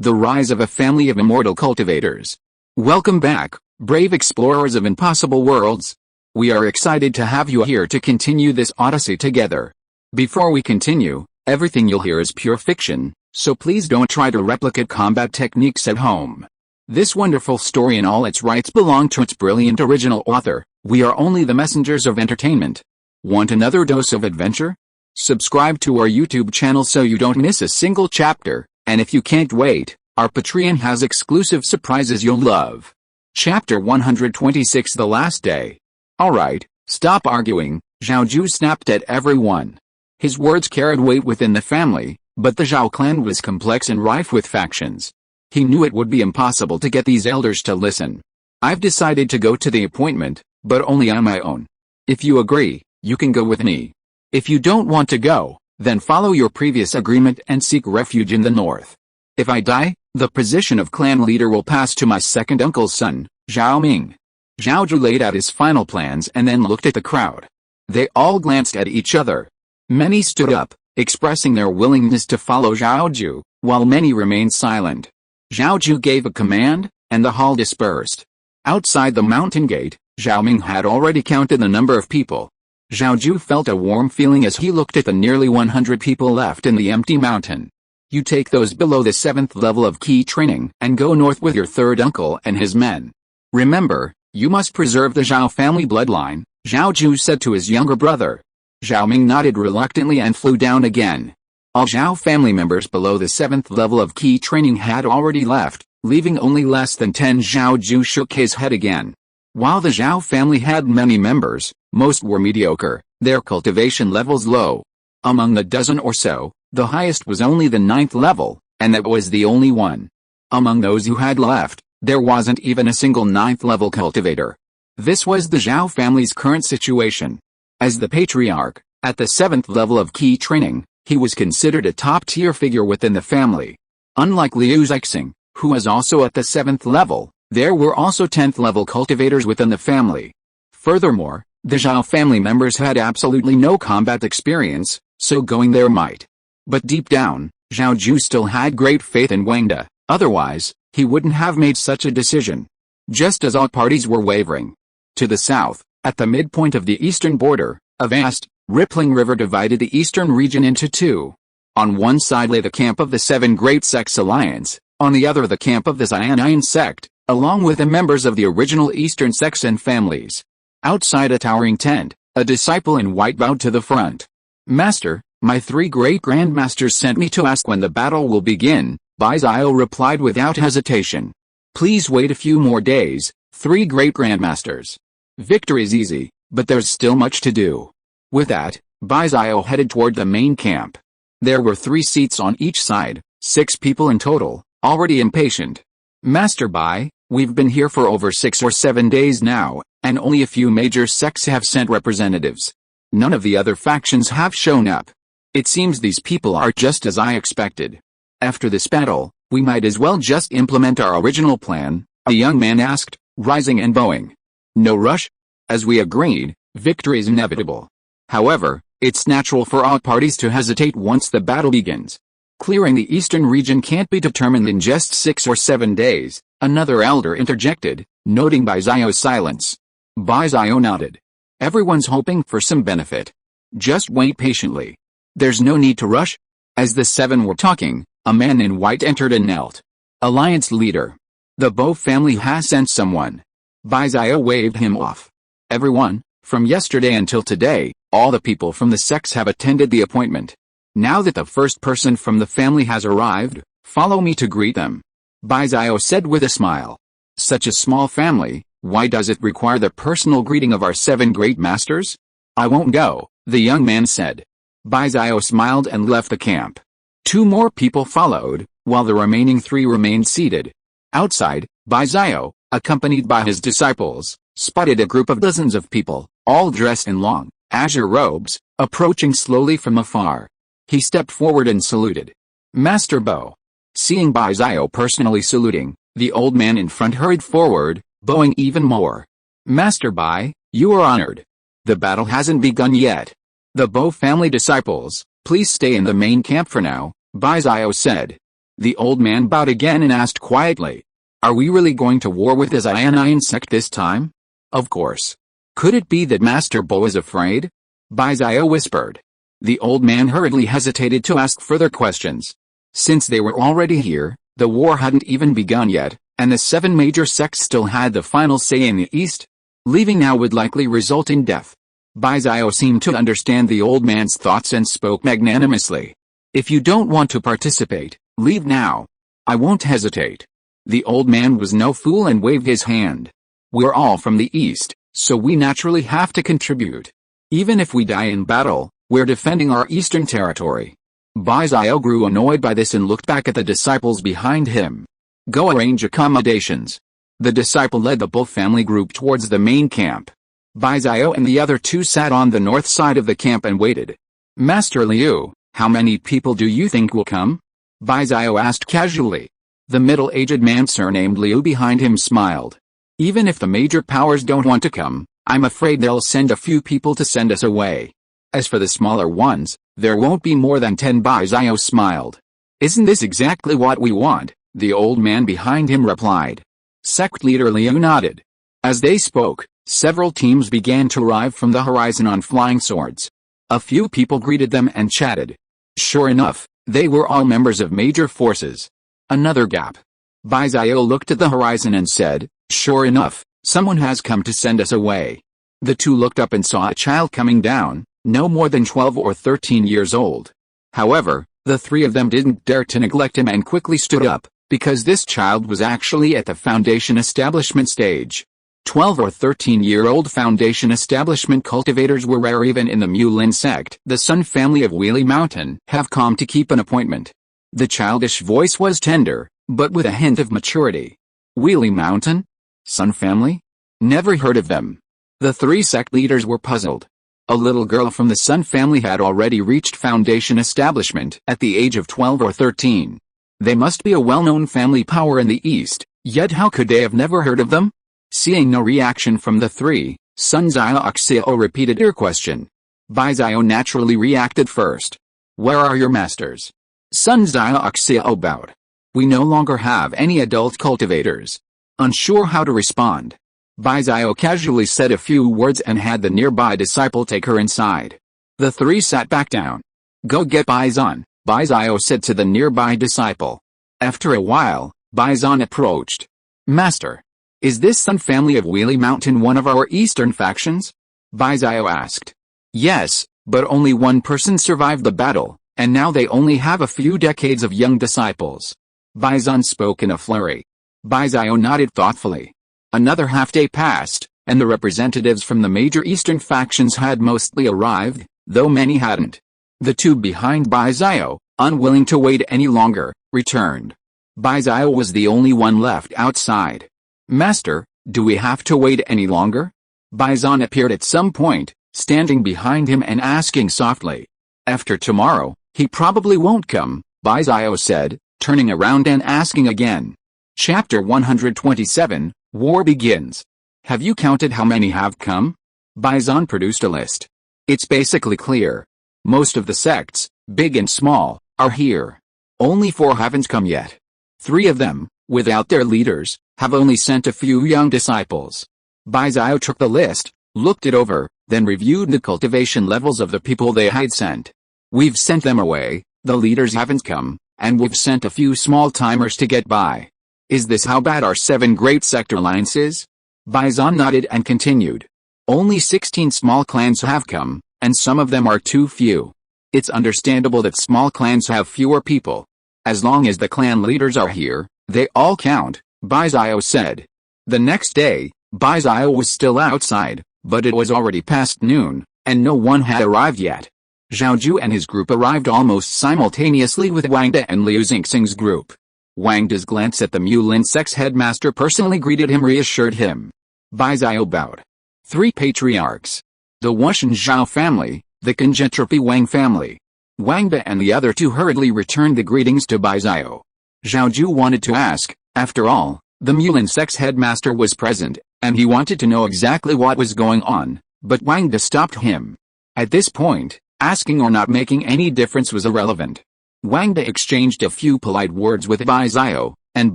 The rise of a family of immortal cultivators. Welcome back, brave explorers of impossible worlds. We are excited to have you here to continue this odyssey together. Before we continue, everything you'll hear is pure fiction, so please don't try to replicate combat techniques at home. This wonderful story in all its rights belong to its brilliant original author. We are only the messengers of entertainment. Want another dose of adventure? Subscribe to our YouTube channel so you don't miss a single chapter, and if you can't wait, our Patreon has exclusive surprises you'll love. Chapter 126, The Last Day. Alright, stop arguing, Zhao Ju snapped at everyone. His words carried weight within the family, but the Zhao clan was complex and rife with factions. He knew it would be impossible to get these elders to listen. I've decided to go to the appointment, but only on my own. If you agree, you can go with me. If you don't want to go, then follow your previous agreement and seek refuge in the north. If I die, the position of clan leader will pass to my second uncle's son, Zhao Ming. Zhao Ju laid out his final plans and then looked at the crowd. They all glanced at each other. Many stood up, expressing their willingness to follow Zhao Ju, while many remained silent. Zhao Ju gave a command, and the hall dispersed. Outside the mountain gate, Zhao Ming had already counted the number of people. Zhao Ju felt a warm feeling as he looked at the nearly 100 people left in the empty mountain. You take those below the 7th level of key training and go north with your third uncle and his men. Remember, you must preserve the Zhao family bloodline, Zhao Ju said to his younger brother. Zhao Ming nodded reluctantly and flew down again. All Zhao family members below the 7th level of key training had already left, leaving only less than 10. Zhao Ju shook his head again. While the Zhao family had many members, most were mediocre, their cultivation levels low. Among the dozen or so, the highest was only the 9th level, and that was the only one. Among those who had left, there wasn't even a single 9th level cultivator. This was the Zhao family's current situation. As the patriarch, at the 7th level of key training, he was considered a top-tier figure within the family. Unlike Liu Zixing, who was also at the 7th level, there were also 10th level cultivators within the family. Furthermore, the Zhao family members had absolutely no combat experience, so going there might. But deep down, Zhao Ju still had great faith in Wang, otherwise, he wouldn't have made such a decision. Just as all parties were wavering. To the south, at the midpoint of the eastern border, a vast, rippling river divided the eastern region into two. On one side lay the camp of the Seven Great Sects Alliance, on the other the camp of the Xian'an sect, along with the members of the original eastern sects and families. Outside a towering tent, a disciple in white bowed to the front. Master, my 3 great grandmasters sent me to ask when the battle will begin, Bai Zio replied without hesitation. Please wait a few more days, 3 great grandmasters. Victory's easy, but there's still much to do. With that, Bai Zio headed toward the main camp. There were 3 seats on each side, 6 people in total, already impatient. Master Bai, we've been here for over 6 or 7 days now, and only a few major sects have sent representatives. None of the other factions have shown up. It seems these people are just as I expected. After this battle, we might as well just implement our original plan, a young man asked, rising and bowing. No rush? As we agreed, victory is inevitable. However, it's natural for all parties to hesitate once the battle begins. Clearing the eastern region can't be determined in just 6 or 7 days, another elder interjected, noting Bai Zio's silence. Bai Zio nodded. Everyone's hoping for some benefit. Just wait patiently. There's no need to rush. As the 7 were talking, a man in white entered and knelt. Alliance leader. The Bo family has sent someone. Bai Zio waved him off. Everyone, from yesterday until today, all the people from the sects have attended the appointment. Now that the first person from the family has arrived, follow me to greet them. Bai Zio said with a smile. Such a small family, why does it require the personal greeting of our 7 great masters? I won't go, the young man said. Bai Zio smiled and left the camp. 2 more people followed, while the remaining 3 remained seated. Outside, Bai Zio, accompanied by his disciples, spotted a group of dozens of people, all dressed in long, azure robes, approaching slowly from afar. He stepped forward and saluted. Master Bo. Seeing Bai Zio personally saluting, the old man in front hurried forward, bowing even more. Master Bai, you are honored. The battle hasn't begun yet. The Bo family disciples, please stay in the main camp for now, Bai Zio said. The old man bowed again and asked quietly, "Are we really going to war with the Xianian sect this time?" "Of course." "Could it be that Master Bo is afraid?" Bai Zio whispered. The old man hurriedly hesitated to ask further questions. Since they were already here, the war hadn't even begun yet, and the 7 major sects still had the final say in the East. Leaving now would likely result in death. Bai Zio seemed to understand the old man's thoughts and spoke magnanimously. "If you don't want to participate, leave now. I won't hesitate." The old man was no fool and waved his hand. "We're all from the East, so we naturally have to contribute. Even if we die in battle, we're defending our eastern territory." Bai Zio grew annoyed by this and looked back at the disciples behind him. "Go arrange accommodations." The disciple led the Bull family group towards the main camp. Bai Zio and the other 2 sat on the north side of the camp and waited. "Master Liu, how many people do you think will come?" Bai Zio asked casually. The middle-aged man surnamed Liu behind him smiled. "Even if the major powers don't want to come, I'm afraid they'll send a few people to send us away. As for the smaller ones, there won't be more than 10." Bai Zio smiled. "Isn't this exactly what we want?" the old man behind him replied. Sect leader Liu nodded. As they spoke, several teams began to arrive from the horizon on flying swords. A few people greeted them and chatted. Sure enough, they were all members of major forces. Another gap. Bai Zio looked at the horizon and said, "Sure enough, someone has come to send us away." The 2 looked up and saw a child coming down, no more than 12 or 13 years old. However, the 3 of them didn't dare to neglect him and quickly stood up, because this child was actually at the Foundation establishment stage. 12 or 13-year-old Foundation establishment cultivators were rare even in the Mulin sect. The Sun family of Wheelie Mountain have come to keep an appointment. The childish voice was tender, but with a hint of maturity. Wheelie Mountain? Sun family? Never heard of them. The 3 sect leaders were puzzled. A little girl from the Sun family had already reached Foundation establishment at the age of 12 or 13. They must be a well-known family power in the East, yet how could they have never heard of them? Seeing no reaction from the 3, Sun Zio repeated her question. Bai Zio naturally reacted first. "Where are your masters?" Sun Zio bowed. "We no longer have any adult cultivators." Unsure how to respond, Bai Zio casually said a few words and had the nearby disciple take her inside. The 3 sat back down. "Go get Baizan," Bai Zio said to the nearby disciple. After a while, Baizan approached. "Master, is this Sun family of Wheelie Mountain one of our eastern factions?" Bai Zio asked. "Yes, but only one person survived the battle, and now they only have a few decades of young disciples." Baizan spoke in a flurry. Bai Zio nodded thoughtfully. Another half-day passed, and the representatives from the major eastern factions had mostly arrived, though many hadn't. The 2 behind Bai Zio, unwilling to wait any longer, returned. Bai Zio was the only one left outside. "Master, do we have to wait any longer?" Baizan appeared at some point, standing behind him and asking softly. "After tomorrow, he probably won't come," Bai Zio said, turning around and asking again. Chapter 127, War Begins. "Have you counted how many have come?" Baizan produced a list. "It's basically clear. Most of the sects, big and small, are here. Only 4 haven't come yet. 3 of them, without their leaders, have only sent a few young disciples." Bai Zio took the list, looked it over, then reviewed the cultivation levels of the people they had sent. "We've sent them away, the leaders haven't come, and we've sent a few small-timers to get by. Is this how bad our 7 great sect alliance is?" Baizan nodded and continued. "Only 16 small clans have come, and some of them are too few. It's understandable that small clans have fewer people. As long as the clan leaders are here, they all count," Bai Zio said. The next day, Bai Zio was still outside, but it was already past noon, and no one had arrived yet. Zhaoju and his group arrived almost simultaneously with Wang and Liu Xingxing's group. Wang's glance at the Mulin sect's headmaster personally greeted him reassured him. Bai Zio bowed. 3 patriarchs. The Wushan Zhao family, the Congentropi Wang family. Wang and the other 2 hurriedly returned the greetings to Bai Zio. Zhaoju wanted to ask, after all, the Mulin sect's headmaster was present, and he wanted to know exactly what was going on, but Wang stopped him. At this point, asking or not making any difference was irrelevant. Wang De exchanged a few polite words with Bai Xiao, and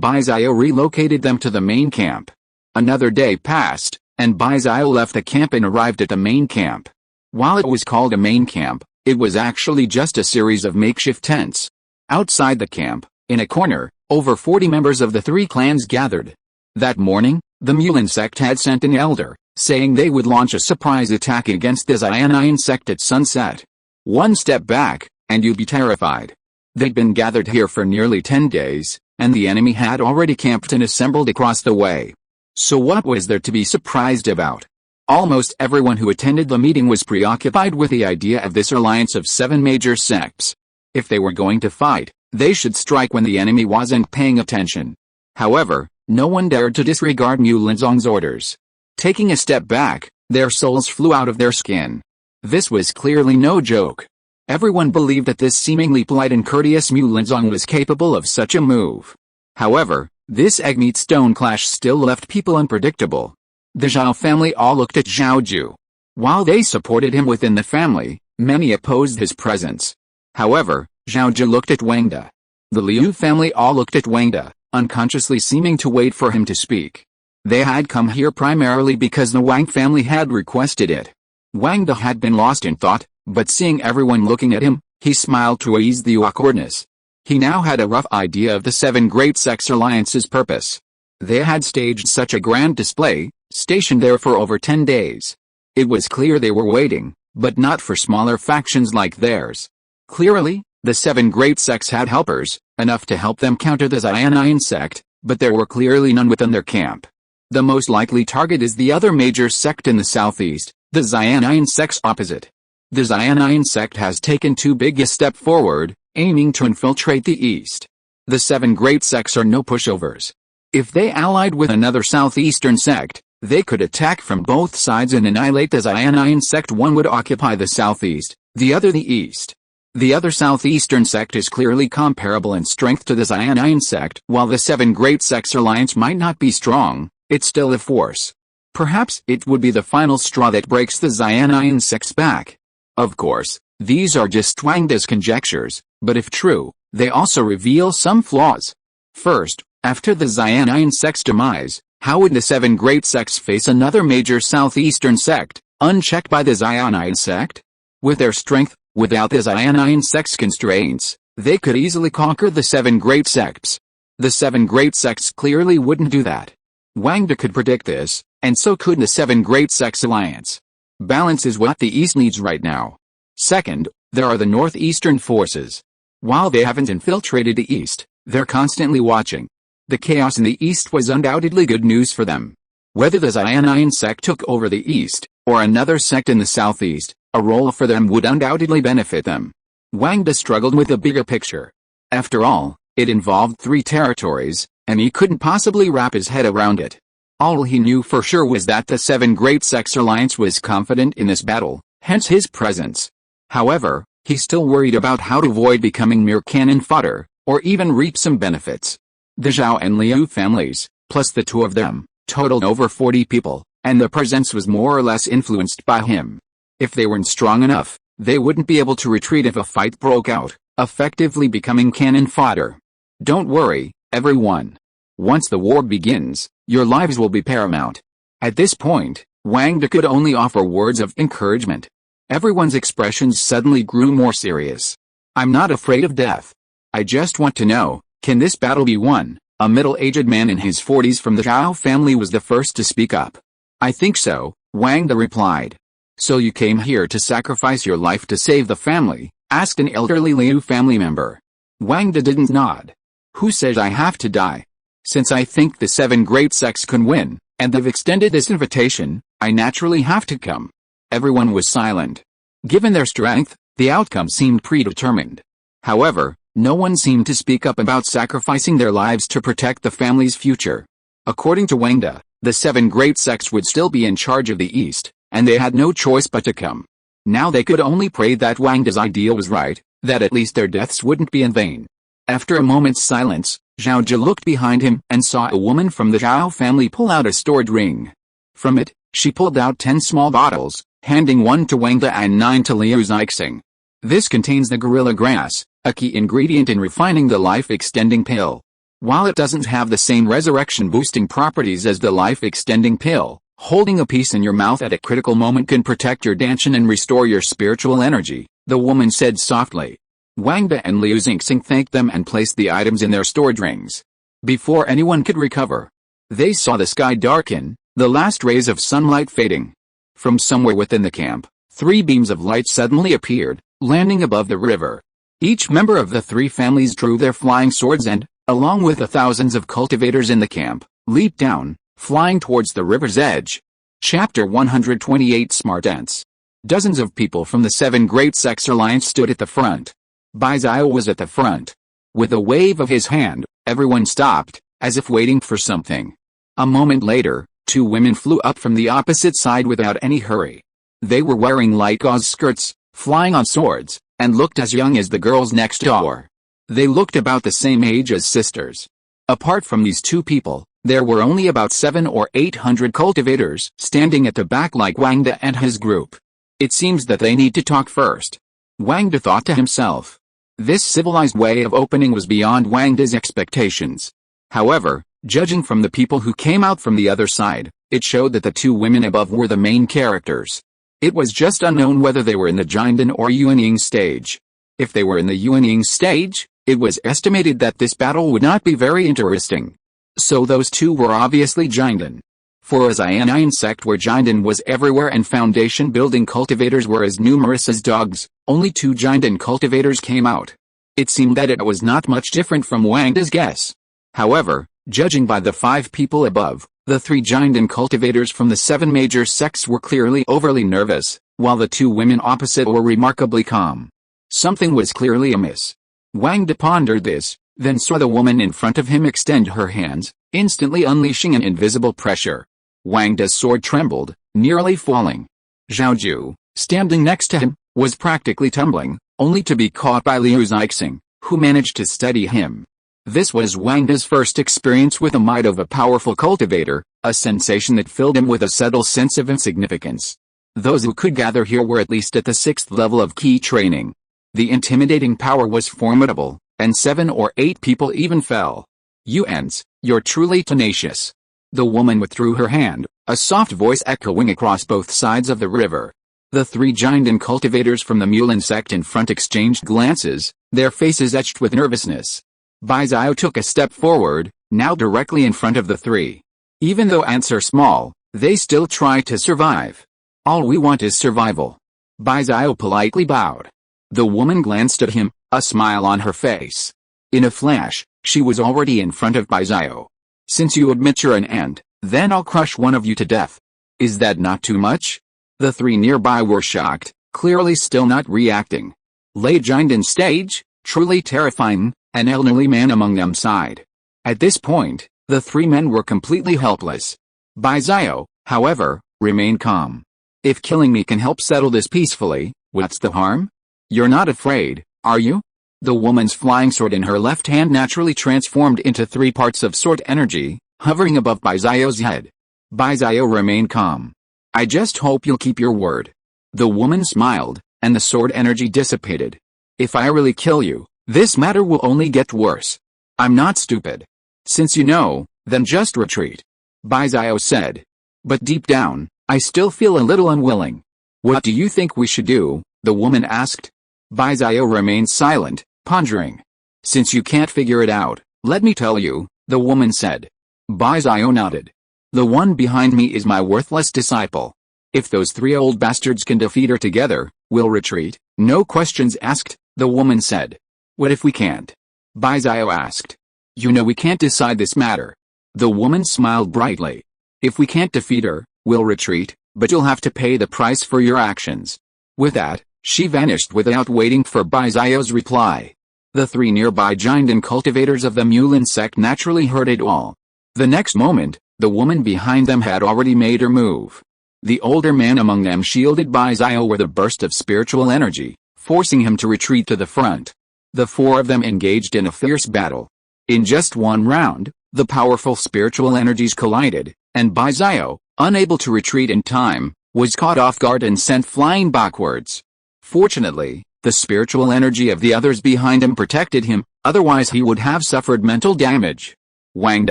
Bai Xiao relocated them to the main camp. Another day passed, and Bai Xiao left the camp and arrived at the main camp. While it was called a main camp, it was actually just a series of makeshift tents. Outside the camp, in a corner, over 40 members of the three clans gathered. That morning, the Mulan sect had sent an elder, saying they would launch a surprise attack against the Xiannian sect at sunset. One step back, and you'd be terrified. They'd been gathered here for nearly 10 days, and the enemy had already camped and assembled across the way. So what was there to be surprised about? Almost everyone who attended the meeting was preoccupied with the idea of this alliance of 7 major sects. If they were going to fight, they should strike when the enemy wasn't paying attention. However, no one dared to disregard Mulanzong's orders. Taking a step back, their souls flew out of their skin. This was clearly no joke. Everyone believed that this seemingly polite and courteous Mulanzong was capable of such a move. However, this egg-meat-stone clash still left people unpredictable. The Zhao family all looked at Zhao Ju. While they supported him within the family, many opposed his presence. However, Zhao Ju looked at Wang De. The Liu family all looked at Wang De, unconsciously seeming to wait for him to speak. They had come here primarily because the Wang family had requested it. Wang De had been lost in thought, but seeing everyone looking at him, he smiled to ease the awkwardness. He now had a rough idea of the 7 Great Sects Alliance's purpose. They had staged such a grand display, stationed there for over 10 days. It was clear they were waiting, but not for smaller factions like theirs. Clearly, the 7 Great Sects had helpers, enough to help them counter the Xiannian sect, but there were clearly none within their camp. The most likely target is the other major sect in the southeast, the Xiannian sect's opposite. The Xiannian sect has taken too big a step forward, aiming to infiltrate the east. The 7 Great Sects are no pushovers. If they allied with another southeastern sect, they could attack from both sides and annihilate the Xiannian sect. One would occupy the southeast, the other the east. The other southeastern sect is clearly comparable in strength to the Xiannian sect. While the 7 Great Sects alliance might not be strong, it's still a force. Perhaps it would be the final straw that breaks the Xiannian sect's back. Of course, these are just Wang De's conjectures, but if true, they also reveal some flaws. First, after the Xiannian sect's demise, how would the 7 Great Sects face another major southeastern sect, unchecked by the Xiannian sect? With their strength, without the Xiannian sect's constraints, they could easily conquer the 7 Great Sects. The 7 Great Sects clearly wouldn't do that. Wang De could predict this, and so could the 7 Great Sects alliance. Balance is what the East needs right now. Second, there are the northeastern forces. While they haven't infiltrated the East, they're constantly watching. The chaos in the East was undoubtedly good news for them. Whether the Xiannian sect took over the East, or another sect in the Southeast, a role for them would undoubtedly benefit them. Wang De struggled with the bigger picture. After all, it involved 3 territories, and he couldn't possibly wrap his head around it. All he knew for sure was that the 7 Great Sects Alliance was confident in this battle, hence his presence. However, he still worried about how to avoid becoming mere cannon fodder, or even reap some benefits. The Zhao and Liu families, plus the 2 of them, totaled over 40 people, and the presence was more or less influenced by him. If they weren't strong enough, they wouldn't be able to retreat if a fight broke out, effectively becoming cannon fodder. Don't worry, everyone. Once the war begins, your lives will be paramount. At this point, Wang De could only offer words of encouragement. Everyone's expressions suddenly grew more serious. I'm not afraid of death. I just want to know, can this battle be won? A middle-aged man in his 40s from the Zhao family was the first to speak up. I think so, Wang De replied. So you came here to sacrifice your life to save the family? Asked an elderly Liu family member. Wang De didn't nod. Who says I have to die? Since I think the 7 Great Sects can win, and they've extended this invitation, I naturally have to come. Everyone was silent. Given their strength, the outcome seemed predetermined. However, no one seemed to speak up about sacrificing their lives to protect the family's future. According to Wang De, the 7 Great Sects would still be in charge of the East, and they had no choice but to come. Now they could only pray that Wang De's idea was right, that at least their deaths wouldn't be in vain. After a moment's silence, Zhao Ji looked behind him and saw a woman from the Zhao family pull out a stored ring. From it, she pulled out 10 small bottles, handing one to Wang De and 9 to Liu Zixing. This contains the gorilla grass, a key ingredient in refining the life-extending pill. While it doesn't have the same resurrection-boosting properties as the life-extending pill, holding a piece in your mouth at a critical moment can protect your danshan and restore your spiritual energy, the woman said softly. Wang and Liu Xingxing thanked them and placed the items in their storage rings. Before anyone could recover, they saw the sky darken, the last rays of sunlight fading. From somewhere within the camp, 3 beams of light suddenly appeared, landing above the river. Each member of the 3 families drew their flying swords and, along with the thousands of cultivators in the camp, leaped down, flying towards the river's edge. Chapter 128 Smart Ants. Dozens of people from the 7 great sects alliance stood at the front. Bai Xiao was at the front. With a wave of his hand, everyone stopped, as if waiting for something. A moment later, 2 women flew up from the opposite side without any hurry. They were wearing light gauze skirts, flying on swords, and looked as young as the girls next door. They looked about the same age as sisters. Apart from these 2 people, there were only about 700 or 800 cultivators standing at the back like Wang De and his group. It seems that they need to talk first. Wang De thought to himself. This civilized way of opening was beyond Wang De's expectations. However, judging from the people who came out from the other side, it showed that the 2 women above were the main characters. It was just unknown whether they were in the Jinden or Yuanying stage. If they were in the Yuanying stage, it was estimated that this battle would not be very interesting. So those 2 were obviously Jinden. For as Ionian sect where Jinden was everywhere and foundation building cultivators were as numerous as dogs, only 2 Jinden cultivators came out. It seemed that it was not much different from Wang De's guess. However, judging by the 5 people above, the 3 Jinden cultivators from the 7 major sects were clearly overly nervous, while the 2 women opposite were remarkably calm. Something was clearly amiss. Wang De pondered this, then saw the woman in front of him extend her hands, instantly unleashing an invisible pressure. Wang De's sword trembled, nearly falling. Zhao Ju, standing next to him, was practically tumbling, only to be caught by Liu Xingxing, who managed to steady him. This was Wang De's first experience with the might of a powerful cultivator, a sensation that filled him with a subtle sense of insignificance. Those who could gather here were at least at the 6th level of key training. The intimidating power was formidable, and 7 or 8 people even fell. Yuans, you're truly tenacious. The woman withdrew her hand, a soft voice echoing across both sides of the river. The 3 Jinden cultivators from the Mulan sect in front exchanged glances, their faces etched with nervousness. Bai Xiao took a step forward, now directly in front of the 3. Even though ants are small, they still try to survive. All we want is survival. Bai Xiao politely bowed. The woman glanced at him, a smile on her face. In a flash, she was already in front of Bai Xiao. Since you admit you're an ant, then I'll crush one of you to death. Is that not too much? The 3 nearby were shocked, clearly still not reacting. Lei Jinden stage, truly terrifying. An elderly man among them sighed. At this point, the 3 men were completely helpless. Bai Xiao, however, remained calm. If killing me can help settle this peacefully, what's the harm? You're not afraid, are you? The woman's flying sword in her left hand naturally transformed into 3 parts of sword energy, hovering above Bai Xiao's head. Bai Xiao remained calm. I just hope you'll keep your word. The woman smiled, and the sword energy dissipated. If I really kill you, this matter will only get worse. I'm not stupid. Since you know, then just retreat. Bai Xiao said. But deep down, I still feel a little unwilling. What do you think we should do? The woman asked. Bai Xiao remained silent, pondering. Since you can't figure it out, let me tell you, the woman said. Bai Xiao nodded. The one behind me is my worthless disciple. If those 3 old bastards can defeat her together, we'll retreat. No questions asked, the woman said. What if we can't? Bai Xiao asked. You know we can't decide this matter. The woman smiled brightly. If we can't defeat her, we'll retreat, but you'll have to pay the price for your actions. With that, she vanished without waiting for Bai Xiao's reply. The 3 nearby Jinden cultivators of the Mulan sect naturally heard it all. The next moment, the woman behind them had already made her move. The older man among them shielded Bai Xiao with a burst of spiritual energy, forcing him to retreat to the front. The 4 of them engaged in a fierce battle. In just one round, the powerful spiritual energies collided, and Bai Xiao, unable to retreat in time, was caught off guard and sent flying backwards. Fortunately, The spiritual energy of the others behind him protected him, otherwise he would have suffered mental damage. Wang,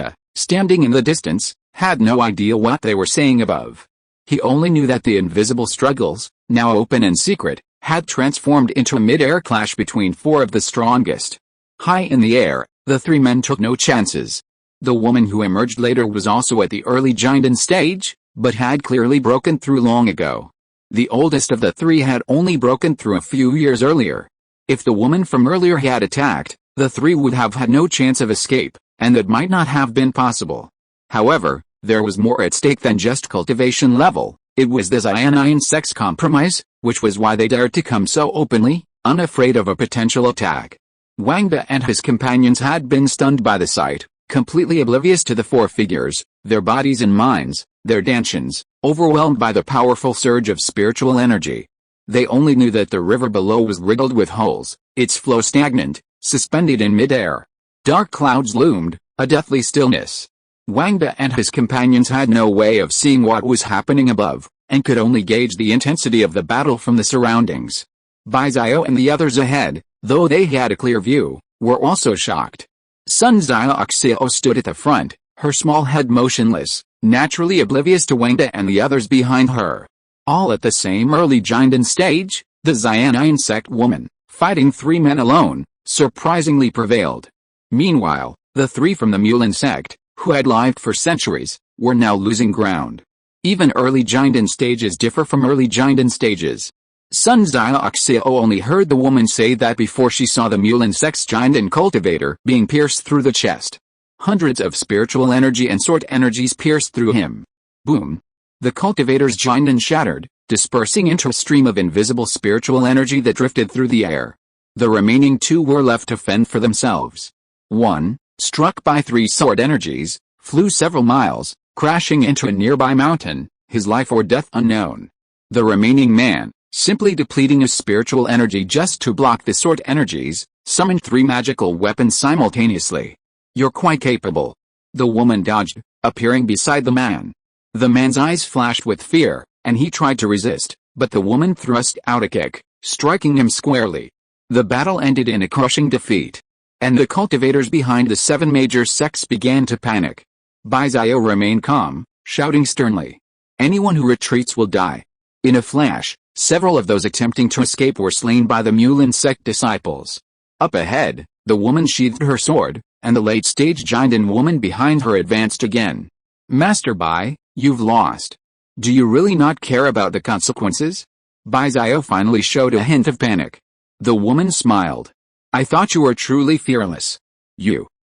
standing in the distance, had no idea what they were saying above. He only knew that the invisible struggles, now open and secret, had transformed into a mid-air clash between four of the strongest. High in the air, the three men took no chances. The woman who emerged later was also at the early giant stage, but had clearly broken through long ago. The oldest of the three had only broken through a few years earlier. If the woman from earlier had attacked, the three would have had no chance of escape, and that might not have been possible. However, there was more at stake than just cultivation level. It was the cyanine sex compromise, which was why they dared to come so openly, unafraid of a potential attack. Wang and his companions had been stunned by the sight, completely oblivious to the four figures, their bodies and minds, their dantions, overwhelmed by the powerful surge of spiritual energy. They only knew that the river below was riddled with holes, its flow stagnant, suspended in mid-air. Dark clouds loomed, a deathly stillness. Wang and his companions had no way of seeing what was happening above, and could only gauge the intensity of the battle from the surroundings. Bai Xiao and the others ahead, though they had a clear view, were also shocked. Sun Xiaoxiao stood at the front, her small head motionless, naturally oblivious to Wang and the others behind her. All at the same early giant stage, the cyanine sect woman, fighting three men alone, surprisingly prevailed. Meanwhile, the three from the Mulan sect, who had lived for centuries, were now losing ground. Even early giant stages differ from early giant stages. Sun Xiaoxiao only heard the woman say that before she saw the Mulan sect's giant cultivator being pierced through the chest. Hundreds of spiritual energy and sword energies pierced through him. Boom! The cultivator's giant shattered, dispersing into a stream of invisible spiritual energy that drifted through the air. The remaining two were left to fend for themselves. One, struck by three sword energies, flew several miles, crashing into a nearby mountain, his life or death unknown. The remaining man, simply depleting his spiritual energy just to block the sword energies, summoned three magical weapons simultaneously. You're quite capable. The woman dodged, appearing beside the man. The man's eyes flashed with fear, and he tried to resist, but the woman thrust out a kick, striking him squarely. The battle ended in a crushing defeat. And the cultivators behind the seven major sects began to panic. Bai Xiao remained calm, shouting sternly, "Anyone who retreats will die." In a flash, several of those attempting to escape were slain by the Mulan sect disciples. Up ahead, the woman sheathed her sword, and the late-stage giant woman behind her advanced again. "Master Bai, you've lost. Do you really not care about the consequences?" Bai Xiao finally showed a hint of panic. The woman smiled. "I thought you were truly fearless.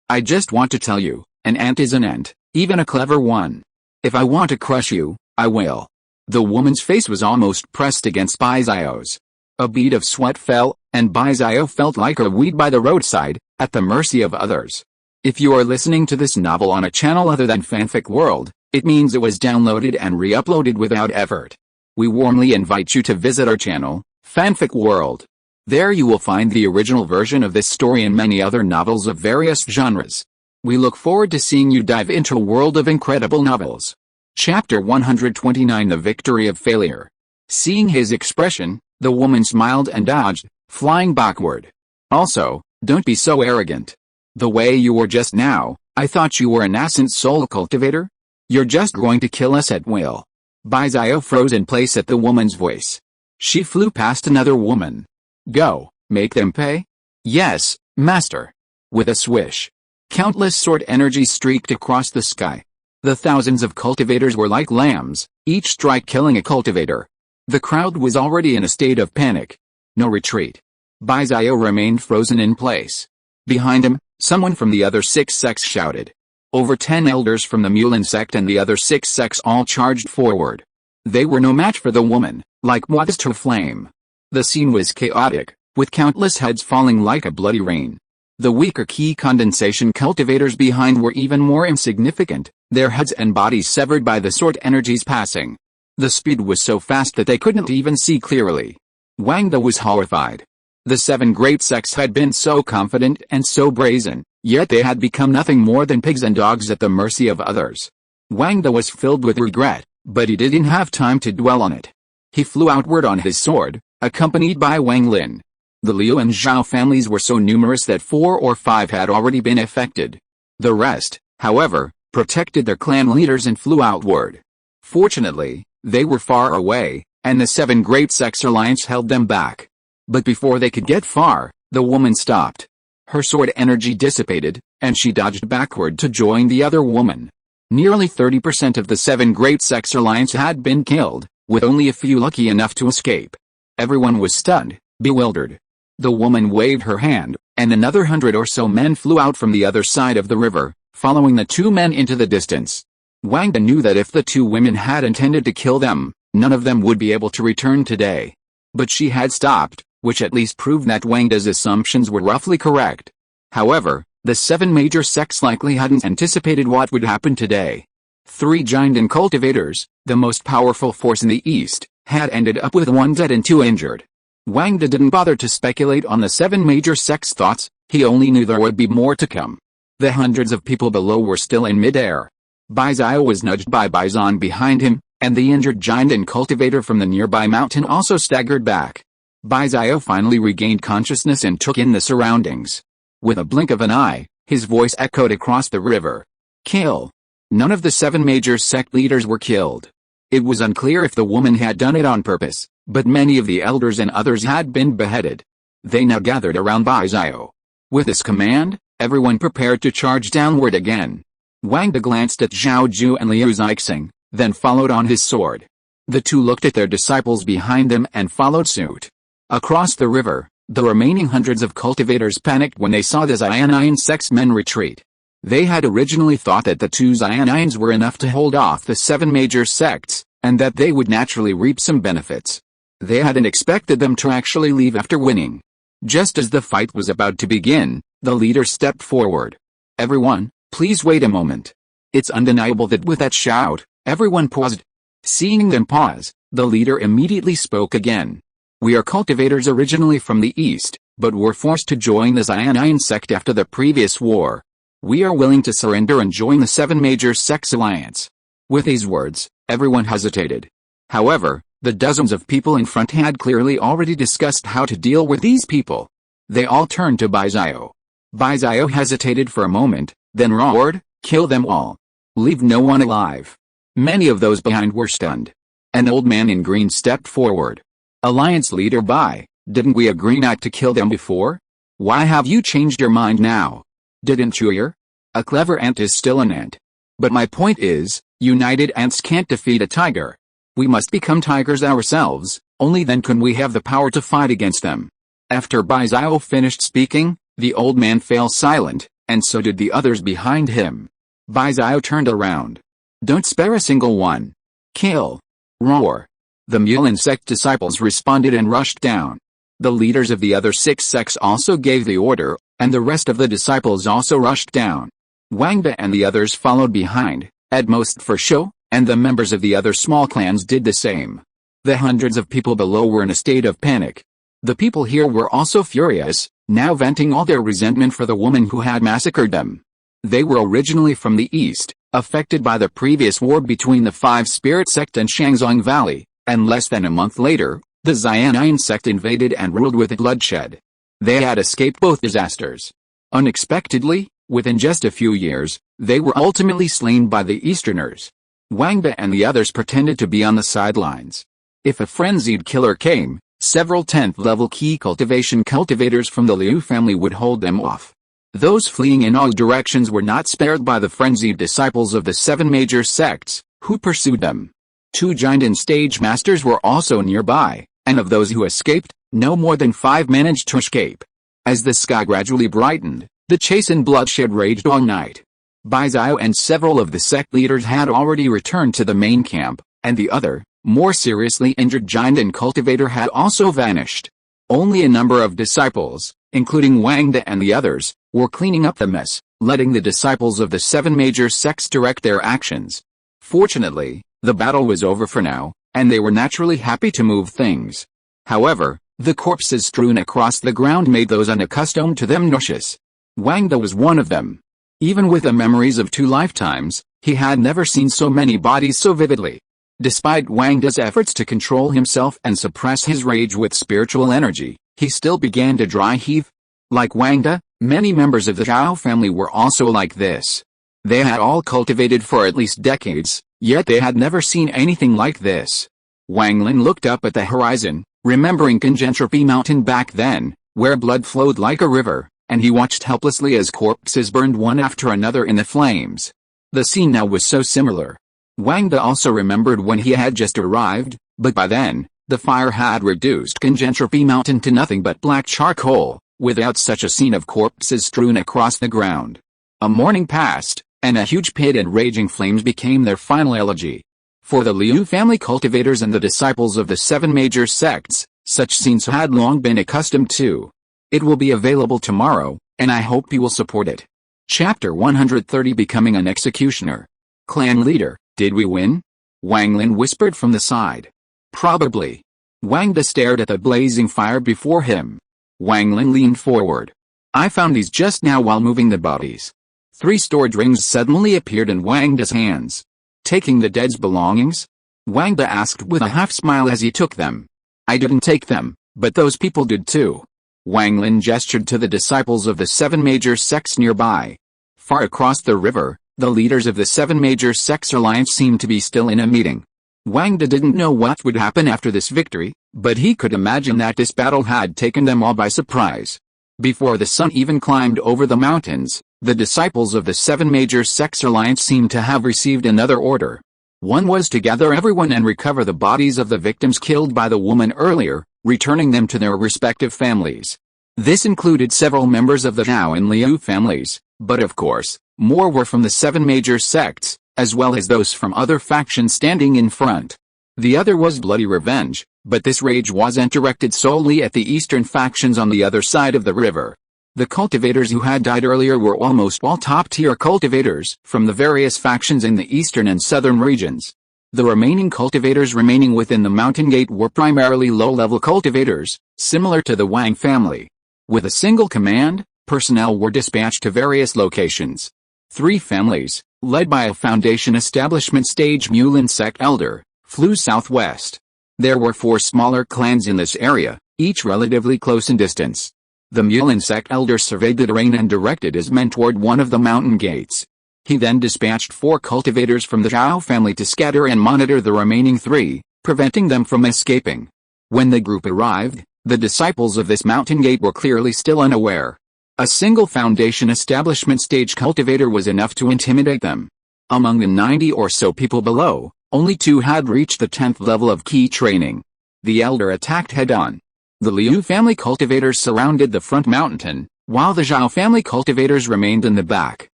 I just want to tell you, an ant is an ant, even a clever one. If I want to crush you, I will." The woman's face was almost pressed against Bai Xiao's. A bead of sweat fell, and Bai Xiao felt like a weed by the roadside, at the mercy of others. If you are listening to this novel on a channel other than Fanfic World, it means it was downloaded and re-uploaded without effort. We warmly invite you to visit our channel, Fanfic World. There you will find the original version of this story and many other novels of various genres. We look forward to seeing you dive into a world of incredible novels. Chapter 129: The Victory of Failure. Seeing his expression, the woman smiled and dodged, flying backward. "Also, don't be so arrogant. The way you were just now, I thought you were a nascent soul cultivator? You're just going to kill us at will." Bai Xiao froze in place at the woman's voice. She flew past another woman. "Go, make them pay?" "Yes, master." With a swish, countless sword energies streaked across the sky. The thousands of cultivators were like lambs, each strike killing a cultivator. The crowd was already in a state of panic. No retreat. Bai Xiao remained frozen in place. Behind him, someone from the other six sects shouted. Over 10 elders from the Mulan sect and the other six sects all charged forward. They were no match for the woman, like moths to a flame. The scene was chaotic, with countless heads falling like a bloody rain. The weaker key condensation cultivators behind were even more insignificant, their heads and bodies severed by the sword energies passing. The speed was so fast that they couldn't even see clearly. Wang was horrified. The seven great sects had been so confident and so brazen, yet they had become nothing more than pigs and dogs at the mercy of others. Wang was filled with regret, but he didn't have time to dwell on it. He flew outward on his sword, accompanied by Wang Lin. The Liu and Zhao families were so numerous that 4 or 5 had already been affected. The rest, however, protected their clan leaders and flew outward. Fortunately, they were far away, and the 7 Great Sects Alliance held them back. But before they could get far, the woman stopped. Her sword energy dissipated, and she dodged backward to join the other woman. Nearly 30% of the 7 Great Sects Alliance had been killed, with only a few lucky enough to escape. Everyone was stunned, bewildered. The woman waved her hand, and another 100 or so men flew out from the other side of the river, following the 2 men into the distance. Wang knew that if the 2 women had intended to kill them, none of them would be able to return today. But she had stopped, which at least proved that Wang's assumptions were roughly correct. However, the 7 major sects likely hadn't anticipated what would happen today. 3 giant cultivators, the most powerful force in the East, had ended up with 1 dead and 2 injured. Wang didn't bother to speculate on the 7 major sects' thoughts, he only knew there would be more to come. The hundreds of people below were still in midair. Bai Xiao was nudged by Bai Zhan behind him, and the injured giant and cultivator from the nearby mountain also staggered back. Bai Xiao finally regained consciousness and took in the surroundings. With a blink of an eye, his voice echoed across the river. Kill. None of the 7 major sect leaders were killed. It was unclear if the woman had done it on purpose, but many of the elders and others had been beheaded. They now gathered around Bai Xiao. With this command, everyone prepared to charge downward again. Wang glanced at Zhao Ju and Liu Zixing, then followed on his sword. The 2 looked at their disciples behind them and followed suit. Across the river, the remaining hundreds of cultivators panicked when they saw the Xiannian sect's men retreat. They had originally thought that the 2 Xiannians were enough to hold off the 7 major sects, and that they would naturally reap some benefits. They hadn't expected them to actually leave after winning. Just as the fight was about to begin, the leader stepped forward. Everyone, please wait a moment. It's undeniable that with that shout, everyone paused. Seeing them pause, the leader immediately spoke again. We are cultivators originally from the East, but were forced to join the Xiannian sect after the previous war. We are willing to surrender and join the 7 major sects alliance. With these words, everyone hesitated. However, the dozens of people in front had clearly already discussed how to deal with these people. They all turned to Bai Xiao. Bai Xiao hesitated for a moment, then roared, "Kill them all. Leave no one alive." Many of those behind were stunned. An old man in green stepped forward. Alliance leader Bai, didn't we agree not to kill them before? Why have you changed your mind now? Didn't you hear? A clever ant is still an ant. But my point is, united ants can't defeat a tiger. We must become tigers ourselves, only then can we have the power to fight against them. After Bai Xiao finished speaking, the old man fell silent, and so did the others behind him. Bai Xiao turned around. Don't spare a single one. Kill. Roar. The Mulan sect disciples responded and rushed down. The leaders of the other 6 sects also gave the order, and the rest of the disciples also rushed down. Wang and the others followed behind, at most for show, and the members of the other small clans did the same. The hundreds of people below were in a state of panic. The people here were also furious, now venting all their resentment for the woman who had massacred them. They were originally from the East, affected by the previous war between the 5 Spirit sect and Shangzong Valley, and less than a month later, the Xiannian sect invaded and ruled with bloodshed. They had escaped both disasters. Unexpectedly, within just a few years, they were ultimately slain by the Easterners. Wang and the others pretended to be on the sidelines. If a frenzied killer came, several 10th level key cultivation cultivators from the Liu family would hold them off. Those fleeing in all directions were not spared by the frenzied disciples of the 7 major sects, who pursued them. 2 giant stage masters were also nearby, and of those who escaped, no more than 5 managed to escape. As the sky gradually brightened, the chase and bloodshed raged all night. Bai Xiao and several of the sect leaders had already returned to the main camp, and the other, more seriously injured giant and cultivator had also vanished. Only a number of disciples, including Wang and the others, were cleaning up the mess, letting the disciples of the 7 major sects direct their actions. Fortunately, the battle was over for now, and they were naturally happy to move things. However, the corpses strewn across the ground made those unaccustomed to them nauseous. Wang was one of them. Even with the memories of 2 lifetimes, he had never seen so many bodies so vividly. Despite Wang's efforts to control himself and suppress his rage with spiritual energy, He still began to dry heave. Like Wang De, many members of the Zhao family were also like this. They had all cultivated for at least decades, yet they had never seen anything like this. Wang Lin looked up at the horizon, remembering Conjentropy Mountain back then, where blood flowed like a river, and he watched helplessly as corpses burned one after another in the flames. The scene now was so similar. Wang De also remembered when he had just arrived, but by then, the fire had reduced Conjentropy Mountain to nothing but black charcoal, without such a scene of corpses strewn across the ground. A morning passed, and a huge pit and raging flames became their final elegy. For the Liu family cultivators and the disciples of the 7 major sects, such scenes had long been accustomed to. It will be available tomorrow, and I hope you will support it. Chapter 130 Becoming an Executioner. Clan Leader, did we win? Wang Lin whispered from the side. Probably. Wang De stared at the blazing fire before him. Wang Lin leaned forward. I found these just now while moving the bodies. 3 storage rings suddenly appeared in Wang De's hands. Taking the dead's belongings? Wang De asked with a half-smile as he took them. I didn't take them, but those people did too. Wang Lin gestured to the disciples of the 7 major sects nearby. Far across the river, the leaders of the 7 major sects alliance seemed to be still in a meeting. Wang De didn't know what would happen after this victory, but he could imagine that this battle had taken them all by surprise. Before the sun even climbed over the mountains, the disciples of the 7 major sects alliance seemed to have received another order. One was to gather everyone and recover the bodies of the victims killed by the woman earlier, returning them to their respective families. This included several members of the Zhao and Liu families, but of course, more were from the 7 major sects, as well as those from other factions standing in front. The other was bloody revenge, but this rage wasn't directed solely at the eastern factions on the other side of the river. The cultivators who had died earlier were almost all top-tier cultivators from the various factions in the eastern and southern regions. The remaining cultivators remaining within the mountain gate were primarily low-level cultivators, similar to the Wang family. With a single command, personnel were dispatched to various locations. 3 families, led by a Foundation Establishment Stage Mulin sect elder, flew southwest. There were 4 smaller clans in this area, each relatively close in distance. The Mulin sect elder surveyed the terrain and directed his men toward one of the mountain gates. He then dispatched 4 cultivators from the Zhao family to scatter and monitor the remaining 3, preventing them from escaping. When the group arrived, the disciples of this mountain gate were clearly still unaware. A single Foundation Establishment Stage cultivator was enough to intimidate them. Among the 90 or so people below, only 2 had reached the 10th level of key training. The elder attacked head-on. The Liu family cultivators surrounded the front mountain, while the Zhao family cultivators remained in the back.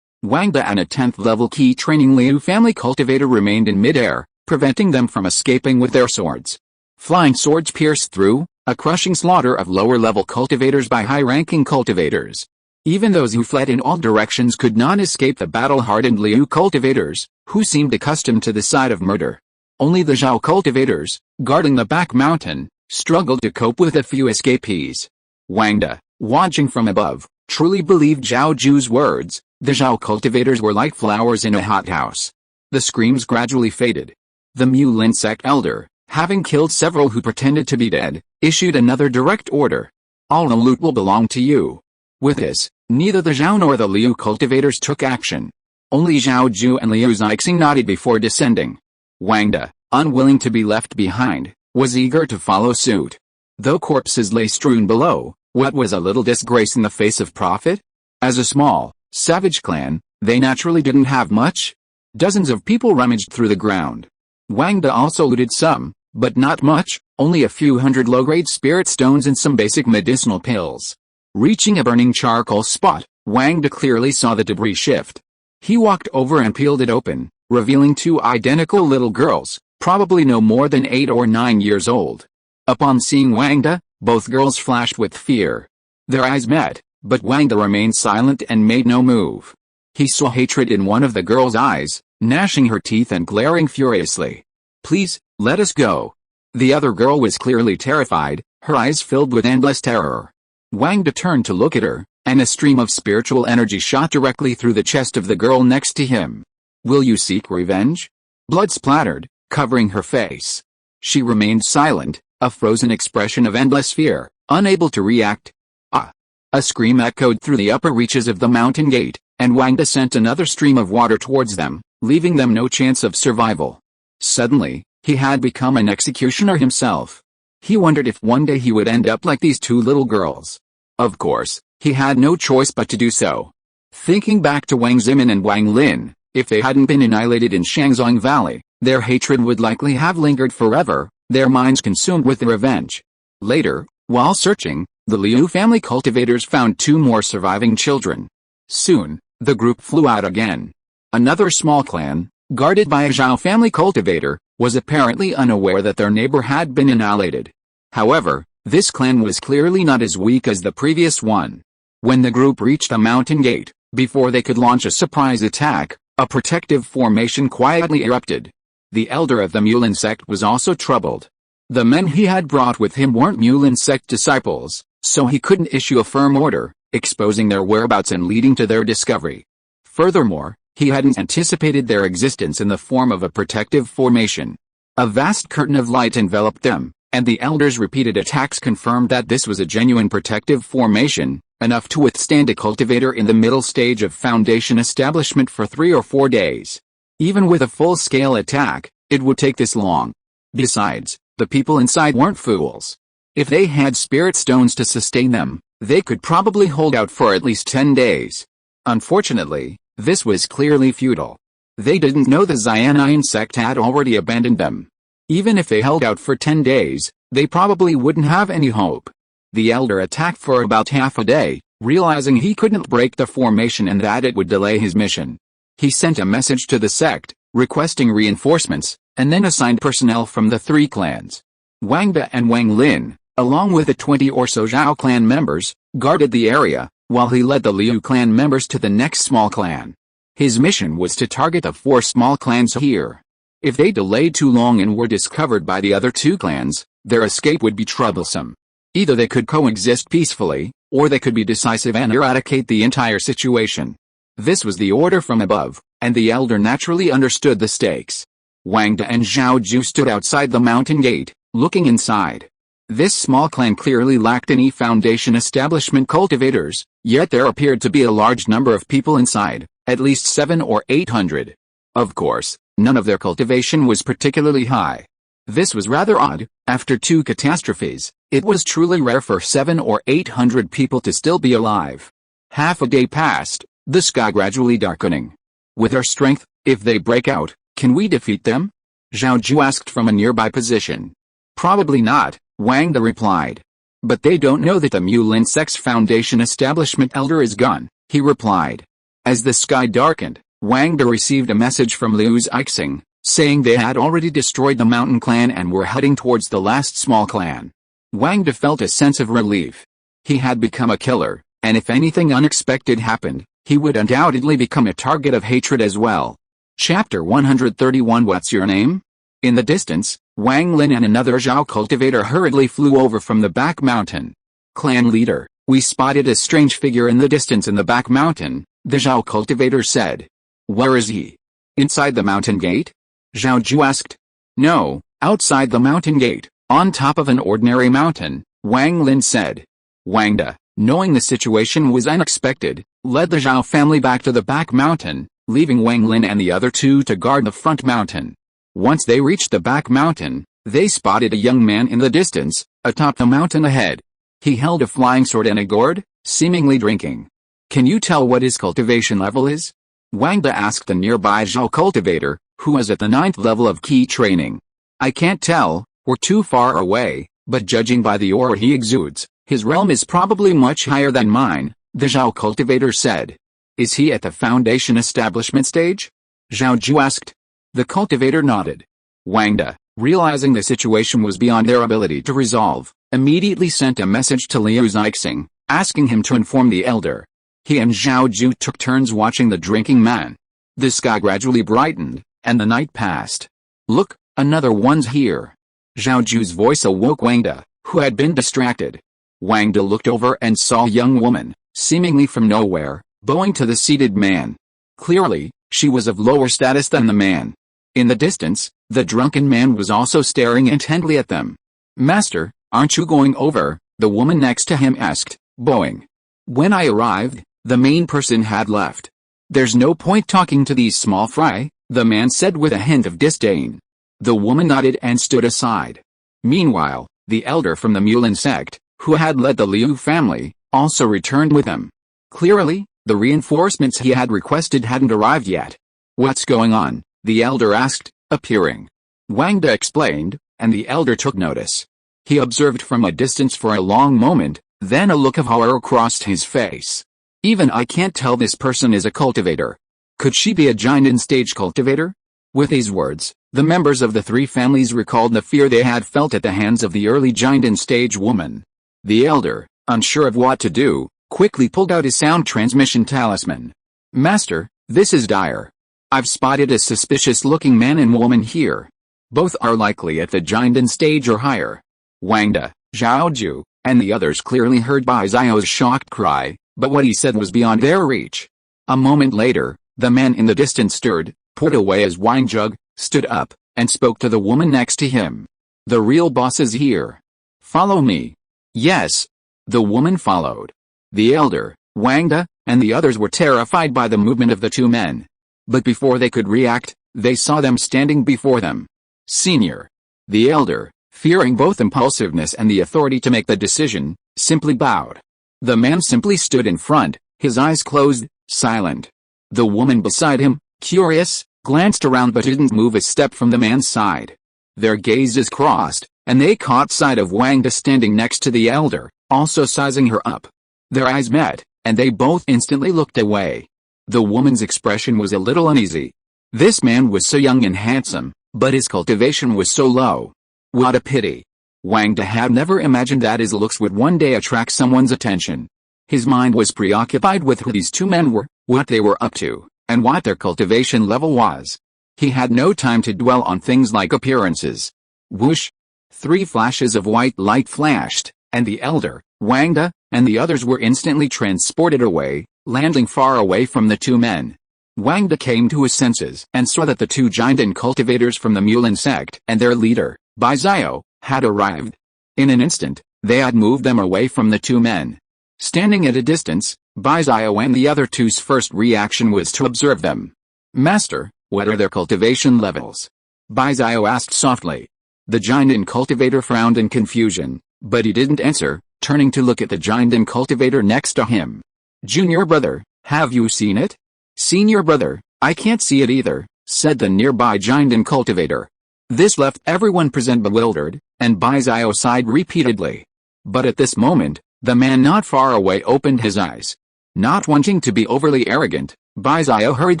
Wang De and a 10th level key training Liu family cultivator remained in mid-air, preventing them from escaping with their swords. Flying swords pierced through, a crushing slaughter of lower-level cultivators by high-ranking cultivators. Even those who fled in all directions could not escape the battle-hardened Liu cultivators, who seemed accustomed to the sight of murder. Only the Zhao cultivators, guarding the back mountain, struggled to cope with a few escapees. Wang De, watching from above, truly believed Zhao Ju's words. The Zhao cultivators were like flowers in a hothouse. The screams gradually faded. The Mulin sect elder, having killed several who pretended to be dead, issued another direct order. All the loot will belong to you. With this, neither the Zhao nor the Liu cultivators took action. Only Zhao Ju and Liu Zixing nodded before descending. Wang De, unwilling to be left behind, was eager to follow suit. Though corpses lay strewn below, what was a little disgrace in the face of profit? As a small, savage clan, they naturally didn't have much. Dozens of people rummaged through the ground. Wang De also looted some, but not much, only a few hundred low-grade spirit stones and some basic medicinal pills. Reaching a burning charcoal spot, Wang De clearly saw the debris shift. He walked over and peeled it open, revealing 2 identical little girls, probably no more than 8 or 9 years old. Upon seeing Wang De, both girls flashed with fear. Their eyes met, but Wang De remained silent and made no move. He saw hatred in one of the girl's eyes, gnashing her teeth and glaring furiously. Please, let us go. The other girl was clearly terrified, her eyes filled with endless terror. Wang De turned to look at her, and a stream of spiritual energy shot directly through the chest of the girl next to him. Will you seek revenge? Blood splattered, covering her face. She remained silent, a frozen expression of endless fear, Unable to react. Ah! A scream echoed through the upper reaches of the mountain gate, and Wang sent another stream of water towards them, leaving them no chance of survival. Suddenly, he had become an executioner himself. He wondered if one day he would end up like these two little girls. Of course, he had no choice but to do so. Thinking back to Wang Zimin and Wang Lin, if they hadn't been annihilated in Shangzong Valley, their hatred would likely have lingered forever, their minds consumed with revenge. Later, while searching, the Liu family cultivators found two more surviving children. Soon, the group flew out again. Another small clan, guarded by a Zhao family cultivator, was apparently unaware that their neighbor had been annihilated. However, this clan was clearly not as weak as the previous one. When the group reached the mountain gate, before they could launch a surprise attack, a protective formation quietly erupted. The elder of the Mulan sect was also troubled. The men he had brought with him weren't Mulan sect disciples, so he couldn't issue a firm order, exposing their whereabouts and leading to their discovery. Furthermore, he hadn't anticipated their existence in the form of a protective formation. A vast curtain of light enveloped them, and the elder's repeated attacks confirmed that this was a genuine protective formation, enough to withstand a cultivator in the middle stage of foundation establishment for 3 or 4 days. Even with a full-scale attack, it would take this long. Besides, the people inside weren't fools. If they had spirit stones to sustain them, they could probably hold out for at least 10 days. Unfortunately, this was clearly futile. They didn't know the Xiannian sect had already abandoned them. Even if they held out for 10 days, they probably wouldn't have any hope. The elder attacked for about half a day, realizing he couldn't break the formation and that it would delay his mission. He sent a message to the sect, requesting reinforcements, and then assigned personnel from the 3 clans. Wang Da and Wang Lin, along with the 20 or so Zhao clan members, guarded the area, while he led the Liu clan members to the next small clan. His mission was to target the 4 small clans here. If they delayed too long and were discovered by the other 2 clans, their escape would be troublesome. Either they could coexist peacefully, or they could be decisive and eradicate the entire situation. This was the order from above, and the elder naturally understood the stakes. Wang Da and Zhao Ju stood outside the mountain gate, looking inside. This small clan clearly lacked any foundation establishment cultivators, yet there appeared to be a large number of people inside, at least 700 or 800. Of course, none of their cultivation was particularly high. This was rather odd. After 2 catastrophes, it was truly rare for 700 or 800 people to still be alive. Half a day passed, the sky gradually darkening. With our strength, if they break out, can we defeat them? Zhao Ju asked from a nearby position. Probably not, Wang Da replied. But they don't know that the Mulan sect's foundation establishment elder is gone, he replied. As the sky darkened, Wang Da received a message from Liu Zixing, saying they had already destroyed the mountain clan and were heading towards the last small clan. Wang Da felt a sense of relief. He had become a killer, and if anything unexpected happened, he would undoubtedly become a target of hatred as well. Chapter 131 What's your name? In the distance, Wang Lin and another Zhao cultivator hurriedly flew over from the back mountain. Clan leader, we spotted a strange figure in the distance in the back mountain, the Zhao cultivator said. Where is he? Inside the mountain gate? Zhao Ju asked. No, outside the mountain gate, on top of an ordinary mountain, Wang Lin said. Wang Da, knowing the situation was unexpected, led the Zhao family back to the back mountain, leaving Wang Lin and the other 2 to guard the front mountain. Once they reached the back mountain, they spotted a young man in the distance, atop the mountain ahead. He held a flying sword and a gourd, seemingly drinking. Can you tell what his cultivation level is? Wang Da asked the nearby Zhao cultivator, who was at the 9th level of key training. I can't tell, we're too far away, but judging by the aura he exudes, his realm is probably much higher than mine, the Zhao cultivator said. Is he at the foundation establishment stage? Zhao Ju asked. The cultivator nodded. Wang Da, realizing the situation was beyond their ability to resolve, immediately sent a message to Liu Zixing, asking him to inform the elder. He and Zhao Ju took turns watching the drinking man. The sky gradually brightened, and the night passed. Look, another one's here. Zhao Ju's voice awoke Wang Da, who had been distracted. Wang Da looked over and saw a young woman, seemingly from nowhere, bowing to the seated man. Clearly, she was of lower status than the man. In the distance, the drunken man was also staring intently at them. Master, aren't you going over? The woman next to him asked, bowing. When I arrived, the main person had left. There's no point talking to these small fry, the man said with a hint of disdain. The woman nodded and stood aside. Meanwhile, the elder from the Mulan sect, who had led the Liu family, also returned with him. Clearly, the reinforcements he had requested hadn't arrived yet. What's going on? The elder asked, appearing. Wang explained, and the elder took notice. He observed from a distance for a long moment, then a look of horror crossed his face. Even I can't tell this person is a cultivator. Could she be a giant stage cultivator? With these words, the members of the three families recalled the fear they had felt at the hands of the early giant stage woman. The elder, unsure of what to do, quickly pulled out his sound transmission talisman. Master, this is dire. I've spotted a suspicious-looking man and woman here. Both are likely at the giant stage or higher. Wang, Zhaoju, and the others clearly heard Bai Zio's shocked cry, but what he said was beyond their reach. A moment later, the man in the distance stirred, poured away his wine jug, stood up, and spoke to the woman next to him. The real boss is here. Follow me. Yes. The woman followed. The elder, Wang, and the others were terrified by the movement of the two men. But before they could react, they saw them standing before them. Senior. The elder, fearing both impulsiveness and the authority to make the decision, simply bowed. The man simply stood in front, his eyes closed, silent. The woman beside him, curious, glanced around but didn't move a step from the man's side. Their gazes crossed, and they caught sight of Wang standing next to the elder, also sizing her up. Their eyes met, and they both instantly looked away. The woman's expression was a little uneasy. This man was so young and handsome, but his cultivation was so low. What a pity. Wang had never imagined that his looks would one day attract someone's attention. His mind was preoccupied with who these two men were, what they were up to, and what their cultivation level was. He had no time to dwell on things like appearances. Whoosh! 3 flashes of white light flashed, and the elder, Wang, and the others were instantly transported away, landing far away from the two men. Wang came to his senses and saw that the two giant cultivators from the Mulan sect and their leader, Bai Zio, had arrived. In an instant, they had moved them away from the two men. Standing at a distance, Bai Zio and the other two's first reaction was to observe them. Master, what are their cultivation levels? Bai Zio asked softly. The giant cultivator frowned in confusion, but he didn't answer, turning to look at the giant cultivator next to him. Junior brother, have you seen it? Senior brother, I can't see it either, said the nearby giant cultivator. This left everyone present bewildered, and Bai Zio sighed repeatedly. But at this moment, the man not far away opened his eyes. Not wanting to be overly arrogant, Bai Zio hurried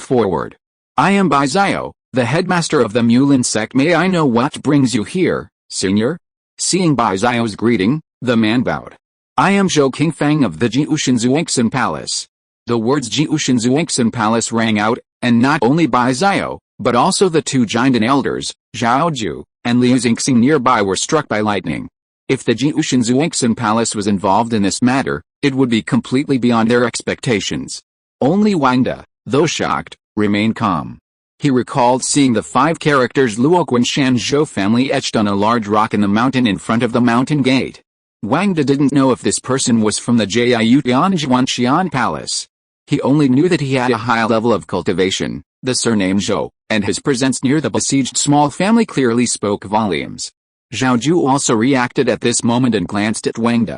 forward. I am Bai Zio, the headmaster of the Mulan sect. May I know what brings you here, senior? Seeing Bai Zio's greeting, the man bowed. I am Zhou Qingfang of the Jiushinzuangxin Palace. The words Jiushinzuangxin Palace rang out, and not only Bai Zio, but also the two giant elders, Zhaoju, and Liu Xingxing nearby were struck by lightning. If the Jiushinzuangxin Palace was involved in this matter, it would be completely beyond their expectations. Only Wang, though shocked, remained calm. He recalled seeing the 5 characters Luoquan Shanzhou family etched on a large rock in the mountain in front of the mountain gate. Wang didn't know if this person was from the Jiayutianzhuanshan Palace. He only knew that he had a high level of cultivation, the surname Zhou, and his presence near the besieged small family clearly spoke volumes. Zhaoju also reacted at this moment and glanced at Wang.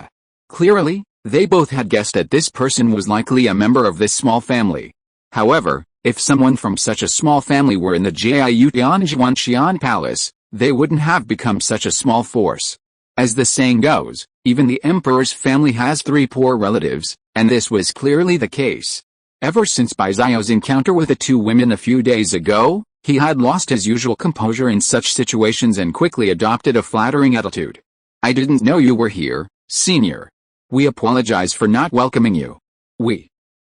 Clearly, they both had guessed that this person was likely a member of this small family. However, if someone from such a small family were in the Jiayutianzhuanshan Palace, they wouldn't have become such a small force. As the saying goes, even the emperor's family has 3 poor relatives, and this was clearly the case. Ever since Bai Zio's encounter with the 2 women a few days ago, he had lost his usual composure in such situations and quickly adopted a flattering attitude. I didn't know you were here, senior. We apologize for not welcoming you.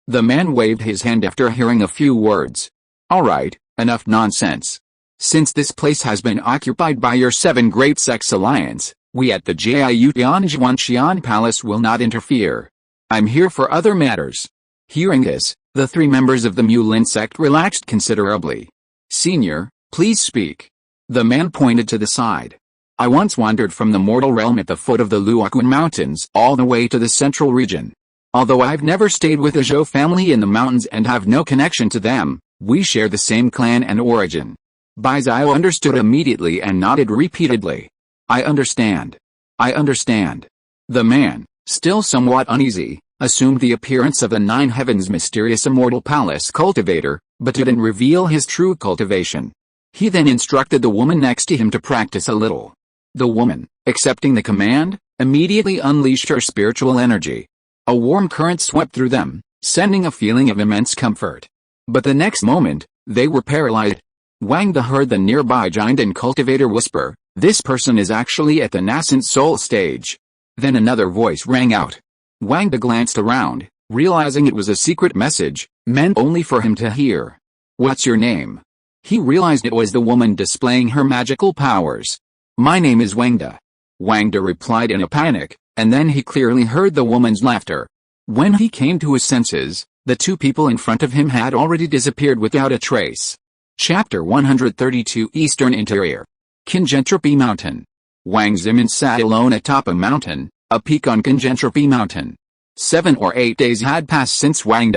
The man waved his hand after hearing a few words. Alright, enough nonsense. Since this place has been occupied by your 7 great sects alliance, we at the Jiayutianzhuanshan Palace will not interfere. I'm here for other matters. Hearing this, the 3 members of the Mulan sect relaxed considerably. Senior, please speak. The man pointed to the side. I once wandered from the mortal realm at the foot of the Luoquan Mountains all the way to the central region. Although I've never stayed with the Zhou family in the mountains and have no connection to them, we share the same clan and origin. Bai Xiao understood immediately and nodded repeatedly. I understand. I understand. The man, still somewhat uneasy, assumed the appearance of the Nine Heavens' mysterious immortal palace cultivator, but didn't reveal his true cultivation. He then instructed the woman next to him to practice a little. The woman, accepting the command, immediately unleashed her spiritual energy. A warm current swept through them, sending a feeling of immense comfort. But the next moment, they were paralyzed. Wang heard the nearby giant and cultivator whisper, "This person is actually at the nascent soul stage." Then another voice rang out. Wang glanced around, realizing it was a secret message, meant only for him to hear. "What's your name?" He realized it was the woman displaying her magical powers. "My name is Wang." Wang replied in a panic, and then he clearly heard the woman's laughter. When he came to his senses, the two people in front of him had already disappeared without a trace. Chapter 132 Eastern Interior. Kingentropy Mountain. Wang Zimin sat alone atop a mountain, a peak on Kingentropy Mountain. 7 or 8 days had passed since Wang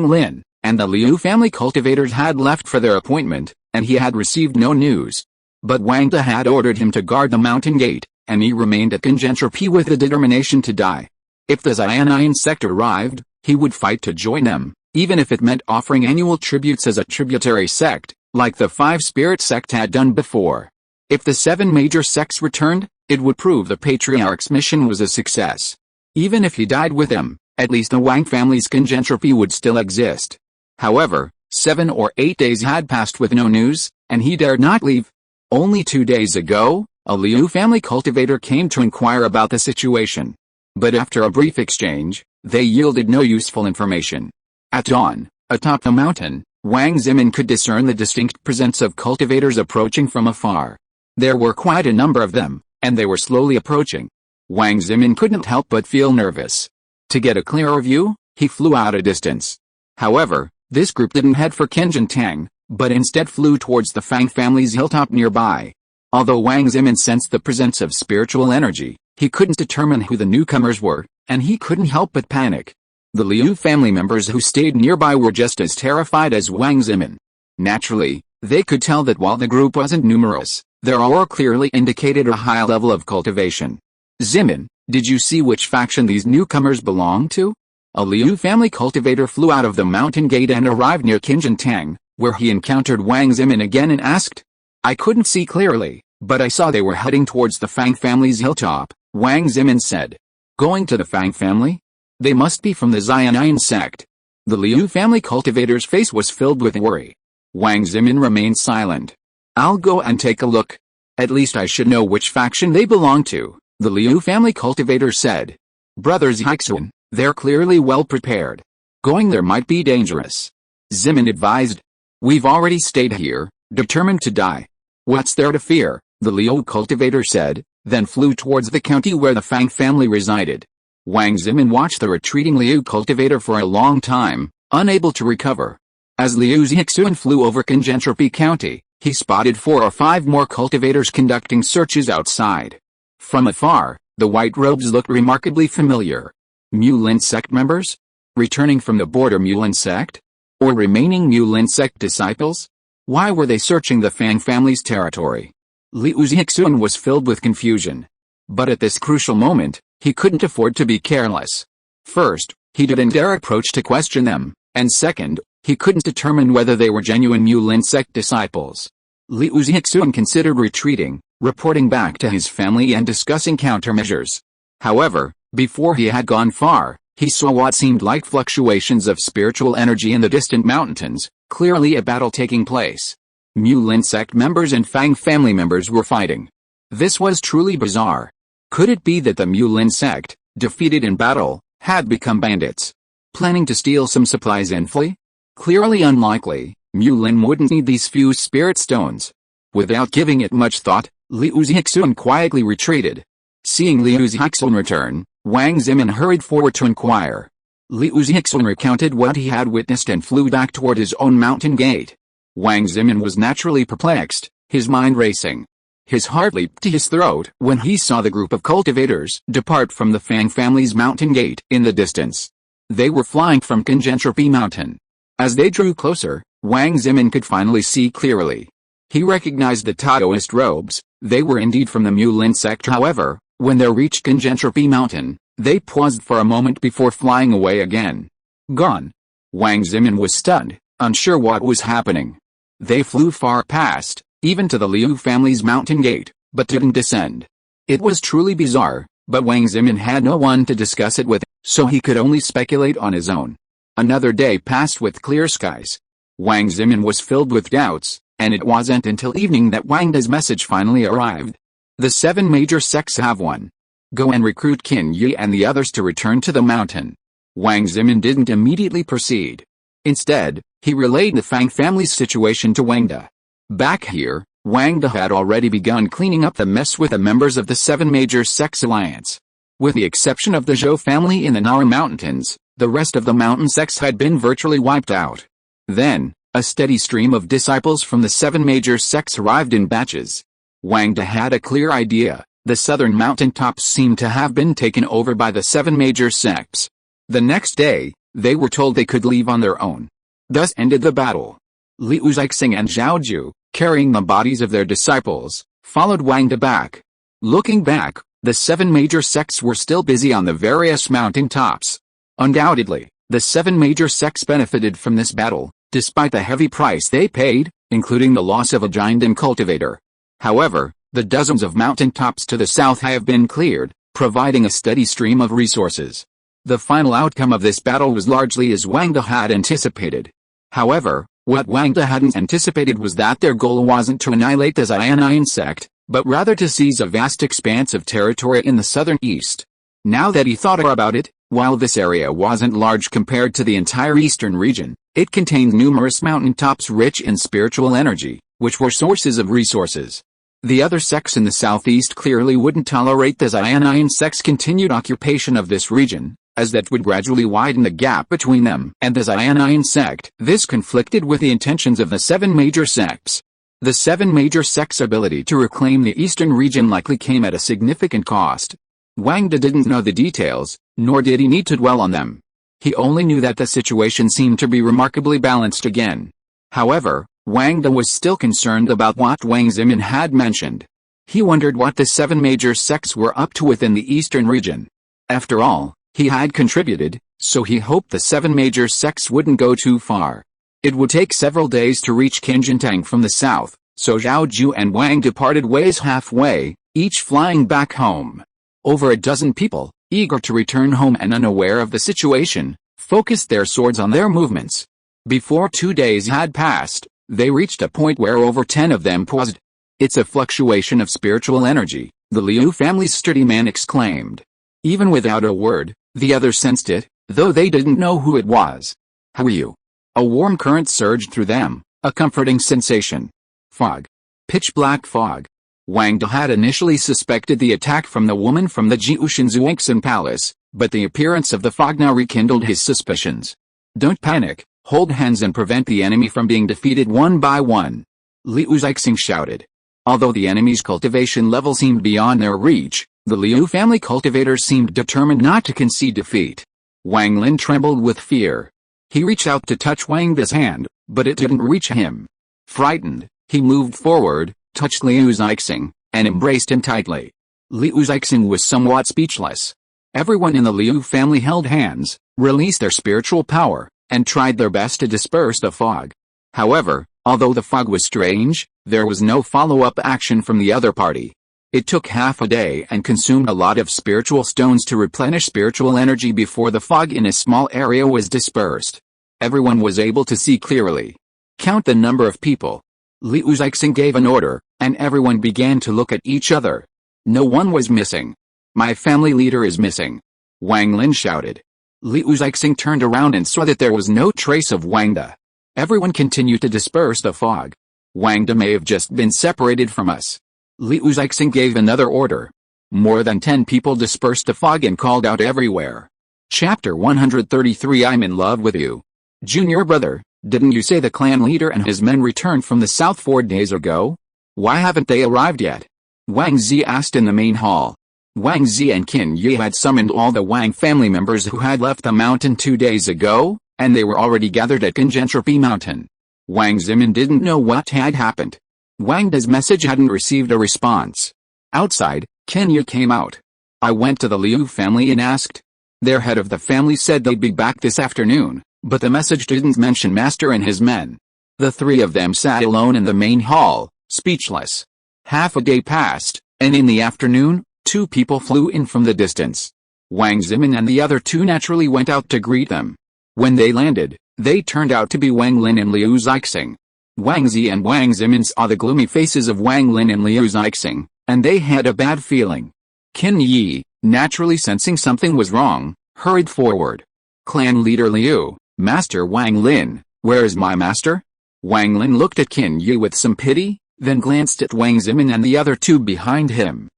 Lin, and the Liu family cultivators had left for their appointment, and he had received no news. But Wang had ordered him to guard the mountain gate, and he remained at Kingentropy with the determination to die. If the Xiannian sect arrived, he would fight to join them, even if it meant offering annual tributes as a tributary sect, like the 5 spirit sect had done before. If the 7 major sects returned, it would prove the patriarch's mission was a success. Even if he died with them, at least the Wang family's Kingentropy would still exist. However, 7 or 8 days had passed with no news, and he dared not leave. Only 2 days ago, a Liu family cultivator came to inquire about the situation. But after a brief exchange, they yielded no useful information. At dawn, atop the mountain, Wang Zimin could discern the distinct presence of cultivators approaching from afar. There were quite a number of them, and they were slowly approaching. Wang Zimin couldn't help but feel nervous. To get a clearer view, he flew out a distance. However, this group didn't head for Kenjintang, but instead flew towards the Fang family's hilltop nearby. Although Wang Zimin sensed the presence of spiritual energy, he couldn't determine who the newcomers were, and he couldn't help but panic. The Liu family members who stayed nearby were just as terrified as Wang Zimin. Naturally, they could tell that while the group wasn't numerous, their aura clearly indicated a high level of cultivation. "Zimin, did you see which faction these newcomers belong to?" A Liu family cultivator flew out of the mountain gate and arrived near Qingjintang, where he encountered Wang Zimin again and asked. "I couldn't see clearly, but I saw they were heading towards the Fang family's hilltop," Wang Zimin said. "Going to the Fang family? They must be from the Xiannian sect." The Liu family cultivator's face was filled with worry. Wang Zimin remained silent. "I'll go and take a look. At least I should know which faction they belong to," the Liu family cultivator said. "Brothers Hixuan, they're clearly well prepared. Going there might be dangerous," Zimin advised. "We've already stayed here, determined to die. What's there to fear?" the Liu cultivator said, then flew towards the county where the Fang family resided. Wang Zimin watched the retreating Liu cultivator for a long time, unable to recover. As Liu Zixuan flew over Kingentropy County, he spotted 4 or 5 more cultivators conducting searches outside. From afar, the white robes looked remarkably familiar. Mulin sect members? Returning from the border Mulin sect? Or remaining Mulin sect disciples? Why were they searching the Fang family's territory? Liu Zixuan was filled with confusion. But at this crucial moment, he couldn't afford to be careless. First, he didn't dare approach to question them, and second, he couldn't determine whether they were genuine Mulin sect disciples. Liu Zixuan considered retreating, reporting back to his family and discussing countermeasures. However, before he had gone far, he saw what seemed like fluctuations of spiritual energy in the distant mountains, clearly a battle taking place. Mulin sect members and Fang family members were fighting. This was truly bizarre. Could it be that the Mulin sect, defeated in battle, had become bandits, planning to steal some supplies and flee? Clearly unlikely. Mulin wouldn't need these few spirit stones. Without giving it much thought, Liu Zixuan quietly retreated. Seeing Liu Zixuan return, Wang Zimin hurried forward to inquire. Liu Zixuan recounted what he had witnessed and flew back toward his own mountain gate. Wang Zimin was naturally perplexed, his mind racing. His heart leaped to his throat when he saw the group of cultivators depart from the Fang family's mountain gate in the distance. They were flying from Kingentropy Mountain. As they drew closer, Wang Zimin could finally see clearly. He recognized the Taoist robes. They were indeed from the Mulin sect. However, when they reached Kingentropy Mountain, they paused for a moment before flying away again. Gone. Wang Zimin was stunned, unsure what was happening. They flew far past, even to the Liu family's mountain gate, but didn't descend. It was truly bizarre, but Wang Zimin had no one to discuss it with, so he could only speculate on his own. Another day passed with clear skies. Wang Zimin was filled with doubts, and it wasn't until evening that Wangda's message finally arrived. The 7 major sects have won. Go and recruit Qin Yi and the others to return to the mountain. Wang Zimin didn't immediately proceed. Instead, he relayed the Fang family's situation to Wangda. Back here, Wangda had already begun cleaning up the mess with the members of the 7 major sects alliance. With the exception of the Zhou family in the Nara Mountains, the rest of the mountain sects had been virtually wiped out. Then, a steady stream of disciples from the 7 major sects arrived in batches. Wangda had a clear idea. The southern mountain tops seemed to have been taken over by the 7 major sects. The next day, they were told they could leave on their own. Thus ended the battle. Liu Zixing and Zhao Ju, carrying the bodies of their disciples, followed Wangda back. Looking back, the 7 major sects were still busy on the various mountain tops. Undoubtedly, the 7 major sects benefited from this battle, despite the heavy price they paid, including the loss of a giant cultivator. However, the dozens of mountain tops to the south have been cleared, providing a steady stream of resources. The final outcome of this battle was largely as Wangda had anticipated. However, what Wangda hadn't anticipated was that their goal wasn't to annihilate the Xiannian sect, but rather to seize a vast expanse of territory in the southern east. Now that he thought about it, while this area wasn't large compared to the entire eastern region, it contained numerous mountain tops rich in spiritual energy, which were sources of resources. The other sects in the southeast clearly wouldn't tolerate the Xiannian sect's continued occupation of this region, as that would gradually widen the gap between them and the Xiannian sect. This conflicted with the intentions of the 7 major sects. The 7 major sects' ability to reclaim the eastern region likely came at a significant cost. Wangda didn't know the details, nor did he need to dwell on them. He only knew that the situation seemed to be remarkably balanced again. However, Wangda was still concerned about what Wang Zimin had mentioned. He wondered what the 7 major sects were up to within the eastern region. After all, he had contributed, so he hoped the 7 major sects wouldn't go too far. It would take several days to reach Qinjiantang from the south, so Zhao Ju and Wang departed ways halfway, each flying back home. Over a dozen people, eager to return home and unaware of the situation, focused their swords on their movements. Before 2 days had passed, they reached a point where over 10 of them paused. "It's a fluctuation of spiritual energy," the Liu family's sturdy man exclaimed. Even without a word, the others sensed it, though they didn't know who it was. "How are you?" A warm current surged through them, a comforting sensation. Fog. Pitch black fog. Wangda had initially suspected the attack from the woman from the Jiushan Zuangxin Palace, but the appearance of the fog now rekindled his suspicions. "Don't panic, hold hands and prevent the enemy from being defeated one by one," Liu Zixing shouted. Although the enemy's cultivation level seemed beyond their reach, the Liu family cultivators seemed determined not to concede defeat. Wang Lin trembled with fear. He reached out to touch Wangda's hand, but it didn't reach him. Frightened, he moved forward, touched Liu Zixing, and embraced him tightly. Liu Zixing was somewhat speechless. Everyone in the Liu family held hands, released their spiritual power, and tried their best to disperse the fog. However, although the fog was strange, there was no follow-up action from the other party. It took half a day and consumed a lot of spiritual stones to replenish spiritual energy before the fog in a small area was dispersed. Everyone was able to see clearly. "Count the number of people." Liu Zixing gave an order, and everyone began to look at each other. No one was missing. "My family leader is missing," Wang Lin shouted. Liu Zixing turned around and saw that there was no trace of Wangda. Everyone continued to disperse the fog. "Wangda may have just been separated from us." Liu Zixing gave another order. More than 10 people dispersed the fog and called out everywhere. Chapter 133 I'm in love with you. Junior brother, didn't you say the clan leader and his men returned from the south 4 days ago? Why haven't they arrived yet? Wang Zi asked in the main hall. Wang Zi and Qin Yi had summoned all the Wang family members who had left the mountain 2 days ago, and they were already gathered at Congentropi Mountain. Wang Zimin didn't know what had happened. Wang Da's message hadn't received a response. Outside, Qin Yi came out. I went to the Liu family and asked. Their head of the family said they'd be back this afternoon, but the message didn't mention Master and his men. The three of them sat alone in the main hall, speechless. Half a day passed, and in the afternoon, 2 people flew in from the distance. Wang Zimin and the other 2 naturally went out to greet them. When they landed, they turned out to be Wang Lin and Liu Zixing. Wang Zi and Wang Zimin saw the gloomy faces of Wang Lin and Liu Zixing, and they had a bad feeling. Qin Yi, naturally sensing something was wrong, hurried forward. Clan leader Liu, Master Wang Lin, where is my master? Wang Lin looked at Qin Yi with some pity, then glanced at Wang Zimin and the other 2 behind him.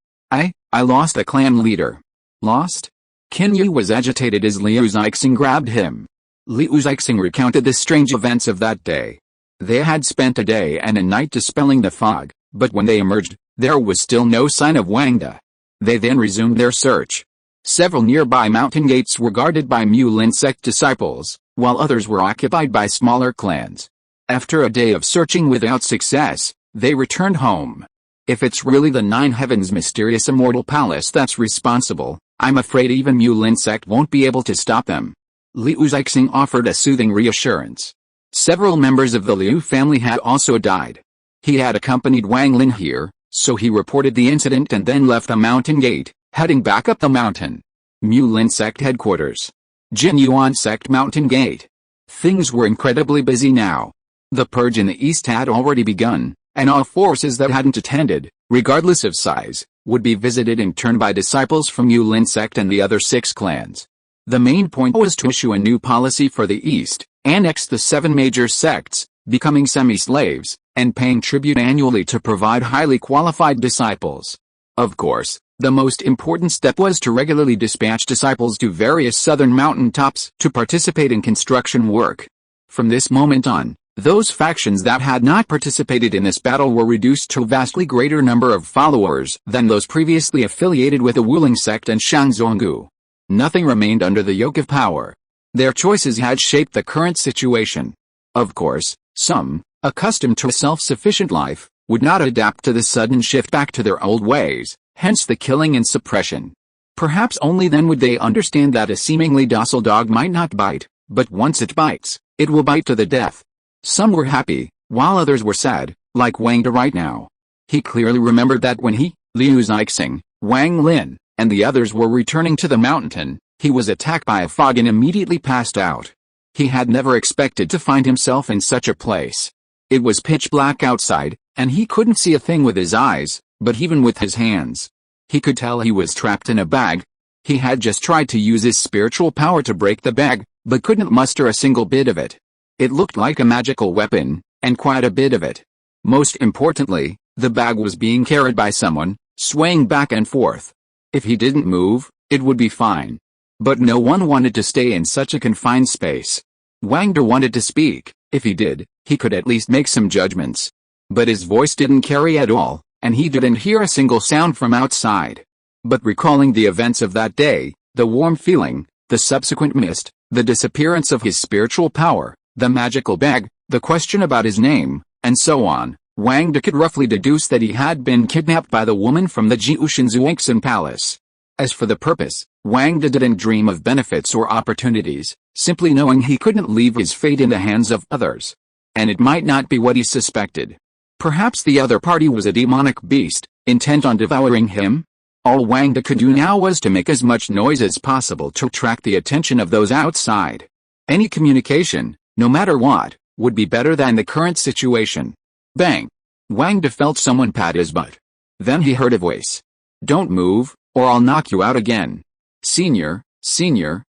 I lost the clan leader. Lost? Qin Yi was agitated as Liu Zixing grabbed him. Liu Zixing recounted the strange events of that day. They had spent a day and a night dispelling the fog, but when they emerged, there was still no sign of Wang Da. They then resumed their search. Several nearby mountain gates were guarded by Mulin sect disciples, while others were occupied by smaller clans. After a day of searching without success, they returned home. If it's really the Nine Heavens' mysterious immortal palace that's responsible, I'm afraid even Mulin sect won't be able to stop them. Liu Zixing offered a soothing reassurance. Several members of the Liu family had also died. He had accompanied Wang Lin here, so he reported the incident and then left the mountain gate, heading back up the mountain. Mulin sect headquarters. Jin Yuan sect mountain gate. Things were incredibly busy now. The purge in the east had already begun, and all forces that hadn't attended, regardless of size, would be visited in turn by disciples from Mulin sect and the other 6 clans. The main point was to issue a new policy for the east, annex the 7 major sects, becoming semi-slaves, and paying tribute annually to provide highly qualified disciples. Of course, the most important step was to regularly dispatch disciples to various southern mountain tops to participate in construction work. From this moment on, those factions that had not participated in this battle were reduced to a vastly greater number of followers than those previously affiliated with the Wuling sect and Shangzhonggu. Nothing remained under the yoke of power. Their choices had shaped the current situation. Of course, some, accustomed to a self-sufficient life, would not adapt to the sudden shift back to their old ways, hence the killing and suppression. Perhaps only then would they understand that a seemingly docile dog might not bite, but once it bites, it will bite to the death. Some were happy, while others were sad, like Wang Da right now. He clearly remembered that when he, Liu Zixing, Wang Lin, and the others were returning to the mountain, he was attacked by a fog and immediately passed out. He had never expected to find himself in such a place. It was pitch black outside, and he couldn't see a thing with his eyes, but even with his hands. He could tell he was trapped in a bag. He had just tried to use his spiritual power to break the bag, but couldn't muster a single bit of it. It looked like a magical weapon, and quite a bit of it. Most importantly, the bag was being carried by someone, swaying back and forth. If he didn't move, it would be fine. But no one wanted to stay in such a confined space. Wang Da wanted to speak. If he did, he could at least make some judgments. But his voice didn't carry at all, and he didn't hear a single sound from outside. But recalling the events of that day, the warm feeling, the subsequent mist, the disappearance of his spiritual power, the magical bag, the question about his name, and so on, Wang Da could roughly deduce that he had been kidnapped by the woman from the Jiushinzuixin palace. As for the purpose, Wang Da didn't dream of benefits or opportunities, simply knowing he couldn't leave his fate in the hands of others. And it might not be what he suspected. Perhaps the other party was a demonic beast, intent on devouring him? All Wang Da could do now was to make as much noise as possible to attract the attention of those outside. Any communication, no matter what, would be better than the current situation. Bang! Wang Da felt someone pat his butt. Then he heard a voice. Don't move, or I'll knock you out again. Senior,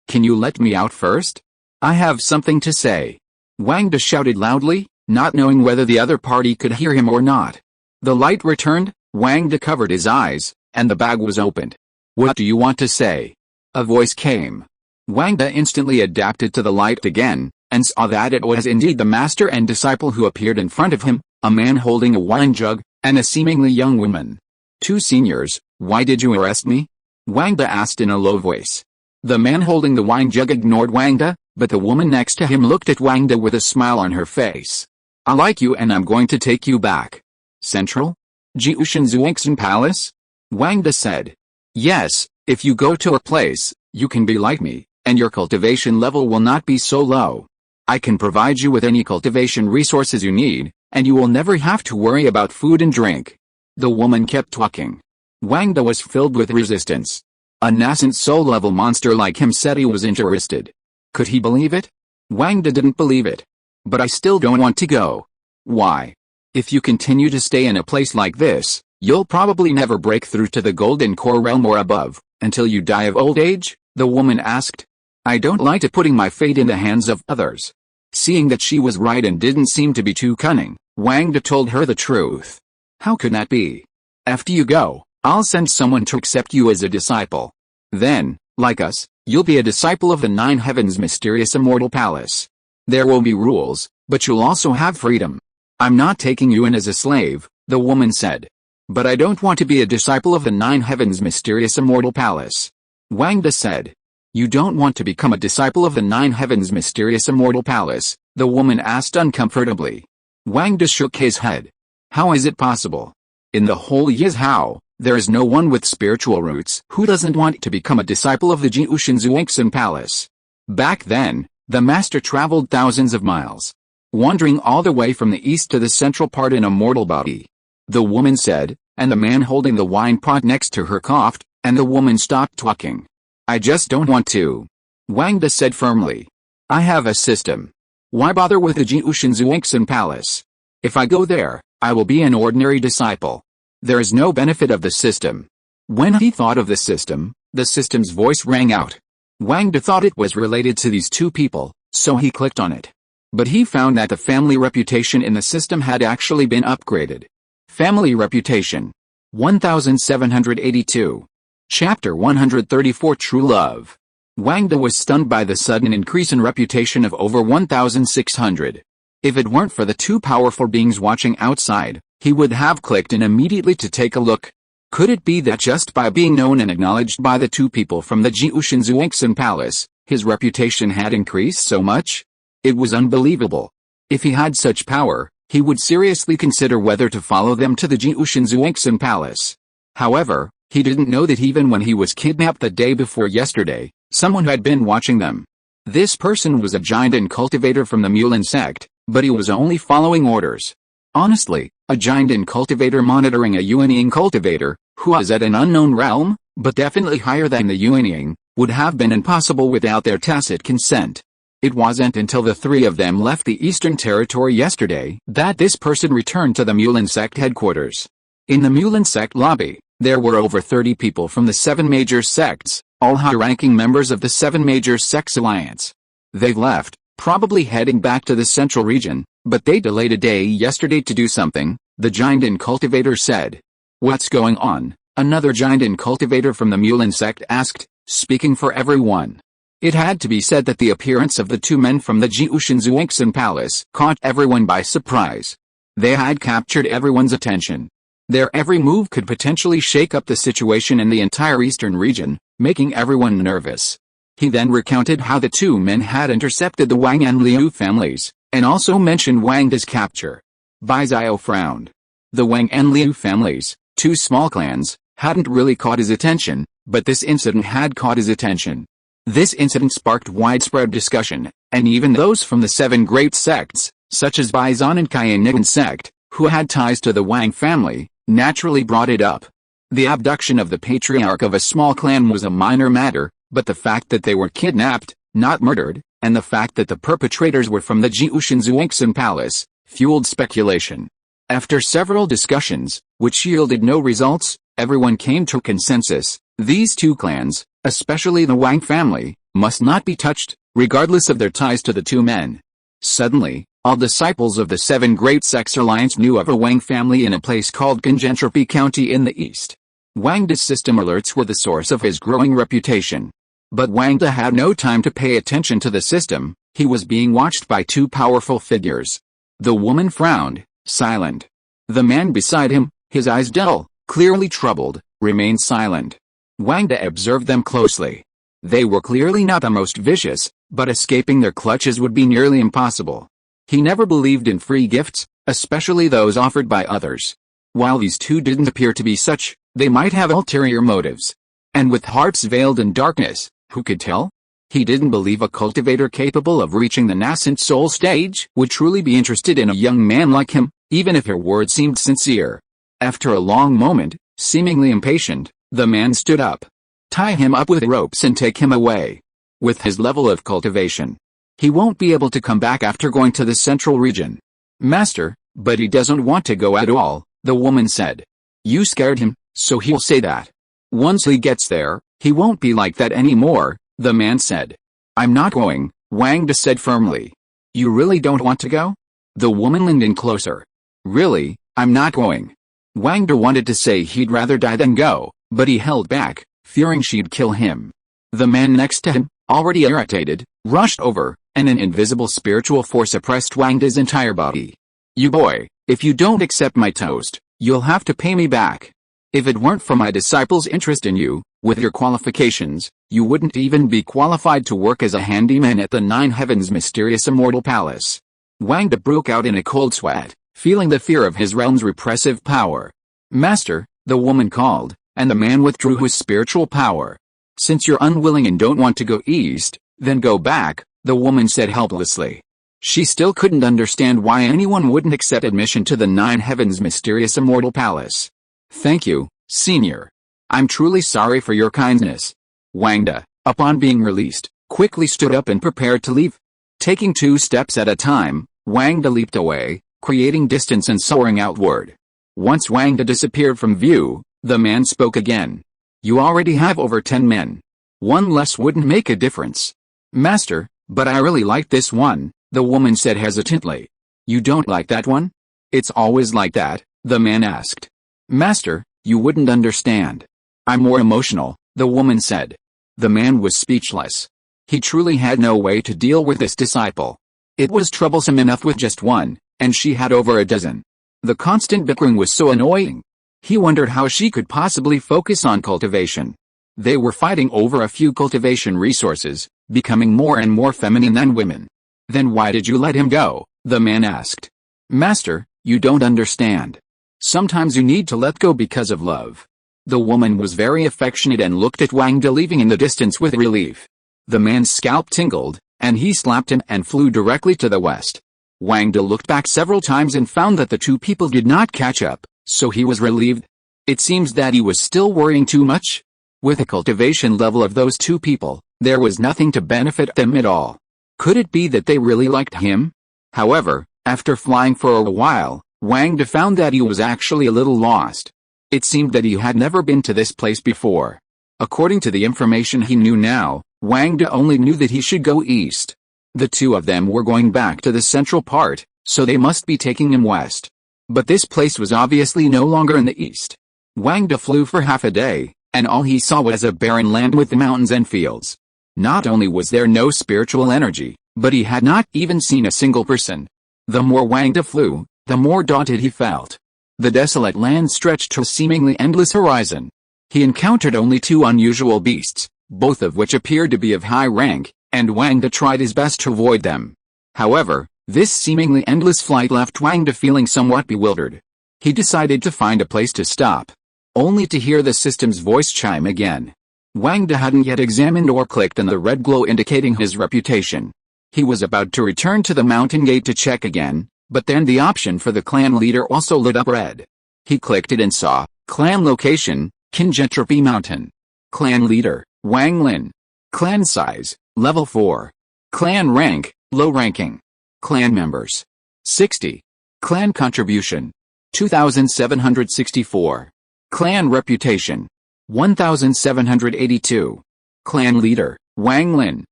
can you let me out first? I have something to say. Wang Da shouted loudly, not knowing whether the other party could hear him or not. The light returned, Wang Da covered his eyes, and the bag was opened. What do you want to say? A voice came. Wang Da instantly adapted to the light again, and saw that it was indeed the master and disciple who appeared in front of him, a man holding a wine jug, and a seemingly young woman. Two seniors, why did you arrest me? Wang De asked in a low voice. The man holding the wine jug ignored Wang De, but the woman next to him looked at Wang De with a smile on her face. I like you and I'm going to take you back. Central? Jiushan Zuixin Palace? Wang De said. Yes, if you go to a place, you can be like me, and your cultivation level will not be so low. I can provide you with any cultivation resources you need, and you will never have to worry about food and drink. The woman kept talking. Wang De was filled with resistance. A nascent soul-level monster like him said he was interested. Could he believe it? Wang De didn't believe it. But I still don't want to go. Why? If you continue to stay in a place like this, you'll probably never break through to the golden core realm or above, until you die of old age, the woman asked. I don't like to putting my fate in the hands of others. Seeing that she was right and didn't seem to be too cunning, Wang De told her the truth. How could that be? After you go, I'll send someone to accept you as a disciple. Then, like us, you'll be a disciple of the Nine Heavens' mysterious immortal palace. There will be rules, but you'll also have freedom. I'm not taking you in as a slave, the woman said. But I don't want to be a disciple of the Nine Heavens' mysterious immortal palace. Wang De said. You don't want to become a disciple of the Nine Heavens' mysterious immortal palace, the woman asked uncomfortably. Wang De shook his head. How is it possible? In the whole Yizhao, there is no one with spiritual roots who doesn't want to become a disciple of the Jiushan Zuixin Palace. Back then, the master traveled thousands of miles, wandering all the way from the east to the central part in a mortal body. The woman said, and the man holding the wine pot next to her coughed, and the woman stopped talking. I just don't want to. Wang De said firmly. I have a system. Why bother with the Jiushan Zuixin Palace? If I go there, I will be an ordinary disciple. There is no benefit of the system. When he thought of the system's voice rang out. Wang De thought it was related to these two people, so he clicked on it. But he found that the family reputation in the system had actually been upgraded. Family reputation. 1782. Chapter 134 True Love. Wang De was stunned by the sudden increase in reputation of over 1,600. If it weren't for the two powerful beings watching outside, he would have clicked in immediately to take a look. Could it be that just by being known and acknowledged by the two people from the Jiushan Zuixin Palace, his reputation had increased so much? It was unbelievable. If he had such power, he would seriously consider whether to follow them to the Jiushan Zuixin Palace. However, he didn't know that even when he was kidnapped the day before yesterday, someone had been watching them. This person was a giant and cultivator from the Mulan sect, but he was only following orders. Honestly, a giant and cultivator monitoring a Yuanying cultivator, who was at an unknown realm, but definitely higher than the Yuanying, would have been impossible without their tacit consent. It wasn't until the three of them left the Eastern Territory yesterday that this person returned to the Mulan sect headquarters. In the Mulan sect lobby, there were over 30 people from the 7 major sects, all high-ranking members of the 7 major sects alliance. They've left, probably heading back to the central region, but they delayed a day yesterday to do something, the giant and cultivator said. What's going on? Another giant and cultivator from the Mulan sect asked, speaking for everyone. It had to be said that the appearance of the two men from the Jiushan Zuixin Palace caught everyone by surprise. They had captured everyone's attention. Their every move could potentially shake up the situation in the entire eastern region, making everyone nervous. He then recounted how the two men had intercepted the Wang and Liu families, and also mentioned Wang De's capture. Bai Xiao frowned. The Wang and Liu families, two small clans, hadn't really caught his attention, but this incident had caught his attention. This incident sparked widespread discussion, and even those from the 7 great sects, such as Bai Zan and Kainigan sect, who had ties to the Wang family, naturally brought it up. The abduction of the patriarch of a small clan was a minor matter, but the fact that they were kidnapped, not murdered, and the fact that the perpetrators were from the Jiushan Zuixin Palace, fueled speculation. After several discussions, which yielded no results, everyone came to a consensus. These two clans, especially the Wang family, must not be touched, regardless of their ties to the two men. Suddenly, all disciples of the 7 Great Sects Alliance knew of a Wang family in a place called Gengentropy County in the east. Wang De's system alerts were the source of his growing reputation. But Wang De had no time to pay attention to the system, he was being watched by 2 powerful figures. The woman frowned, silent. The man beside him, his eyes dull, clearly troubled, remained silent. Wang De observed them closely. They were clearly not the most vicious, but escaping their clutches would be nearly impossible. He never believed in free gifts, especially those offered by others. While these two didn't appear to be such, they might have ulterior motives. And with hearts veiled in darkness, who could tell? He didn't believe a cultivator capable of reaching the nascent soul stage would truly be interested in a young man like him, even if her words seemed sincere. After a long moment, seemingly impatient, the man stood up. Tie him up with ropes and take him away. With his level of cultivation, he won't be able to come back after going to the central region. Master, but he doesn't want to go at all, the woman said. You scared him, so he'll say that. Once he gets there, he won't be like that anymore, the man said. I'm not going, Wang De said firmly. You really don't want to go? The woman leaned in closer. Really, I'm not going. Wang De wanted to say he'd rather die than go, but he held back, fearing she'd kill him. The man next to him, already irritated, rushed over, and an invisible spiritual force oppressed Wang De's entire body. You boy, if you don't accept my toast, you'll have to pay me back. If it weren't for my disciples' interest in you, with your qualifications, you wouldn't even be qualified to work as a handyman at the Nine Heavens' mysterious immortal palace. Wang De broke out in a cold sweat, feeling the fear of his realm's repressive power. Master, the woman called, and the man withdrew his spiritual power. Since you're unwilling and don't want to go east, then go back, the woman said helplessly. She still couldn't understand why anyone wouldn't accept admission to the Nine Heavens' mysterious immortal palace. Thank you, Senior. I'm truly sorry for your kindness. Wang De, upon being released, quickly stood up and prepared to leave. Taking 2 steps at a time, Wang De leaped away, creating distance and soaring outward. Once Wang De disappeared from view, the man spoke again. You already have over 10 men. One less wouldn't make a difference. Master, but I really like this one, the woman said hesitantly. You don't like that one? It's always like that, the man asked. Master, you wouldn't understand. I'm more emotional, the woman said. The man was speechless. He truly had no way to deal with this disciple. It was troublesome enough with just one, and she had over a dozen. The constant bickering was so annoying. He wondered how she could possibly focus on cultivation. They were fighting over a few cultivation resources, becoming more and more feminine than women. Then why did you let him go? The man asked. Master, you don't understand. Sometimes you need to let go because of love. The woman was very affectionate and looked at Wang De leaving in the distance with relief. The man's scalp tingled, and he slapped him and flew directly to the west. Wang De looked back several times and found that the two people did not catch up, so he was relieved. It seems that he was still worrying too much. With the cultivation level of those two people, there was nothing to benefit them at all. Could it be that they really liked him? However, after flying for a while, Wang De found that he was actually a little lost. It seemed that he had never been to this place before. According to the information he knew now, Wang De only knew that he should go east. The two of them were going back to the central part, so they must be taking him west. But this place was obviously no longer in the east. Wang De flew for half a day, and all he saw was a barren land with mountains and fields. Not only was there no spiritual energy, but he had not even seen a single person. The more Wang De flew, the more daunted he felt. The desolate land stretched to a seemingly endless horizon. He encountered only 2 unusual beasts, both of which appeared to be of high rank, and Wang De tried his best to avoid them. However, this seemingly endless flight left Wang De feeling somewhat bewildered. He decided to find a place to stop, only to hear the system's voice chime again. Wang De hadn't yet examined or clicked on the red glow indicating his reputation. He was about to return to the mountain gate to check again, but then the option for the clan leader also lit up red. He clicked it and saw, clan location, Kinjentropy Mountain. Clan leader, Wang Lin. Clan size, level 4. Clan rank, low ranking. Clan members, 60. Clan contribution, 2,764. Clan reputation, 1,782. Clan leader, Wang Lin.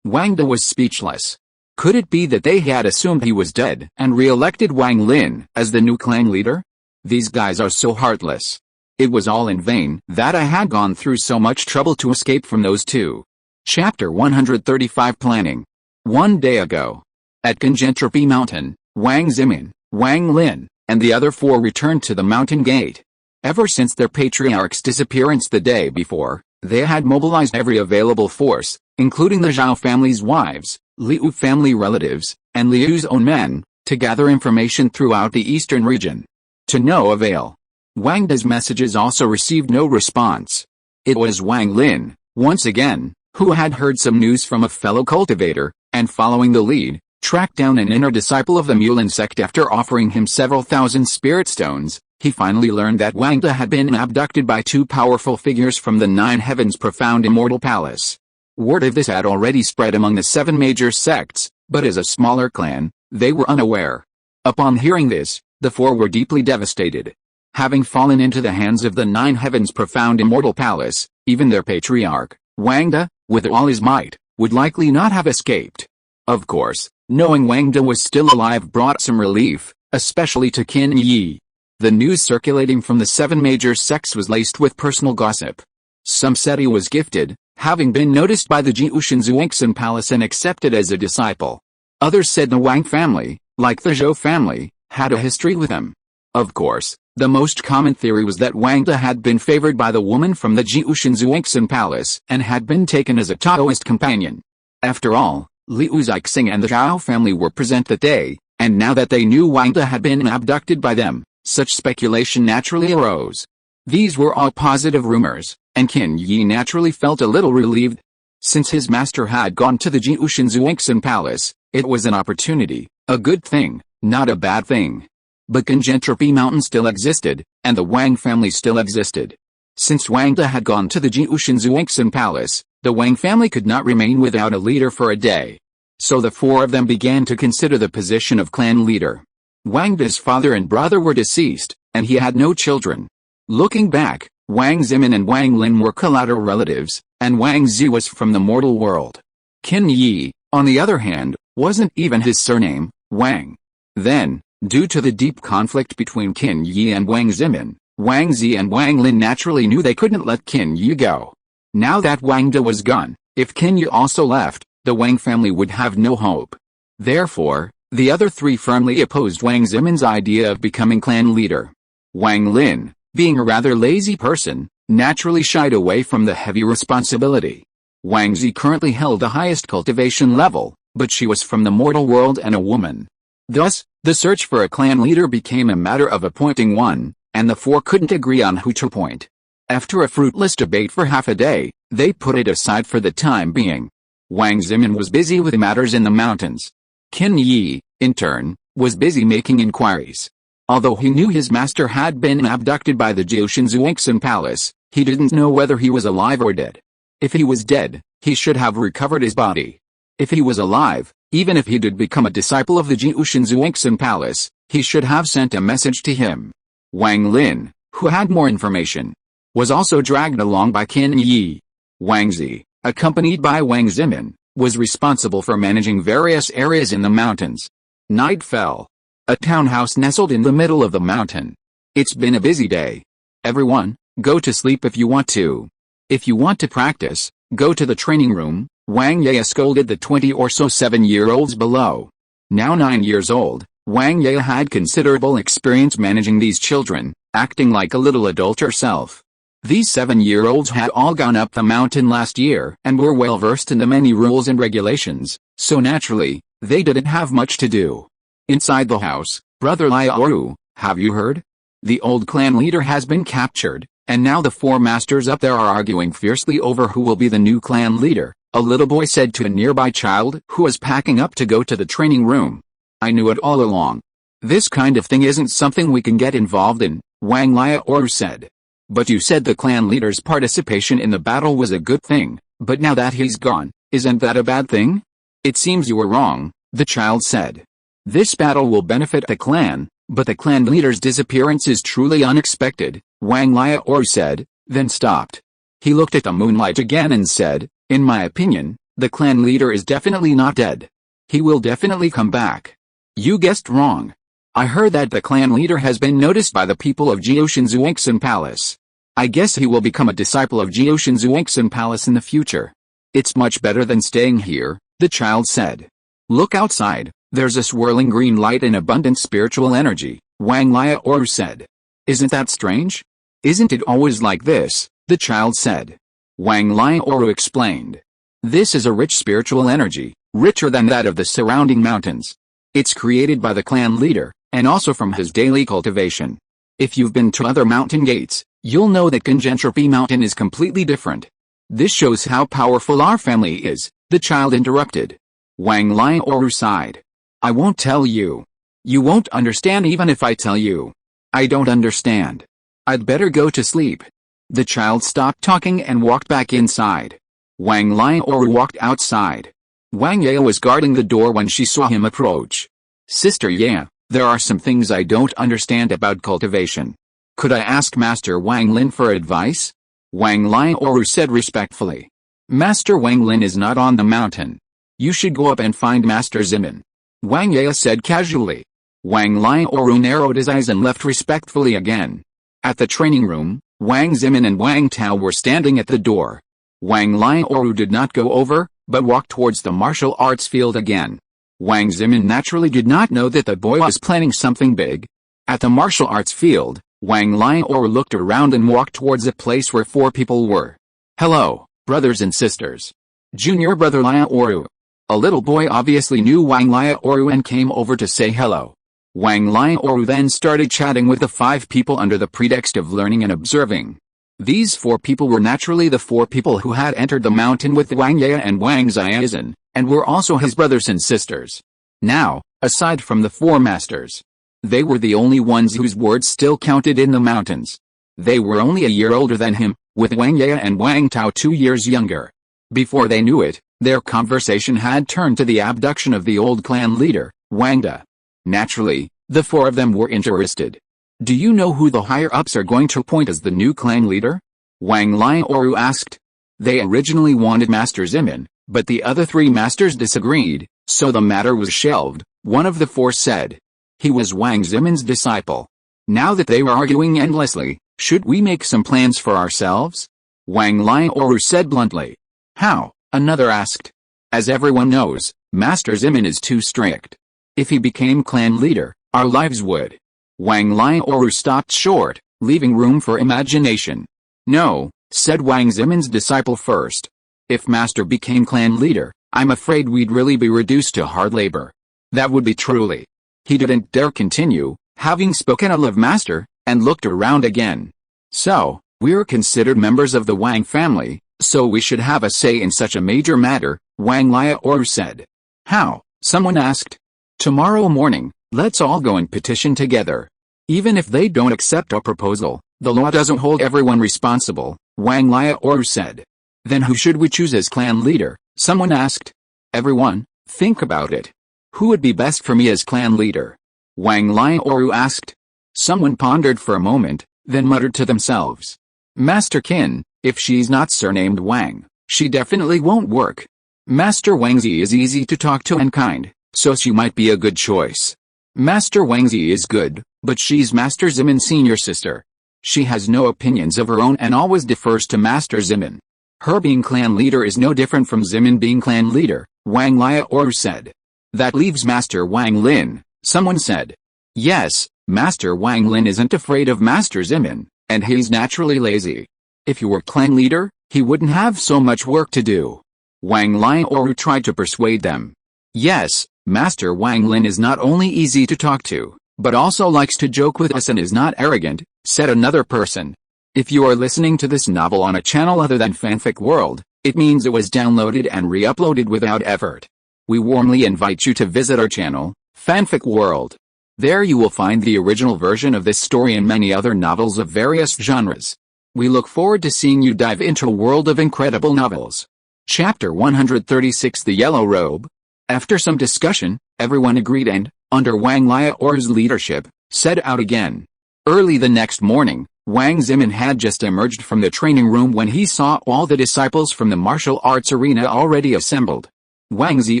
Wang De was speechless. Could it be that they had assumed he was dead and re-elected Wang Lin as the new clan leader? These guys are so heartless. It was all in vain that I had gone through so much trouble to escape from those two. Chapter 135 Planning. 1 day ago. At Kinjentropy Mountain, Wang Zimin, Wang Lin, and the other 4 returned to the mountain gate. Ever since their patriarch's disappearance the day before, they had mobilized every available force, including the Zhao family's wives, Liu family relatives, and Liu's own men, to gather information throughout the eastern region. To no avail. Wang Da's messages also received no response. It was Wang Lin, once again, who had heard some news from a fellow cultivator, and following the lead, tracked down an inner disciple of the Mulan sect. After offering him several thousand spirit stones, he finally learned that Wang Da had been abducted by two powerful figures from the Nine Heavens' profound Immortal Palace. Word of this had already spread among the 7 major sects, but as a smaller clan, they were unaware. Upon hearing this, the 4 were deeply devastated. Having fallen into the hands of the Nine Heavens' profound Immortal Palace, even their patriarch, Wang Da, with all his might, would likely not have escaped. Of course, knowing Wang Da was still alive brought some relief, especially to Qin Yi. The news circulating from the 7 major sects was laced with personal gossip. Some said he was gifted, having been noticed by the Jiushinzuangsan Palace and accepted as a disciple. Others said the Wang family, like the Zhou family, had a history with him. Of course, the most common theory was that Wang Da had been favored by the woman from the Jiushinzuangsan Palace and had been taken as a Taoist companion. After all, Liu Zixing and the Zhao family were present that day, and now that they knew Wang Da had been abducted by them, such speculation naturally arose. These were all positive rumors, and Qin Yi naturally felt a little relieved. Since his master had gone to the Jiushinzuangsan Palace, it was an opportunity, a good thing, not a bad thing. But Gentropy Mountain still existed, and the Wang family still existed. Since Wang Da had gone to the Jiushinzuangsan Palace, the Wang family could not remain without a leader for a day. So the 4 of them began to consider the position of clan leader. Wang Da's father and brother were deceased, and he had no children. Looking back, Wang Zimin and Wang Lin were collateral relatives, and Wang Zi was from the mortal world. Qin Yi, on the other hand, wasn't even his surname, Wang. Then, due to the deep conflict between Qin Yi and Wang Zimin, Wang Zi and Wang Lin naturally knew they couldn't let Qin Yi go. Now that Wang Da was gone, if Qin Yi also left, the Wang family would have no hope. Therefore, the other 3 firmly opposed Wang Zimin's idea of becoming clan leader. Wang Lin, being a rather lazy person, naturally shied away from the heavy responsibility. Wang Zi currently held the highest cultivation level, but she was from the mortal world and a woman. Thus, the search for a clan leader became a matter of appointing one, and the 4 couldn't agree on who to appoint. After a fruitless debate for half a day, they put it aside for the time being. Wang Zimin was busy with matters in the mountains. Qin Yi, in turn, was busy making inquiries. Although he knew his master had been abducted by the Jiushinzuangsan Palace, he didn't know whether he was alive or dead. If he was dead, he should have recovered his body. If he was alive, even if he did become a disciple of the Jiushinzuangsan Palace, he should have sent a message to him. Wang Lin, who had more information, was also dragged along by Qin Yi. Wang Zi, accompanied by Wang Zimin, was responsible for managing various areas in the mountains. Night fell. A townhouse nestled in the middle of the mountain. It's been a busy day. Everyone, go to sleep if you want to. If you want to practice, go to the training room, Wang Ye scolded the 20 or so 7-year-olds below. Now 9 years old, Wang Ye had considerable experience managing these children, acting like a little adult herself. These 7-year-olds had all gone up the mountain last year and were well versed in the many rules and regulations, so naturally, they didn't have much to do. Inside the house, Brother Liaoru, have you heard? The old clan leader has been captured, and now the 4 masters up there are arguing fiercely over who will be the new clan leader, a little boy said to a nearby child who was packing up to go to the training room. I knew it all along. This kind of thing isn't something we can get involved in, Wang Liaoru said. But you said the clan leader's participation in the battle was a good thing, but now that he's gone, isn't that a bad thing? It seems you were wrong, the child said. This battle will benefit the clan, but the clan leader's disappearance is truly unexpected, Wang Liaoru said, then stopped. He looked at the moonlight again and said, in my opinion, the clan leader is definitely not dead. He will definitely come back. You guessed wrong. I heard that the clan leader has been noticed by the people of Jiushinzuangsan Palace. I guess he will become a disciple of Jiushinzuangsan Palace in the future. It's much better than staying here, the child said. Look outside, there's a swirling green light and abundant spiritual energy, Wang Liaoru said. Isn't that strange? Isn't it always like this? The child said. Wang Liaoru explained. This is a rich spiritual energy, richer than that of the surrounding mountains. It's created by the clan leader, and also from his daily cultivation. If you've been to other mountain gates, you'll know that Gengentropy Mountain is completely different. This shows how powerful our family is, the child interrupted. Wang Liaoru sighed. I won't tell you. You won't understand even if I tell you. I don't understand. I'd better go to sleep. The child stopped talking and walked back inside. Wang Liaoru walked outside. Wang Ye was guarding the door when she saw him approach. Sister Ye, there are some things I don't understand about cultivation. Could I ask Master Wang Lin for advice? Wang Liaoru said respectfully. Master Wang Lin is not on the mountain. You should go up and find Master Zimin. Wang Ye said casually. Wang Liaoru narrowed his eyes and left respectfully again. At the training room, Wang Zimin and Wang Tao were standing at the door. Wang Liaoru did not go over, but walked towards the martial arts field again. Wang Zimin naturally did not know that the boy was planning something big. At the martial arts field, Wang Liaoru looked around and walked towards a place where 4 people were. Hello, brothers and sisters. Junior brother Liaoru. A little boy obviously knew Wang Liaoru and came over to say hello. Wang Liaoru then started chatting with the 5 people under the pretext of learning and observing. These 4 people were naturally the 4 people who had entered the mountain with Wang Ye and Wang Xiaozhen, and were also his brothers and sisters. Now, aside from the 4 masters, they were the only ones whose words still counted in the mountains. They were only a year older than him, with Wang Ye and Wang Tao 2 years younger. Before they knew it, their conversation had turned to the abduction of the old clan leader, Wang Da. Naturally, the 4 of them were interested. Do you know who the higher-ups are going to appoint as the new clan leader? Wang Liaoru asked. They originally wanted Master Zimin, but the other 3 masters disagreed, so the matter was shelved, one of the 4 said. He was Wang Zimin's disciple. Now that they were arguing endlessly, should we make some plans for ourselves? Wang Liaoru said bluntly. How? Another asked. As everyone knows, Master Zimin is too strict. If he became clan leader, our lives would. Wang Liaoru stopped short, leaving room for imagination. No, said Wang Zimin's disciple first. If Master became clan leader, I'm afraid we'd really be reduced to hard labor. That would be truly. He didn't dare continue, having spoken of Master, and looked around again. So, we're considered members of the Wang family, so we should have a say in such a major matter, Wang Liaoru said. How? Someone asked. Tomorrow morning, let's all go and petition together. Even if they don't accept our proposal, the law doesn't hold everyone responsible, Wang Liaoru said. Then who should we choose as clan leader? Someone asked. Everyone, think about it. Who would be best for me as clan leader? Wang Liaoru asked. Someone pondered for a moment, then muttered to themselves. Master Qin, if she's not surnamed Wang, she definitely won't work. Master Wangzi is easy to talk to and kind, so she might be a good choice. Master Wangzi is good, but she's Master Zimin's senior sister. She has no opinions of her own and always defers to Master Zimin. Her being clan leader is no different from Zimin being clan leader, Wang Liaoru said. That leaves Master Wang Lin, someone said. Yes, Master Wang Lin isn't afraid of Master Zimin, and he's naturally lazy. If he were clan leader, he wouldn't have so much work to do. Wang Liaoru tried to persuade them. Yes, Master Wang Lin is not only easy to talk to, but also likes to joke with us and is not arrogant, said another person. If you are listening to this novel on a channel other than Fanfic World, it means it was downloaded and re-uploaded without effort. We warmly invite you to visit our channel, Fanfic World. There you will find the original version of this story and many other novels of various genres. We look forward to seeing you dive into a world of incredible novels. Chapter 136 The Yellow Robe. After some discussion, everyone agreed and, under Wang Liaoru's leadership, set out again. Early the next morning, Wang Zimin had just emerged from the training room when he saw all the disciples from the martial arts arena already assembled. Wang Zi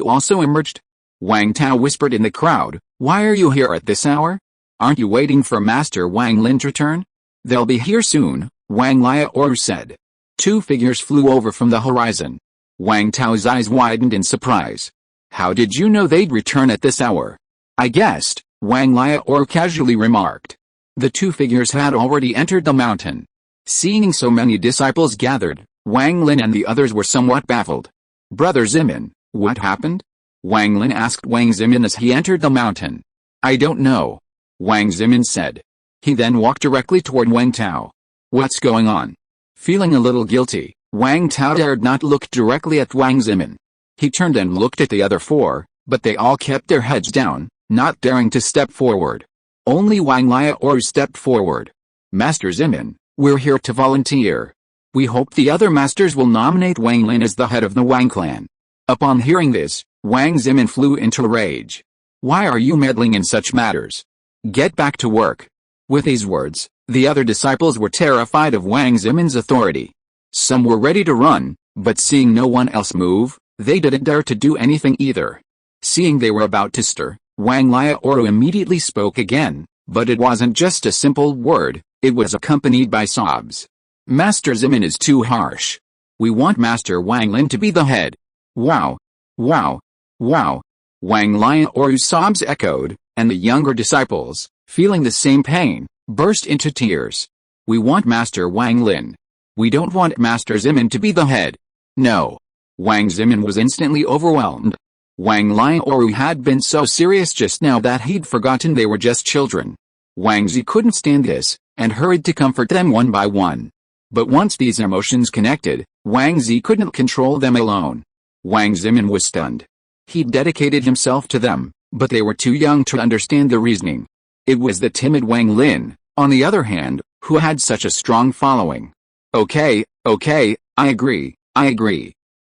also emerged. Wang Tao whispered in the crowd, "Why are you here at this hour? Aren't you waiting for Master Wang Lin's return?" "They'll be here soon," Wang Liaoru said. 2 figures flew over from the horizon. Wang Tao's eyes widened in surprise. "How did you know they'd return at this hour?" "I guessed," Wang Liaoru casually remarked. The two figures had already entered the mountain. Seeing so many disciples gathered, Wang Lin and the others were somewhat baffled. "Brother Zimin, what happened?" Wang Lin asked Wang Zimin as he entered the mountain. "I don't know," Wang Zimin said. He then walked directly toward Wang Tao. "What's going on?" Feeling a little guilty, Wang Tao dared not look directly at Wang Zimin. He turned and looked at the other four, but they all kept their heads down, not daring to step forward. Only Wang Liaoru stepped forward. "Master Zimin, we're here to volunteer. We hope the other masters will nominate Wang Lin as the head of the Wang clan." Upon hearing this, Wang Zimin flew into a rage. "Why are you meddling in such matters? Get back to work." With these words, the other disciples were terrified of Wang Zimin's authority. Some were ready to run, but seeing no one else move, they didn't dare to do anything either. Seeing they were about to stir, Wang Liaoru immediately spoke again, but it wasn't just a simple word, it was accompanied by sobs. "Master Zimin is too harsh. We want Master Wang Lin to be the head." "Wow! Wow! Wow!" Wang Liaoru's sobs echoed, and the younger disciples, feeling the same pain, burst into tears. "We want Master Wang Lin. We don't want Master Zimin to be the head. No." Wang Zimin was instantly overwhelmed. Wang Liaoru had been so serious just now that he'd forgotten they were just children. Wang Zi couldn't stand this, and hurried to comfort them one by one. But once these emotions connected, Wang Zi couldn't control them alone. Wang Zimin was stunned. He'd dedicated himself to them, but they were too young to understand the reasoning. It was the timid Wang Lin, on the other hand, who had such a strong following. Okay, I agree.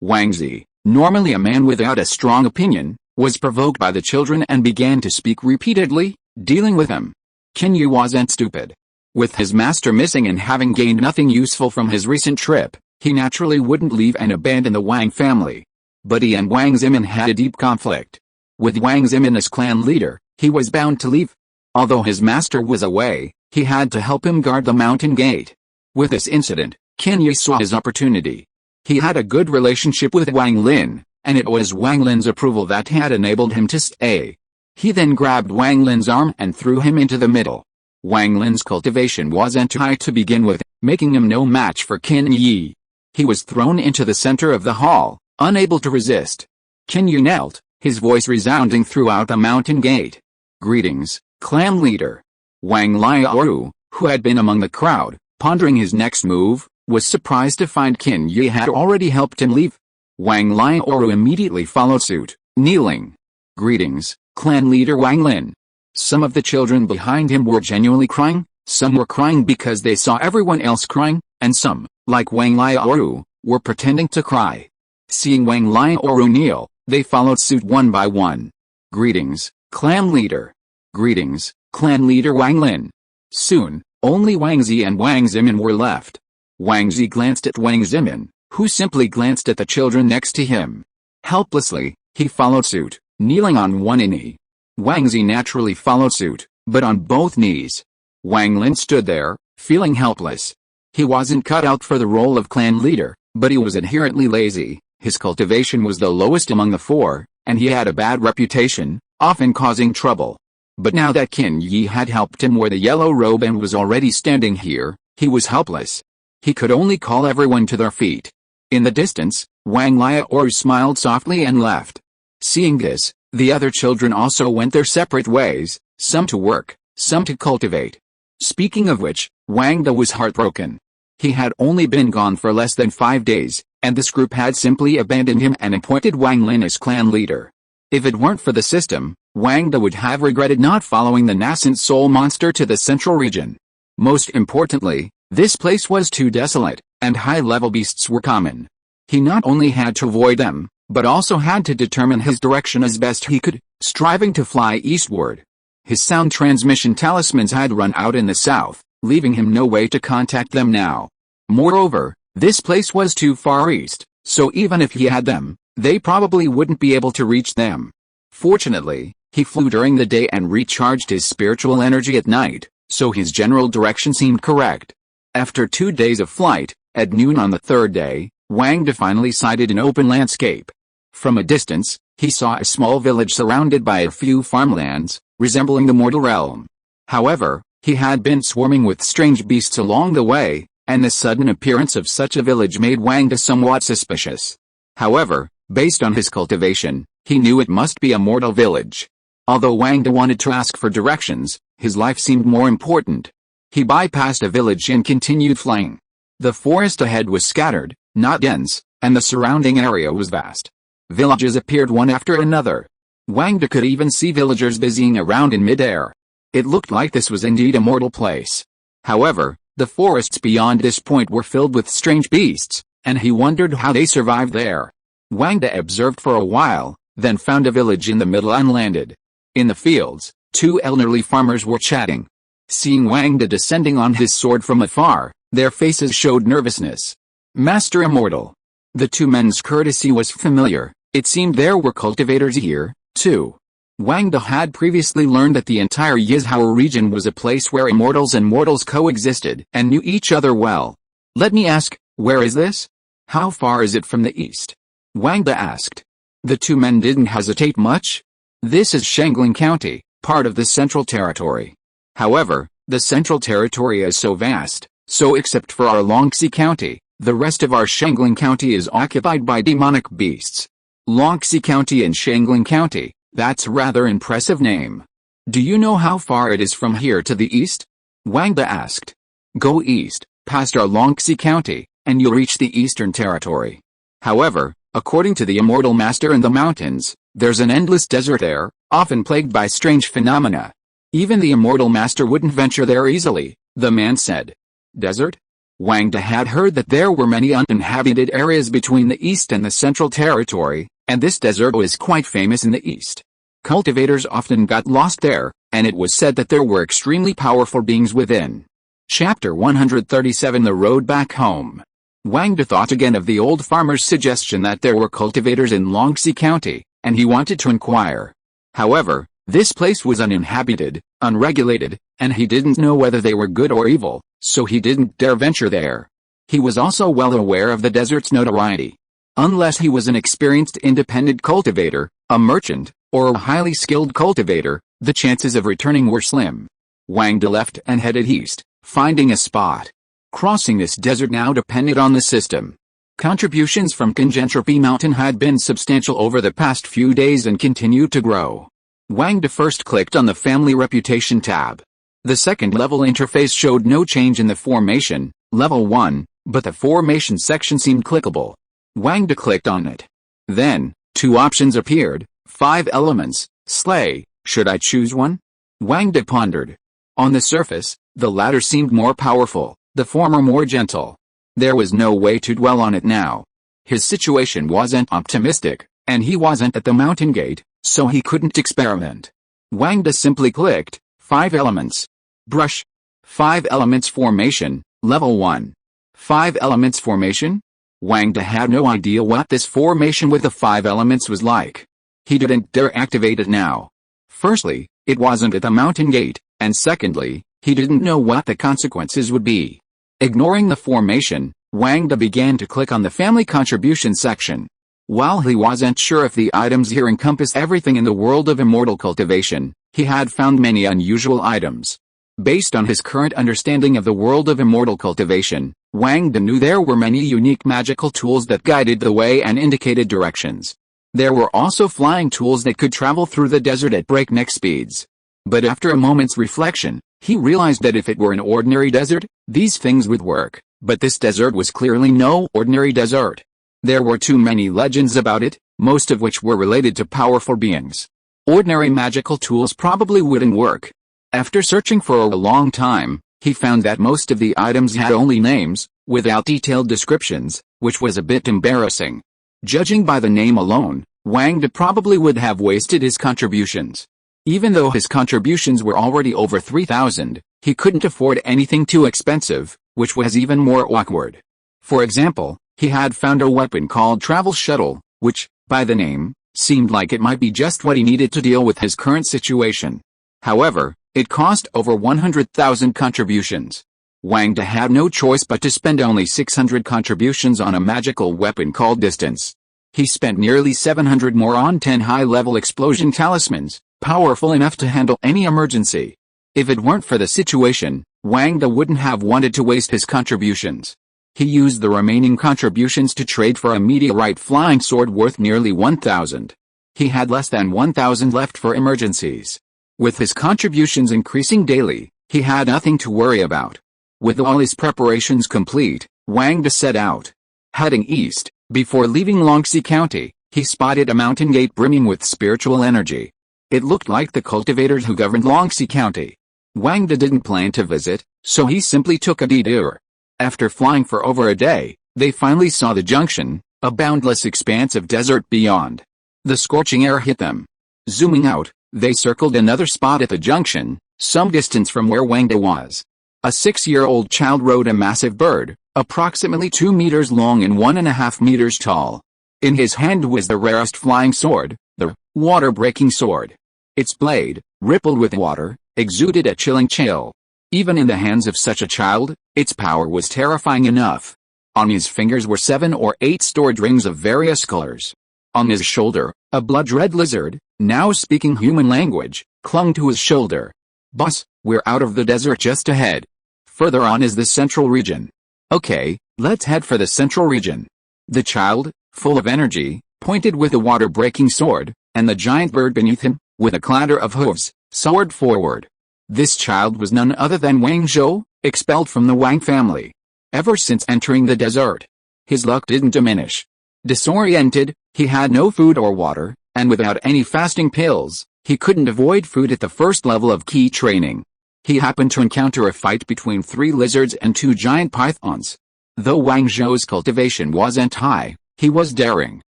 Wang Zi, normally a man without a strong opinion, was provoked by the children and began to speak repeatedly, dealing with them. Qin Yu wasn't stupid. With his master missing and having gained nothing useful from his recent trip, he naturally wouldn't leave and abandon the Wang family. But he and Wang Zimin had a deep conflict. With Wang Zimin as clan leader, he was bound to leave. Although his master was away, he had to help him guard the mountain gate. With this incident, Qin Yu saw his opportunity. He had a good relationship with Wang Lin, and it was Wang Lin's approval that had enabled him to stay. He then grabbed Wang Lin's arm and threw him into the middle. Wang Lin's cultivation wasn't high to begin with, making him no match for Qin Yu. He was thrown into the center of the hall, unable to resist. Qin Yu knelt, his voice resounding throughout the mountain gate. "Greetings, clan leader." Wang Liaoru, who had been among the crowd, pondering his next move, was surprised to find Qin Yu had already helped him leave. Wang Liaoru immediately followed suit, kneeling. "Greetings, clan leader Wang Lin." Some of the children behind him were genuinely crying, some were crying because they saw everyone else crying, and some, like Wang Liaoru, were pretending to cry. Seeing Wang Liaoru kneel, they followed suit one by one. "Greetings, clan leader." "Greetings, clan leader Wang Lin." Soon, only Wang Zi and Wang Zimin were left. Wang Zi glanced at Wang Zimin, who simply glanced at the children next to him. Helplessly, he followed suit, kneeling on one knee. Wang Zi naturally followed suit, but on both knees. Wang Lin stood there, feeling helpless. He wasn't cut out for the role of clan leader, but he was inherently lazy, his cultivation was the lowest among the four, and he had a bad reputation, often causing trouble. But now that Qin Yu had helped him wear the yellow robe and was already standing here, he was helpless. He could only call everyone to their feet. In the distance, Wang Liaoru smiled softly and left. Seeing this, the other children also went their separate ways, some to work, some to cultivate. Speaking of which, Wang Da was heartbroken. He had only been gone for less than 5 days, and this group had simply abandoned him and appointed Wang Lin as clan leader. If it weren't for the system, Wang Da would have regretted not following the nascent soul monster to the central region. Most importantly, this place was too desolate, and high-level beasts were common. He not only had to avoid them, but also had to determine his direction as best he could, striving to fly eastward. His sound transmission talismans had run out in the south, leaving him no way to contact them now. Moreover, this place was too far east, so even if he had them, they probably wouldn't be able to reach them. Fortunately, he flew during the day and recharged his spiritual energy at night, so his general direction seemed correct. After 2 days of flight, at noon on the third day, Wang Da finally sighted an open landscape. From a distance, he saw a small village surrounded by a few farmlands, resembling the mortal realm. However, He had been swarming with strange beasts along the way, and the sudden appearance of such a village made Wang somewhat suspicious. However, based on his cultivation, he knew it must be a mortal village. Although Wang wanted to ask for directions, his life seemed more important. He bypassed a village and continued flying. The forest ahead was scattered, not dense, and the surrounding area was vast. Villages appeared one after another. Wang could even see villagers busying around in midair. It looked like this was indeed a mortal place. However, the forests beyond this point were filled with strange beasts, and he wondered how they survived there. Wang observed for a while, then found a village in the middle and landed. In the fields, two elderly farmers were chatting. Seeing Wang descending on his sword from afar, their faces showed nervousness. Master Immortal. The two men's courtesy was familiar. It seemed there were cultivators here, too. Wang had previously learned that the entire Yizhao region was a place where immortals and mortals coexisted and knew each other well. Let me ask, where is this? How far is it from the east? Wang asked. The two men didn't hesitate much. This is Shangling County, part of the Central Territory. However, the Central Territory is so vast, so except for our Longxi County, the rest of our Shangling County is occupied by demonic beasts. Longxi County and Shangling County, that's a rather impressive name. Do you know how far it is from here to the east? Wang asked. Go east, past our Longxi County, and you'll reach the Eastern Territory. However, according to the Immortal Master in the mountains, there's an endless desert there, often plagued by strange phenomena. Even the Immortal Master wouldn't venture there easily, the man said. Desert? Wang had heard that there were many uninhabited areas between the East and the Central Territory, and this desert was quite famous in the East. Cultivators often got lost there, and it was said that there were extremely powerful beings within. Chapter 137 The Road Back Home. Wang thought again of the old farmer's suggestion that there were cultivators in Longxi County, and he wanted to inquire. However, this place was uninhabited, unregulated, and he didn't know whether they were good or evil, so he didn't dare venture there. He was also well aware of the desert's notoriety. Unless he was an experienced independent cultivator, a merchant, or a highly skilled cultivator, the chances of returning were slim. Wang left and headed east, finding a spot. Crossing this desert now depended on the system. Contributions from Congentropi Mountain had been substantial over the past few days and continued to grow. Wang first clicked on the Family Reputation tab. The second-level interface showed no change in the formation, level 1, but the formation section seemed clickable. Wang clicked on it. Then, two options appeared, 5 elements, slay, should I choose one? Wang pondered. On the surface, the latter seemed more powerful, the former more gentle. There was no way to dwell on it now. His situation wasn't optimistic, and he wasn't at the mountain gate, so he couldn't experiment. Wang simply clicked, 5 elements. Brush. 5 elements formation, level 1. 5 elements formation? Wang had no idea what this formation with the 5 elements was like. He didn't dare activate it now. Firstly, it wasn't at the mountain gate, and secondly, he didn't know what the consequences would be. Ignoring the formation, Wang began to click on the family contribution section. While he wasn't sure if the items here encompassed everything in the world of immortal cultivation, he had found many unusual items. Based on his current understanding of the world of immortal cultivation, Wang knew there were many unique magical tools that guided the way and indicated directions. There were also flying tools that could travel through the desert at breakneck speeds. But after a moment's reflection, he realized that if it were an ordinary desert, these things would work, but this desert was clearly no ordinary desert. There were too many legends about it, most of which were related to powerful beings. Ordinary magical tools probably wouldn't work. After searching for a long time, he found that most of the items had only names, without detailed descriptions, which was a bit embarrassing. Judging by the name alone, Wang probably would have wasted his contributions. Even though his contributions were already over 3,000, he couldn't afford anything too expensive, which was even more awkward. For example, he had found a weapon called Travel Shuttle, which, by the name, seemed like it might be just what he needed to deal with his current situation. However, it cost over 100,000 contributions. Wang had no choice but to spend only 600 contributions on a magical weapon called Distance. He spent nearly 700 more on 10 high-level explosion talismans, powerful enough to handle any emergency. If it weren't for the situation, Wang wouldn't have wanted to waste his contributions. He used the remaining contributions to trade for a meteorite flying sword worth nearly 1,000. He had less than 1,000 left for emergencies. With his contributions increasing daily, he had nothing to worry about. With all his preparations complete, Wang set out. Heading east, before leaving Longxi County, he spotted a mountain gate brimming with spiritual energy. It looked like the cultivators who governed Longxi County. Wang didn't plan to visit, so he simply took a detour. After flying for over a day, they finally saw the junction, a boundless expanse of desert beyond. The scorching air hit them. Zooming out, they circled another spot at the junction, some distance from where Wang was. A 6-year-old child rode a massive bird, approximately 2 meters long and 1.5 meters tall. In his hand was the rarest flying sword, the water-breaking sword. Its blade, rippled with water, exuded a chilling chill. Even in the hands of such a child, its power was terrifying enough. On his fingers were 7 or 8 stored rings of various colors. On his shoulder, a blood-red lizard, now speaking human language, clung to his shoulder. "Boss, we're out of the desert just ahead. Further on is the central region." "Okay, let's head for the central region." The child, full of energy, pointed with the water-breaking sword, and the giant bird beneath him, with a clatter of hooves, soared forward. This child was none other than Wang Zhou, expelled from the Wang family. Ever since entering the desert, his luck didn't diminish. Disoriented, he had no food or water, and without any fasting pills, he couldn't avoid food at the first level of key training. He happened to encounter a fight between 3 lizards and 2 giant pythons. Though Wang Zhou's cultivation wasn't high, he was daring.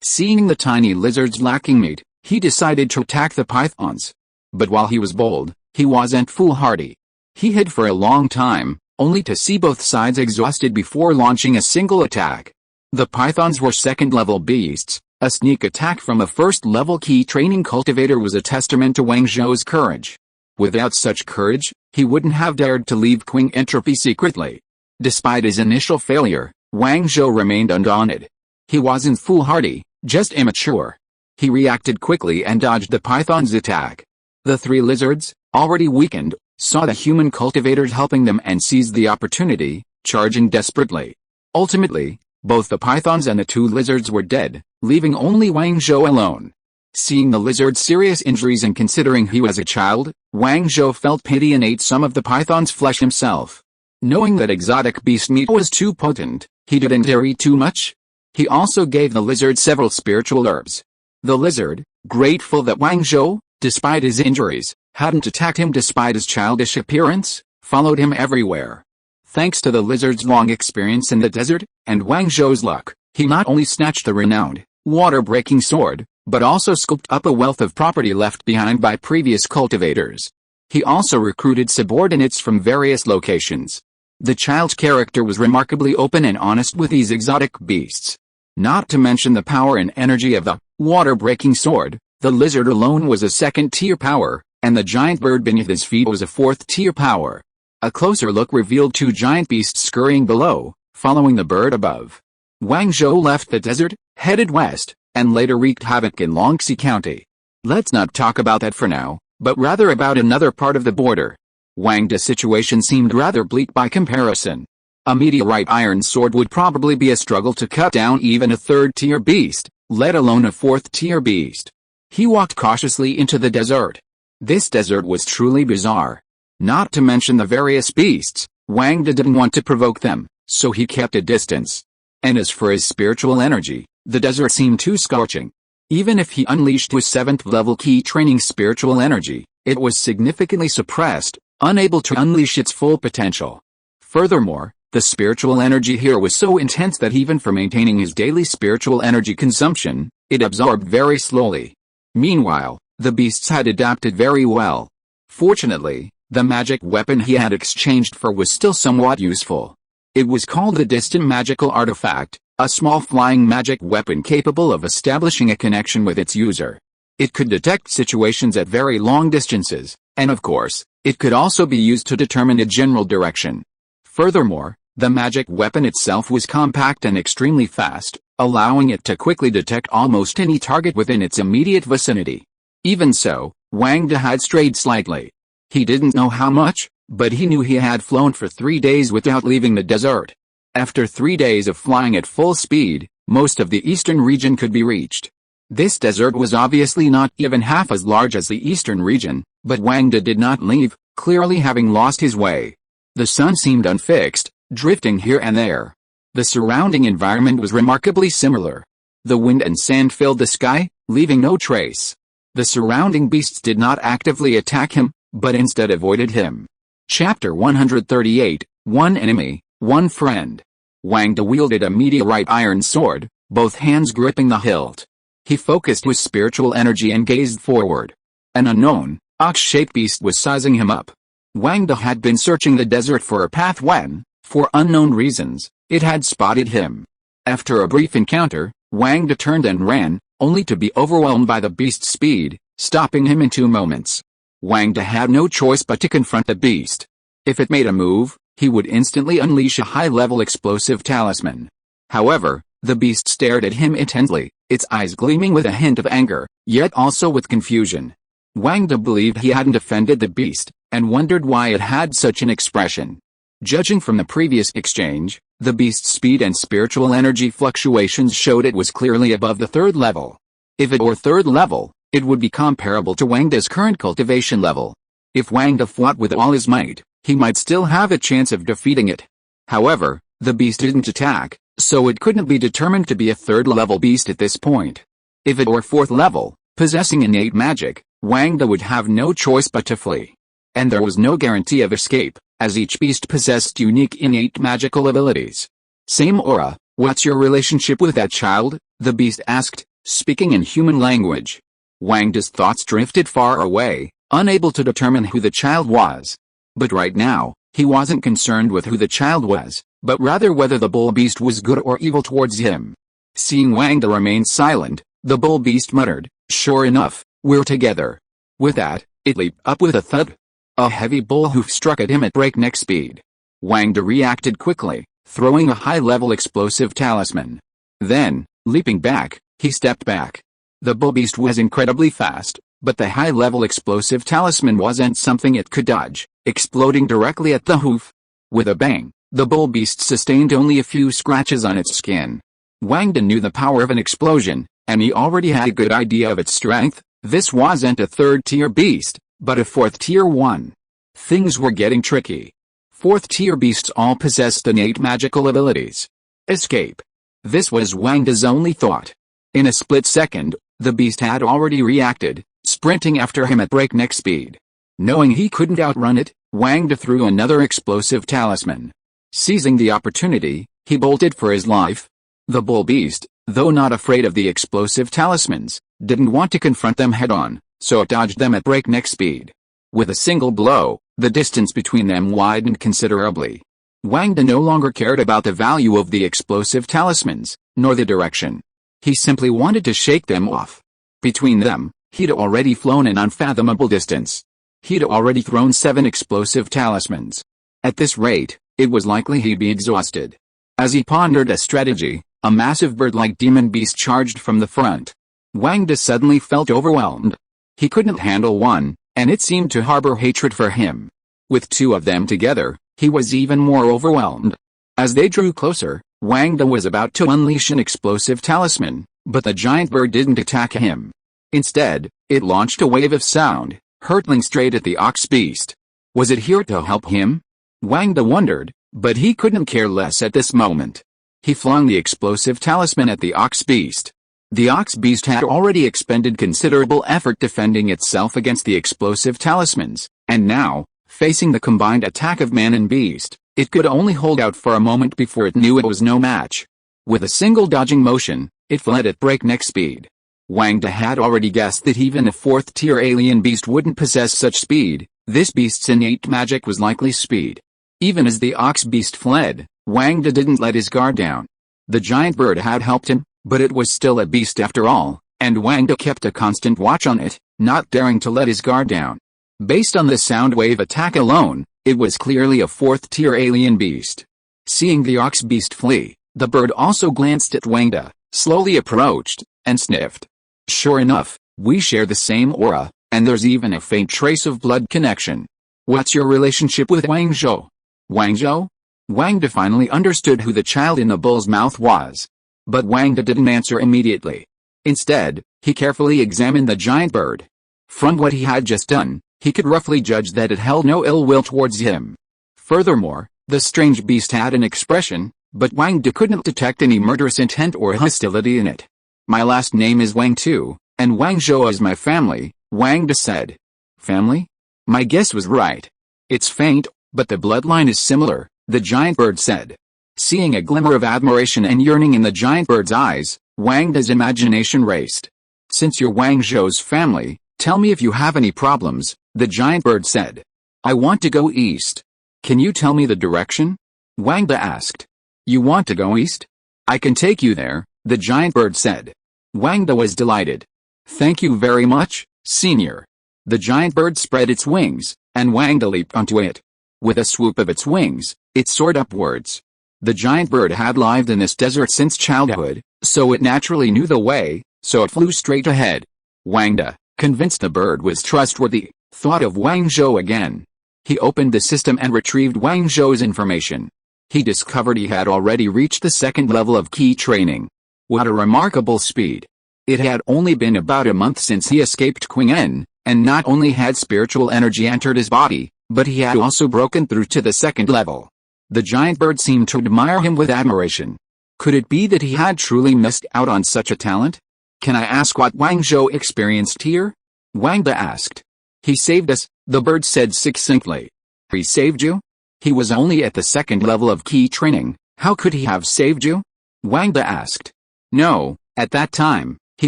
Seeing the tiny lizards lacking meat, he decided to attack the pythons. But while he was bold, he wasn't foolhardy. He hid for a long time, only to see both sides exhausted before launching a single attack. The pythons were second-level beasts. A sneak attack from a first-level key training cultivator was a testament to Wang Zhou's courage. Without such courage, he wouldn't have dared to leave Qing Entropy secretly. Despite his initial failure, Wang Zhou remained undaunted. He wasn't foolhardy, just immature. He reacted quickly and dodged the python's attack. The 3 lizards, already weakened, saw the human cultivators helping them and seized the opportunity, charging desperately. Ultimately, both the pythons and the 2 lizards were dead, leaving only Wang Zhou alone. Seeing the lizard's serious injuries and considering he was a child, Wang Zhou felt pity and ate some of the python's flesh himself. Knowing that exotic beast meat was too potent, he didn't dare eat too much. He also gave the lizard several spiritual herbs. The lizard, grateful that Wang Zhou, despite his injuries, hadn't attacked him despite his childish appearance, followed him everywhere. Thanks to the lizard's long experience in the desert, and Wang Zhou's luck, he not only snatched the renowned, water-breaking sword, but also scooped up a wealth of property left behind by previous cultivators. He also recruited subordinates from various locations. The child's character was remarkably open and honest with these exotic beasts. Not to mention the power and energy of the water-breaking sword, the lizard alone was a 2nd-tier power, and the giant bird beneath his feet was a 4th-tier power. A closer look revealed 2 giant beasts scurrying below, following the bird above. Wang Zhou left the desert, headed west, and later wreaked havoc in Longxi County. Let's not talk about that for now, but rather about another part of the border. Wang's situation seemed rather bleak by comparison. A meteorite iron sword would probably be a struggle to cut down even a 3rd-tier beast, let alone a 4th-tier beast. He walked cautiously into the desert. This desert was truly bizarre. Not to mention the various beasts, Wang didn't want to provoke them, so he kept a distance. And as for his spiritual energy, the desert seemed too scorching. Even if he unleashed his 7th-level key training spiritual energy, it was significantly suppressed, unable to unleash its full potential. Furthermore, the spiritual energy here was so intense that even for maintaining his daily spiritual energy consumption, it absorbed very slowly. Meanwhile, the beasts had adapted very well. Fortunately, the magic weapon he had exchanged for was still somewhat useful. It was called the Destined magical artifact, a small flying magic weapon capable of establishing a connection with its user. It could detect situations at very long distances, and of course, it could also be used to determine a general direction. Furthermore, the magic weapon itself was compact and extremely fast, allowing it to quickly detect almost any target within its immediate vicinity. Even so, Wang had strayed slightly. He didn't know how much, but he knew he had flown for 3 days without leaving the desert. After 3 days of flying at full speed, most of the eastern region could be reached. This desert was obviously not even half as large as the eastern region, but Wang did not leave, clearly having lost his way. The sun seemed unfixed, drifting here and there. The surrounding environment was remarkably similar. The wind and sand filled the sky, leaving no trace. The surrounding beasts did not actively attack him, but instead avoided him. Chapter 138, One Enemy, One Friend. Wang wielded a meteorite iron sword, both hands gripping the hilt. He focused his spiritual energy and gazed forward. An unknown, ox-shaped beast was sizing him up. Wang had been searching the desert for a path when, for unknown reasons, it had spotted him. After a brief encounter, Wang turned and ran, only to be overwhelmed by the beast's speed, stopping him in 2 moments. Wang had no choice but to confront the beast. If it made a move, he would instantly unleash a high-level explosive talisman. However, the beast stared at him intently, its eyes gleaming with a hint of anger, yet also with confusion. Wang believed he hadn't offended the beast, and wondered why it had such an expression. Judging from the previous exchange, the beast's speed and spiritual energy fluctuations showed it was clearly above the 3rd level. If it were 3rd level, it would be comparable to Wang's current cultivation level. If Wang fought with all his might, he might still have a chance of defeating it. However, the beast didn't attack, so it couldn't be determined to be a 3rd level beast at this point. If it were 4th level, possessing innate magic, Wang would have no choice but to flee. And there was no guarantee of escape, as each beast possessed unique innate magical abilities. Same aura, what's your relationship with that child? The beast asked, speaking in human language. Wang's thoughts drifted far away, unable to determine who the child was. But right now, he wasn't concerned with who the child was, but rather whether the bull beast was good or evil towards him. Seeing Wang remain silent, the bull beast muttered, "Sure enough, we're together." With that, it leaped up with a thud. A heavy bull hoof struck at him at breakneck speed. Wang reacted quickly, throwing a high-level explosive talisman. Then, leaping back, he stepped back. The bull beast was incredibly fast, but the high-level explosive talisman wasn't something it could dodge, exploding directly at the hoof. With a bang, the bull beast sustained only a few scratches on its skin. Wang knew the power of an explosion, and he already had a good idea of its strength. This wasn't a 3rd-tier beast, but a 4th-tier one. Things were getting tricky. 4th-tier beasts all possessed innate magical abilities. Escape. This was Wang's only thought. In a split second, the beast had already reacted, sprinting after him at breakneck speed. Knowing he couldn't outrun it, Wang threw another explosive talisman. Seizing the opportunity, he bolted for his life. The bull beast, though not afraid of the explosive talismans, didn't want to confront them head-on, so it dodged them at breakneck speed. With a single blow, the distance between them widened considerably. Wang no longer cared about the value of the explosive talismans, nor the direction. He simply wanted to shake them off. Between them, he'd already flown an unfathomable distance. He'd already thrown 7 explosive talismans. At this rate, it was likely he'd be exhausted. As he pondered a strategy, a massive bird-like demon beast charged from the front. Wang suddenly felt overwhelmed. He couldn't handle one, and it seemed to harbor hatred for him. With 2 of them together, he was even more overwhelmed. As they drew closer, Wang was about to unleash an explosive talisman, but the giant bird didn't attack him. Instead, it launched a wave of sound, hurtling straight at the ox beast. Was it here to help him? Wang wondered, but he couldn't care less at this moment. He flung the explosive talisman at the ox beast. The ox beast had already expended considerable effort defending itself against the explosive talismans, and now, facing the combined attack of man and beast, it could only hold out for a moment before it knew it was no match. With a single dodging motion, it fled at breakneck speed. Wang had already guessed that even a 4th-tier alien beast wouldn't possess such speed. This beast's innate magic was likely speed. Even as the ox beast fled, Wang didn't let his guard down. The giant bird had helped him, but it was still a beast after all, and Wang kept a constant watch on it, not daring to let his guard down. Based on the sound wave attack alone, it was clearly a 4th-tier alien beast. Seeing the ox beast flee, the bird also glanced at Wang, slowly approached, and sniffed. Sure enough, we share the same aura, and there's even a faint trace of blood connection. What's your relationship with Wang Zhou? Wang Zhou? Wang De finally understood who the child in the bull's mouth was. But Wang De didn't answer immediately. Instead, he carefully examined the giant bird. From what he had just done, he could roughly judge that it held no ill will towards him. Furthermore, the strange beast had an expression, but Wang De couldn't detect any murderous intent or hostility in it. My last name is Wang too, and Wang Zhou is my family, Wang De said. Family? My guess was right. It's faint, but the bloodline is similar, the giant bird said. Seeing a glimmer of admiration and yearning in the giant bird's eyes, Wang De's imagination raced. Since you're Wang Zhou's family, tell me if you have any problems, the giant bird said. I want to go east. Can you tell me the direction? Wang De asked. You want to go east? I can take you there, the giant bird said. Wang De was delighted. Thank you very much, senior. The giant bird spread its wings, and Wang De leaped onto it. With a swoop of its wings, it soared upwards. The giant bird had lived in this desert since childhood, so it naturally knew the way, so it flew straight ahead. Wang De, convinced the bird was trustworthy, thought of Wang Zhou again. He opened the system and retrieved Wang Zhou's information. He discovered he had already reached the second level of key training. What a remarkable speed. It had only been about a month since he escaped Qing'an, and not only had spiritual energy entered his body, but he had also broken through to the second level. The giant bird seemed to admire him with admiration. Could it be that he had truly missed out on such a talent? Can I ask what Wang Zhou experienced here? Wang De asked. He saved us, the bird said succinctly. He saved you? He was only at the second level of key training, how could he have saved you? Wang De asked. No, at that time, he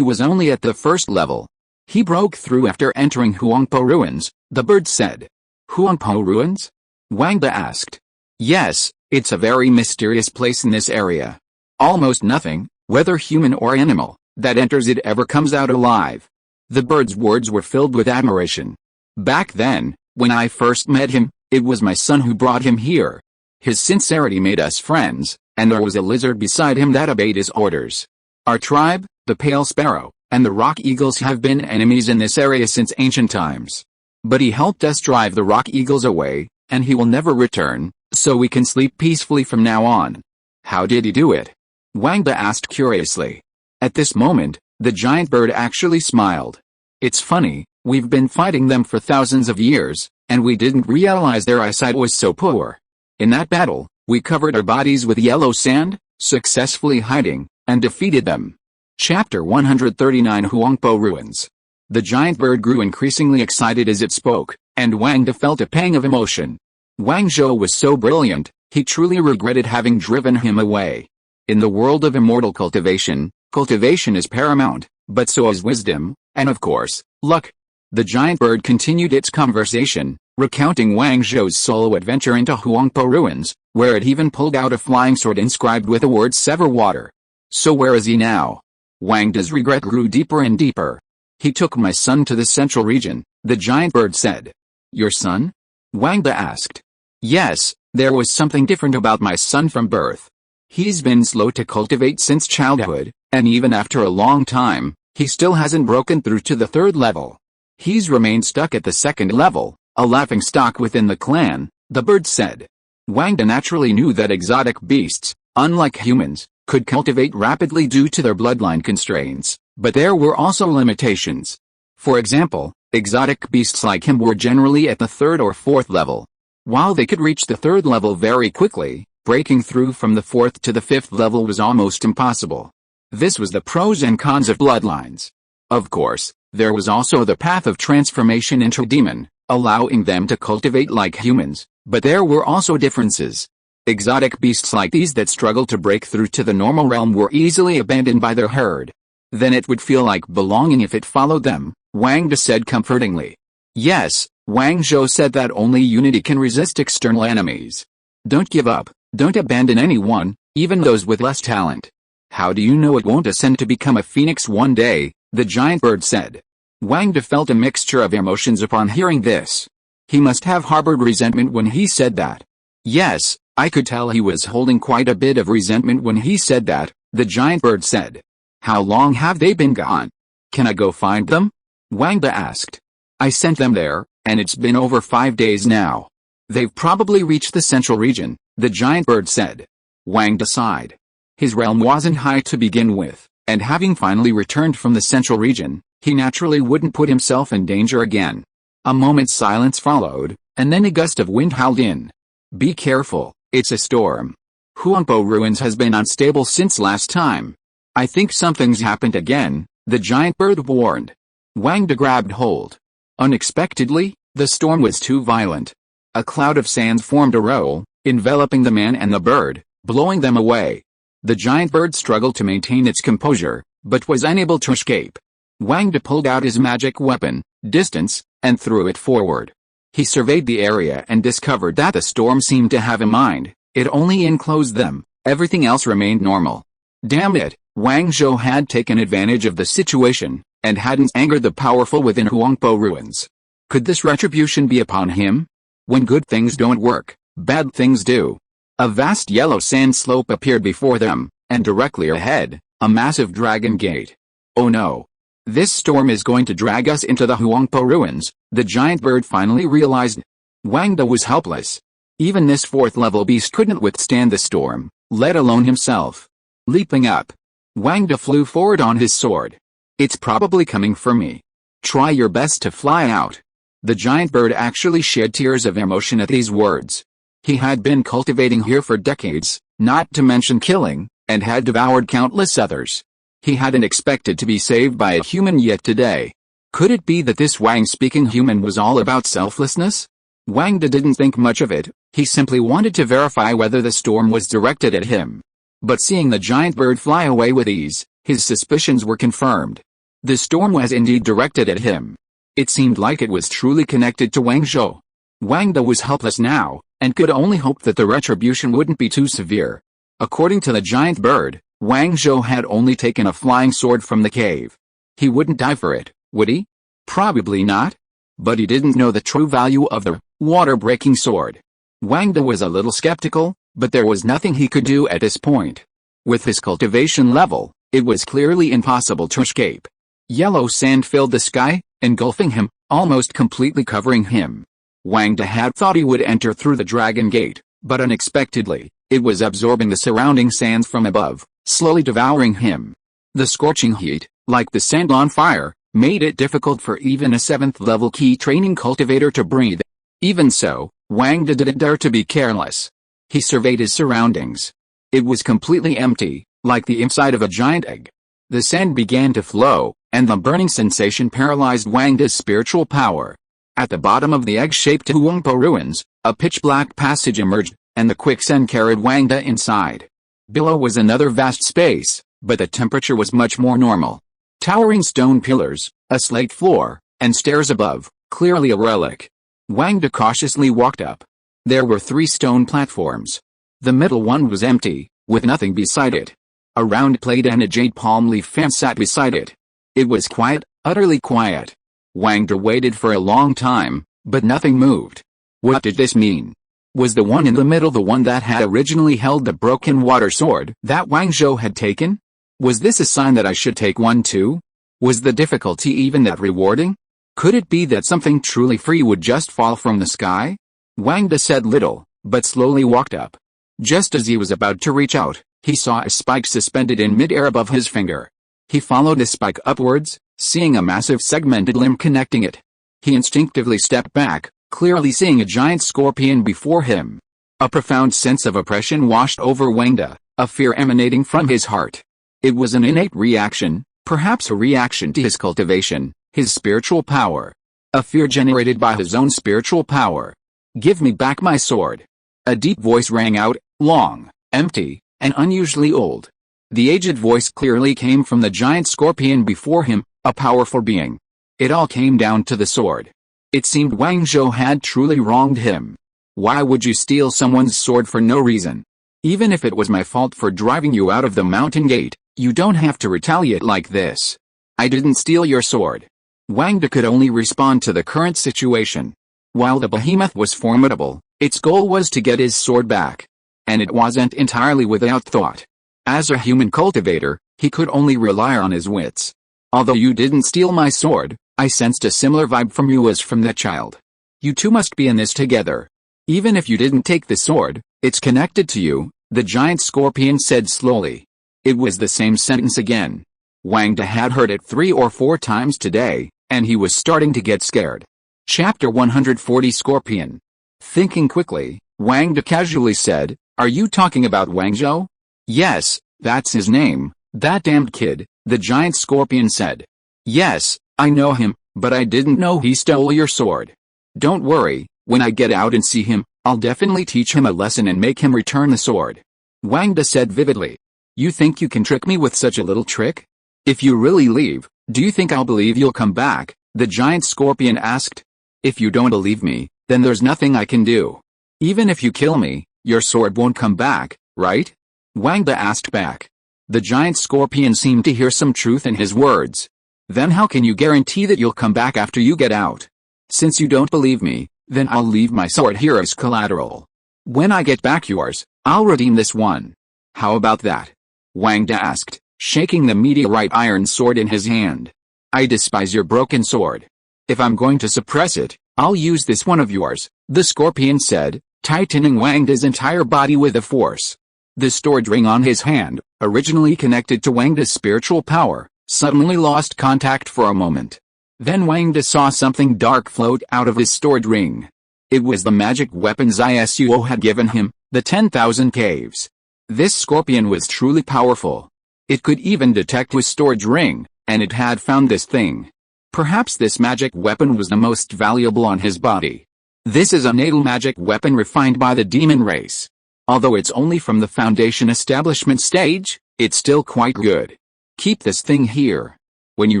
was only at the first level. He broke through after entering Huangpo ruins, the bird said. Huangpo ruins? Wang De asked. Yes, it's a very mysterious place in this area. Almost nothing, whether human or animal, that enters it ever comes out alive. The bird's words were filled with admiration. Back then, when I first met him, it was my son who brought him here. His sincerity made us friends, and there was a lizard beside him that obeyed his orders. Our tribe, the pale sparrow, and the rock eagles have been enemies in this area since ancient times. But he helped us drive the rock eagles away, and he will never return, so we can sleep peacefully from now on. How did he do it? Wang De asked curiously. At this moment, the giant bird actually smiled. It's funny, we've been fighting them for thousands of years, and we didn't realize their eyesight was so poor. In that battle, we covered our bodies with yellow sand, successfully hiding, and defeated them. Chapter 139 Huangpo Ruins. The giant bird grew increasingly excited as it spoke, and Wang De felt a pang of emotion. Wang Zhou was so brilliant, he truly regretted having driven him away. In the world of immortal cultivation, cultivation is paramount, but so is wisdom, and of course, luck. The giant bird continued its conversation, recounting Wang Zhou's solo adventure into Huangpo ruins, where it even pulled out a flying sword inscribed with the words "Sever Water." So where is he now? Wang De's regret grew deeper and deeper. He took my son to the central region, the giant bird said. Your son? Wang De asked. Yes, there was something different about my son from birth. He's been slow to cultivate since childhood, and even after a long time, he still hasn't broken through to the third level. He's remained stuck at the second level, a laughingstock within the clan, the bird said. Wang De naturally knew that exotic beasts, unlike humans, could cultivate rapidly due to their bloodline constraints, but there were also limitations. For example, exotic beasts like him were generally at the third or fourth level. While they could reach the third level very quickly, breaking through from the fourth to the fifth level was almost impossible. This was the pros and cons of bloodlines. Of course, there was also the path of transformation into demon, allowing them to cultivate like humans, but there were also differences. Exotic beasts like these that struggled to break through to the normal realm were easily abandoned by their herd. Then it would feel like belonging if it followed them, Wang De said comfortingly. Yes, Wang Zhou said that only unity can resist external enemies. Don't give up, don't abandon anyone, even those with less talent. How do you know it won't ascend to become a phoenix one day? The giant bird said. Wang De felt a mixture of emotions upon hearing this. He must have harbored resentment when he said that. Yes, I could tell he was holding quite a bit of resentment when he said that, the giant bird said. How long have they been gone? Can I go find them? Wang De asked. I sent them there, And it's been over 5 days now. They've probably reached the central region, the giant bird said. Wang sighed. His realm wasn't high to begin with, and having finally returned from the central region, he naturally wouldn't put himself in danger again. A moment's silence followed, and then a gust of wind howled in. Be careful, it's a storm. Huangpo ruins has been unstable since last time. I think something's happened again, the giant bird warned. Wang grabbed hold. Unexpectedly, the storm was too violent. A cloud of sand formed a roll, enveloping the man and the bird, blowing them away. The giant bird struggled to maintain its composure, but was unable to escape. Wang pulled out his magic weapon, distance, and threw it forward. He surveyed the area and discovered that the storm seemed to have a mind. It only enclosed them, everything else remained normal. Damn it, Wang Zhou had taken advantage of the situation, and hadn't angered the powerful within Huangpo ruins. Could this retribution be upon him? When good things don't work, bad things do. A vast yellow sand slope appeared before them, and directly ahead, a massive dragon gate. Oh no! This storm is going to drag us into the Huangpo ruins, the giant bird finally realized. Wang was helpless. Even this fourth-level beast couldn't withstand the storm, let alone himself. Leaping up, Wang flew forward on his sword. It's probably coming for me. Try your best to fly out. The giant bird actually shed tears of emotion at these words. He had been cultivating here for decades, not to mention killing, and had devoured countless others. He hadn't expected to be saved by a human yet today. Could it be that this Wang-speaking human was all about selflessness? Wang didn't think much of it, he simply wanted to verify whether the storm was directed at him. But seeing the giant bird fly away with ease, his suspicions were confirmed. The storm was indeed directed at him. It seemed like it was truly connected to Wang Zhou. Wang was helpless now, and could only hope that the retribution wouldn't be too severe. According to the giant bird, Wang Zhou had only taken a flying sword from the cave. He wouldn't die for it, would he? Probably not. But he didn't know the true value of the water-breaking sword. Wang was a little skeptical, but there was nothing he could do at this point. With his cultivation level, it was clearly impossible to escape. Yellow sand filled the sky, engulfing him, almost completely covering him. Wang had thought he would enter through the dragon gate, but unexpectedly, it was absorbing the surrounding sands from above, slowly devouring him. The scorching heat, like the sand on fire, made it difficult for even a 7th-level key training cultivator to breathe. Even so, Wang didn't dare to be careless. He surveyed his surroundings. It was completely empty, like the inside of a giant egg. The sand began to flow, and the burning sensation paralyzed Wang's spiritual power. At the bottom of the egg-shaped Huangpo ruins, a pitch-black passage emerged, and the quicksand carried Wang inside. Below was another vast space, but the temperature was much more normal. Towering stone pillars, a slate floor, and stairs above, clearly a relic. Wang cautiously walked up. There were 3 stone platforms. The middle one was empty, with nothing beside it. A round plate and a jade palm leaf fan sat beside it. It was quiet, utterly quiet. Wang waited for a long time, but nothing moved. What did this mean? Was the one in the middle the one that had originally held the broken water sword that Wang Zhou had taken? Was this a sign that I should take one too? Was the difficulty even that rewarding? Could it be that something truly free would just fall from the sky? Wang said little, but slowly walked up. Just as he was about to reach out, he saw a spike suspended in mid-air above his finger. He followed the spike upwards, seeing a massive segmented limb connecting it. He instinctively stepped back, clearly seeing a giant scorpion before him. A profound sense of oppression washed over Wang, a fear emanating from his heart. It was an innate reaction, perhaps a reaction to his cultivation, his spiritual power. A fear generated by his own spiritual power. Give me back my sword. A deep voice rang out, long, empty, and unusually old. The aged voice clearly came from the giant scorpion before him, a powerful being. It all came down to the sword. It seemed Wang Zhou had truly wronged him. Why would you steal someone's sword for no reason? Even if it was my fault for driving you out of the mountain gate, you don't have to retaliate like this. I didn't steal your sword. Wang could only respond to the current situation. While the behemoth was formidable, its goal was to get his sword back. And it wasn't entirely without thought. As a human cultivator, he could only rely on his wits. Although you didn't steal my sword, I sensed a similar vibe from you as from that child. You two must be in this together. Even if you didn't take the sword, it's connected to you, the giant scorpion said slowly. It was the same sentence again. Wang had heard it 3 or 4 times today, and he was starting to get scared. Chapter 140 Scorpion. Thinking quickly, Wang casually said, "Are you talking about Wang Zhou?" "Yes, that's his name, that damned kid," the giant scorpion said. "Yes, I know him, but I didn't know he stole your sword. Don't worry, when I get out and see him, I'll definitely teach him a lesson and make him return the sword," Wang said vividly. "You think you can trick me with such a little trick? If you really leave, do you think I'll believe you'll come back?" the giant scorpion asked. "If you don't believe me, then there's nothing I can do. Even if you kill me, your sword won't come back, right?" Wang asked back. The giant scorpion seemed to hear some truth in his words. "Then how can you guarantee that you'll come back after you get out? Since you don't believe me, then I'll leave my sword here as collateral. When I get back yours, I'll redeem this one. How about that?" Wang asked, shaking the meteorite iron sword in his hand. "I despise your broken sword. If I'm going to suppress it, I'll use this one of yours," the scorpion said, tightening Wang's entire body with a force. The stored ring on his hand, originally connected to Wang's spiritual power, suddenly lost contact for a moment. Then Wang saw something dark float out of his stored ring. It was the magic weapon Zisuo had given him, the 10,000 caves. This scorpion was truly powerful. It could even detect his storage ring, and it had found this thing. Perhaps this magic weapon was the most valuable on his body. This is a natal magic weapon refined by the demon race. Although it's only from the foundation establishment stage, it's still quite good. Keep this thing here. When you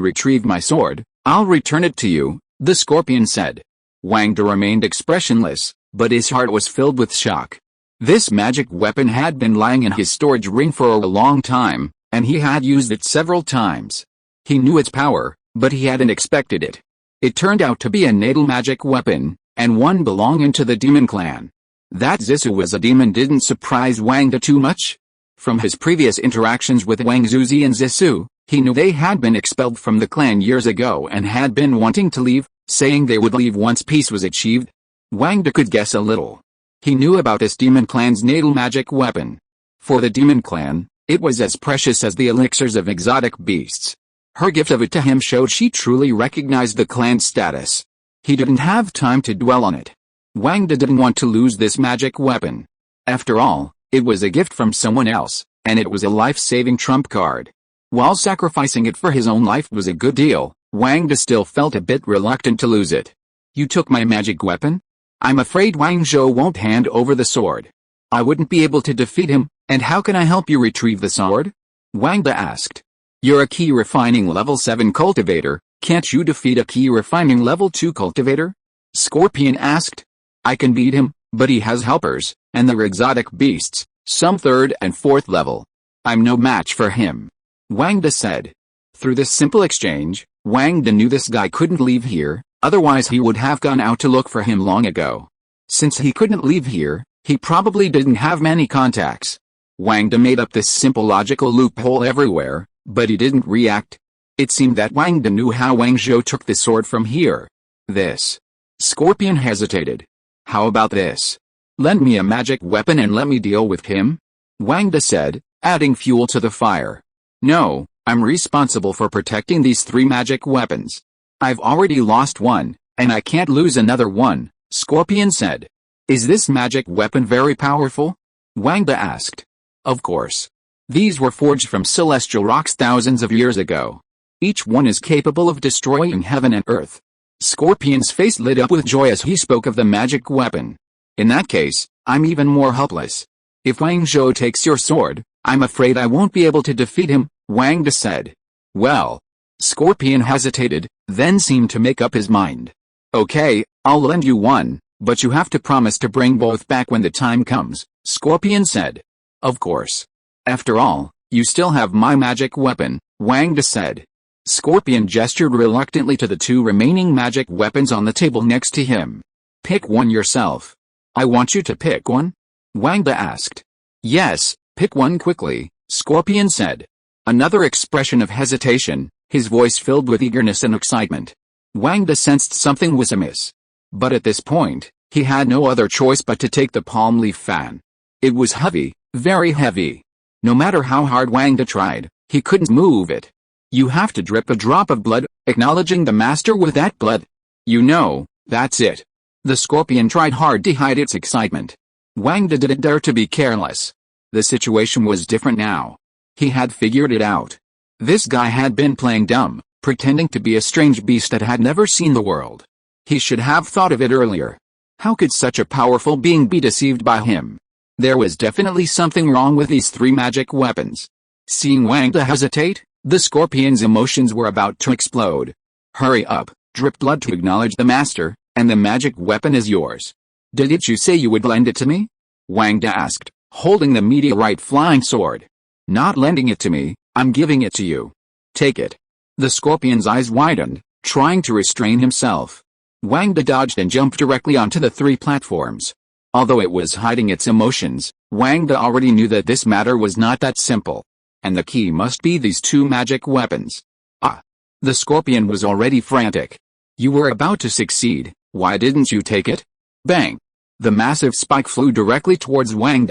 retrieve my sword, I'll return it to you, the scorpion said. Wang remained expressionless, but his heart was filled with shock. This magic weapon had been lying in his storage ring for a long time, and he had used it several times. He knew its power, but he hadn't expected it. It turned out to be a natal magic weapon, and one belonging to the demon clan. That Zissou was a demon didn't surprise Wang too much. From his previous interactions with Wang Zuzi and Zissou, he knew they had been expelled from the clan years ago and had been wanting to leave, saying they would leave once peace was achieved. Wang could guess a little. He knew about this demon clan's natal magic weapon. For the demon clan, it was as precious as the elixirs of exotic beasts. Her gift of it to him showed she truly recognized the clan's status. He didn't have time to dwell on it. Wang didn't want to lose this magic weapon. After all, it was a gift from someone else, and it was a life-saving trump card. While sacrificing it for his own life was a good deal, Wang still felt a bit reluctant to lose it. "You took my magic weapon? I'm afraid Wang Zhou won't hand over the sword. I wouldn't be able to defeat him, and how can I help you retrieve the sword?" Wang asked. "You're a key refining level 7 cultivator, can't you defeat a key refining level 2 cultivator?" Scorpion asked. "I can beat him, but he has helpers, and they're exotic beasts, some 3rd and 4th level. I'm no match for him," Wang said. Through this simple exchange, Wang knew this guy couldn't leave here, otherwise he would have gone out to look for him long ago. Since he couldn't leave here, he probably didn't have many contacts. Wang made up this simple logical loophole everywhere, but he didn't react. It seemed that Wang knew how Wang Zhou took the sword from here. This. Scorpion hesitated. "How about this? Lend me a magic weapon and let me deal with him?" Wang said, adding fuel to the fire. "No, I'm responsible for protecting these 3 magic weapons. I've already lost one, and I can't lose another one," Scorpion said. "Is this magic weapon very powerful?" Wang asked. "Of course. These were forged from celestial rocks thousands of years ago. Each one is capable of destroying heaven and earth." Scorpion's face lit up with joy as he spoke of the magic weapon. "In that case, I'm even more helpless. If Wang Zhou takes your sword, I'm afraid I won't be able to defeat him," Wang said. "Well." Scorpion hesitated, then seemed to make up his mind. "Okay, I'll lend you one, but you have to promise to bring both back when the time comes," Scorpion said. "Of course. After all, you still have my magic weapon," Wang said. Scorpion gestured reluctantly to the 2 remaining magic weapons on the table next to him. "Pick one yourself." "I want you to pick one?" Wang asked. "Yes, pick one quickly," Scorpion said. Another expression of hesitation, his voice filled with eagerness and excitement. Wang sensed something was amiss. But at this point, he had no other choice but to take the palm leaf fan. It was heavy, very heavy. No matter how hard Wang tried, he couldn't move it. You have to drip a drop of blood, acknowledging the master with that blood. You know, that's it. The scorpion tried hard to hide its excitement. Wang didn't dare to be careless. The situation was different now. He had figured it out. This guy had been playing dumb, pretending to be a strange beast that had never seen the world. He should have thought of it earlier. How could such a powerful being be deceived by him? There was definitely something wrong with these three magic weapons. Seeing Wang hesitate, the scorpion's emotions were about to explode. Hurry up, drip blood to acknowledge the master, and the magic weapon is yours. Didn't you say you would lend it to me? Wang asked, holding the meteorite flying sword. Not lending it to me, I'm giving it to you. Take it. The scorpion's eyes widened, trying to restrain himself. Wang dodged and jumped directly onto the three platforms. Although it was hiding its emotions, Wang already knew that this matter was not that simple. And the key must be these two magic weapons. Ah! The scorpion was already frantic. You were about to succeed, why didn't you take it? Bang! The massive spike flew directly towards Wang.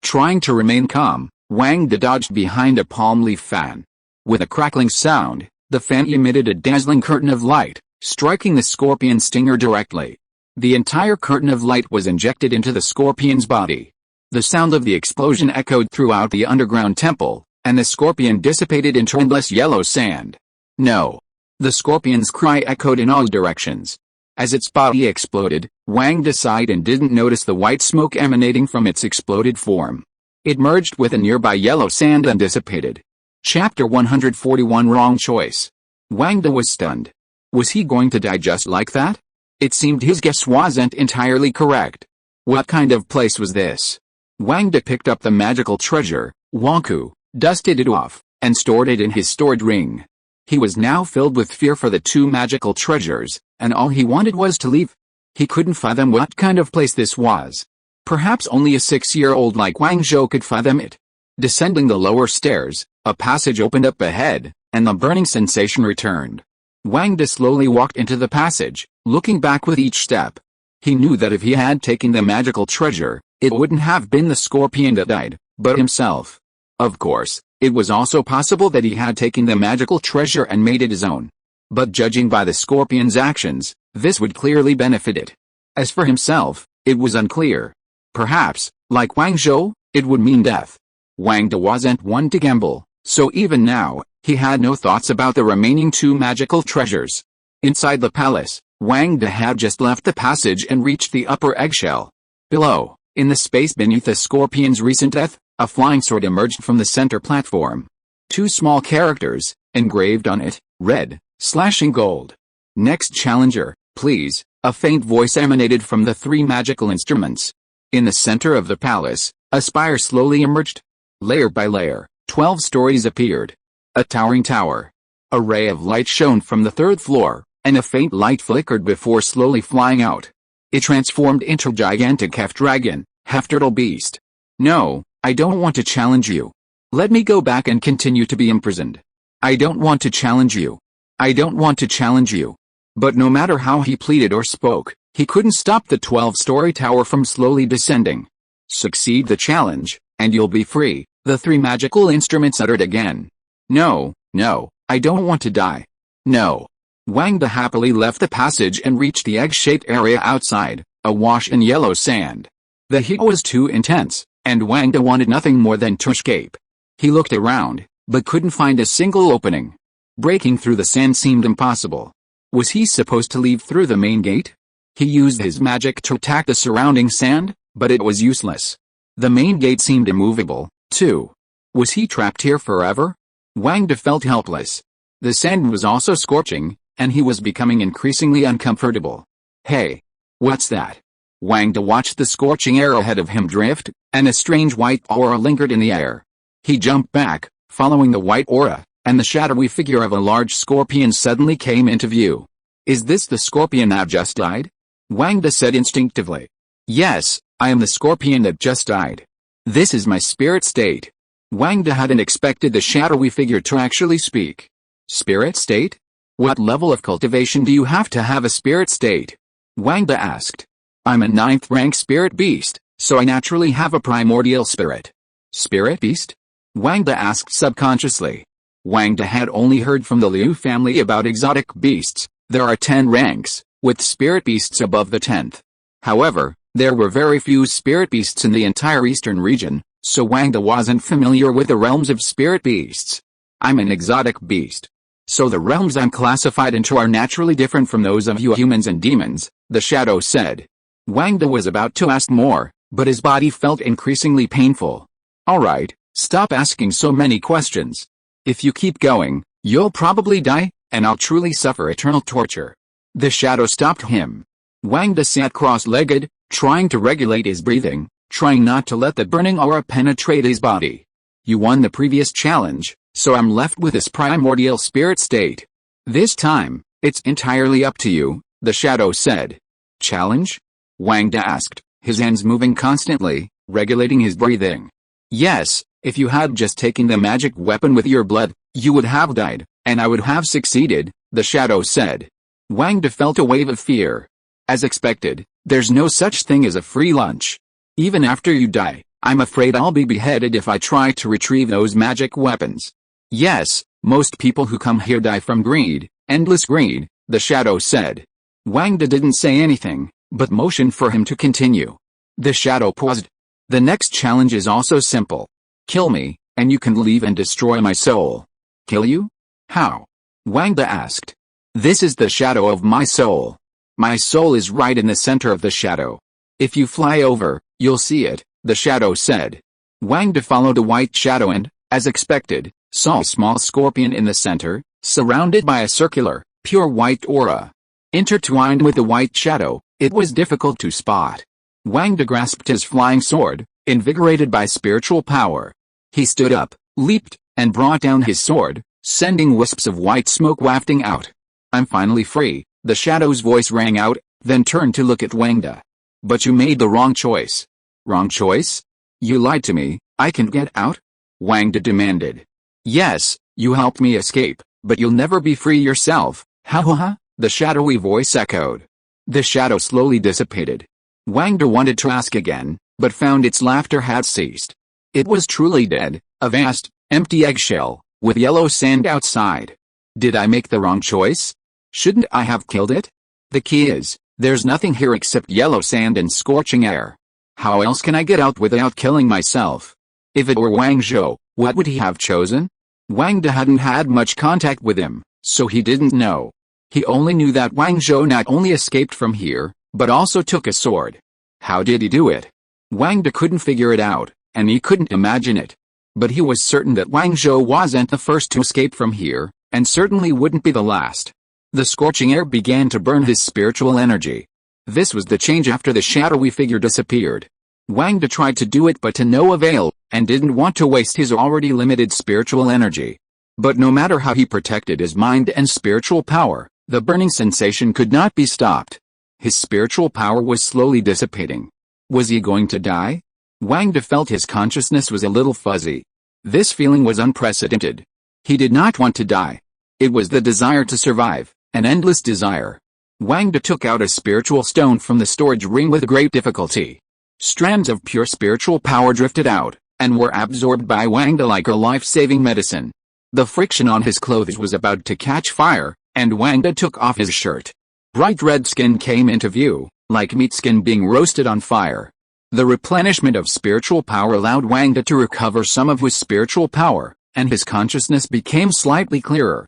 Trying to remain calm, Wang dodged behind a palm leaf fan. With a crackling sound, the fan emitted a dazzling curtain of light, striking the scorpion's stinger directly. The entire curtain of light was injected into the scorpion's body. The sound of the explosion echoed throughout the underground temple, and the scorpion dissipated into endless yellow sand. No! The scorpion's cry echoed in all directions. As its body exploded, Wang sighed and didn't notice the white smoke emanating from its exploded form. It merged with a nearby yellow sand and dissipated. Chapter 141 Wrong Choice. Wang was stunned. Was he going to die just like that? It seemed his guess wasn't entirely correct. What kind of place was this? Wang picked up the magical treasure, Wangku, dusted it off, and stored it in his stored ring. He was now filled with fear for the two magical treasures, and all he wanted was to leave. He couldn't fathom what kind of place this was. Perhaps only a 6-year-old like Wang Zhou could fathom it. Descending the lower stairs, a passage opened up ahead, and the burning sensation returned. Wang slowly walked into the passage, looking back with each step. He knew that if he had taken the magical treasure, it wouldn't have been the scorpion that died, but himself. Of course, it was also possible that he had taken the magical treasure and made it his own. But judging by the scorpion's actions, this would clearly benefit it. As for himself, it was unclear. Perhaps, like Wang Zhou, it would mean death. Wang wasn't one to gamble, so even now, he had no thoughts about the remaining two magical treasures. Inside the palace, Wang had just left the passage and reached the upper eggshell. Below, in the space beneath the scorpion's recent death, a flying sword emerged from the center platform. Two small characters, engraved on it, read, slashing gold. Next challenger, please, a faint voice emanated from the three magical instruments. In the center of the palace, a spire slowly emerged. Layer by layer, 12 stories appeared. A towering tower. A ray of light shone from the third floor, and a faint light flickered before slowly flying out. It transformed into a gigantic half-dragon, half-turtle beast. No, I don't want to challenge you. Let me go back and continue to be imprisoned. I don't want to challenge you. I don't want to challenge you. But no matter how he pleaded or spoke, he couldn't stop the 12-story tower from slowly descending. Succeed the challenge, and you'll be free, the three magical instruments uttered again. No, no, I don't want to die. No. Wang happily left the passage and reached the egg-shaped area outside, awash in yellow sand. The heat was too intense, and Wang wanted nothing more than to escape. He looked around, but couldn't find a single opening. Breaking through the sand seemed impossible. Was he supposed to leave through the main gate? He used his magic to attack the surrounding sand, but it was useless. The main gate seemed immovable, too. Was he trapped here forever? Wang felt helpless. The sand was also scorching, and he was becoming increasingly uncomfortable. Hey! What's that? Wang watched the scorching air ahead of him drift, and a strange white aura lingered in the air. He jumped back, following the white aura, and the shadowy figure of a large scorpion suddenly came into view. Is this the scorpion that just died? Wang said instinctively. Yes, I am the scorpion that just died. This is my spirit state. Wang hadn't expected the shadowy figure to actually speak. Spirit state? What level of cultivation do you have to have a spirit state? Wangda asked. I'm a 9th rank spirit beast, so I naturally have a primordial spirit. Spirit beast? Wangda asked subconsciously. Wangda had only heard from the Liu family about exotic beasts. There are 10 ranks, with spirit beasts above the 10th. However, there were very few spirit beasts in the entire eastern region, so Wangda wasn't familiar with the realms of spirit beasts. I'm an exotic beast. So the realms I'm classified into are naturally different from those of you humans and demons, the shadow said. Wangda was about to ask more, but his body felt increasingly painful. Alright, stop asking so many questions. If you keep going, you'll probably die, and I'll truly suffer eternal torture. The shadow stopped him. Wangda sat cross-legged, trying to regulate his breathing, trying not to let the burning aura penetrate his body. You won the previous challenge, so I'm left with this primordial spirit state. This time, it's entirely up to you, the shadow said. Challenge? Wangda asked, his hands moving constantly, regulating his breathing. Yes, if you had just taken the magic weapon with your blood, you would have died, and I would have succeeded, the shadow said. Wangda felt a wave of fear. As expected, there's no such thing as a free lunch. Even after you die, I'm afraid I'll be beheaded if I try to retrieve those magic weapons. Yes, most people who come here die from greed, endless greed, the shadow said. Wangda didn't say anything, but motioned for him to continue. The shadow paused. The next challenge is also simple. Kill me, and you can leave and destroy my soul. Kill you? How? Wangda asked. This is the shadow of my soul. My soul is right in the center of the shadow. If you fly over, you'll see it, the shadow said. Wangda followed the white shadow and, as expected, saw a small scorpion in the center, surrounded by a circular, pure white aura. Intertwined with the white shadow, it was difficult to spot. Wangda grasped his flying sword, invigorated by spiritual power. He stood up, leaped, and brought down his sword, sending wisps of white smoke wafting out. I'm finally free, the shadow's voice rang out, then turned to look at Wangda. But you made the wrong choice. Wrong choice? You lied to me, I can get out? Wangda demanded. Yes, you helped me escape, but you'll never be free yourself, ha ha ha, the shadowy voice echoed. The shadow slowly dissipated. Wangda wanted to ask again, but found its laughter had ceased. It was truly dead, a vast, empty eggshell, with yellow sand outside. Did I make the wrong choice? Shouldn't I have killed it? The key is, there's nothing here except yellow sand and scorching air. How else can I get out without killing myself? If it were Wang Zhou, what would he have chosen? Wangda hadn't had much contact with him, so he didn't know. He only knew that Wang Zhou not only escaped from here, but also took a sword. How did he do it? Wangda couldn't figure it out, and he couldn't imagine it. But he was certain that Wang Zhou wasn't the first to escape from here, and certainly wouldn't be the last. The scorching air began to burn his spiritual energy. This was the change after the shadowy figure disappeared. Wangda tried to do it but to no avail, and didn't want to waste his already limited spiritual energy. But no matter how he protected his mind and spiritual power, the burning sensation could not be stopped. His spiritual power was slowly dissipating. Was he going to die? Wangda felt his consciousness was a little fuzzy. This feeling was unprecedented. He did not want to die. It was the desire to survive, an endless desire. Wangda took out a spiritual stone from the storage ring with great difficulty. Strands of pure spiritual power drifted out, and were absorbed by Wangda like a life-saving medicine. The friction on his clothes was about to catch fire, and Wangda took off his shirt. Bright red skin came into view, like meat skin being roasted on fire. The replenishment of spiritual power allowed Wangda to recover some of his spiritual power, and his consciousness became slightly clearer.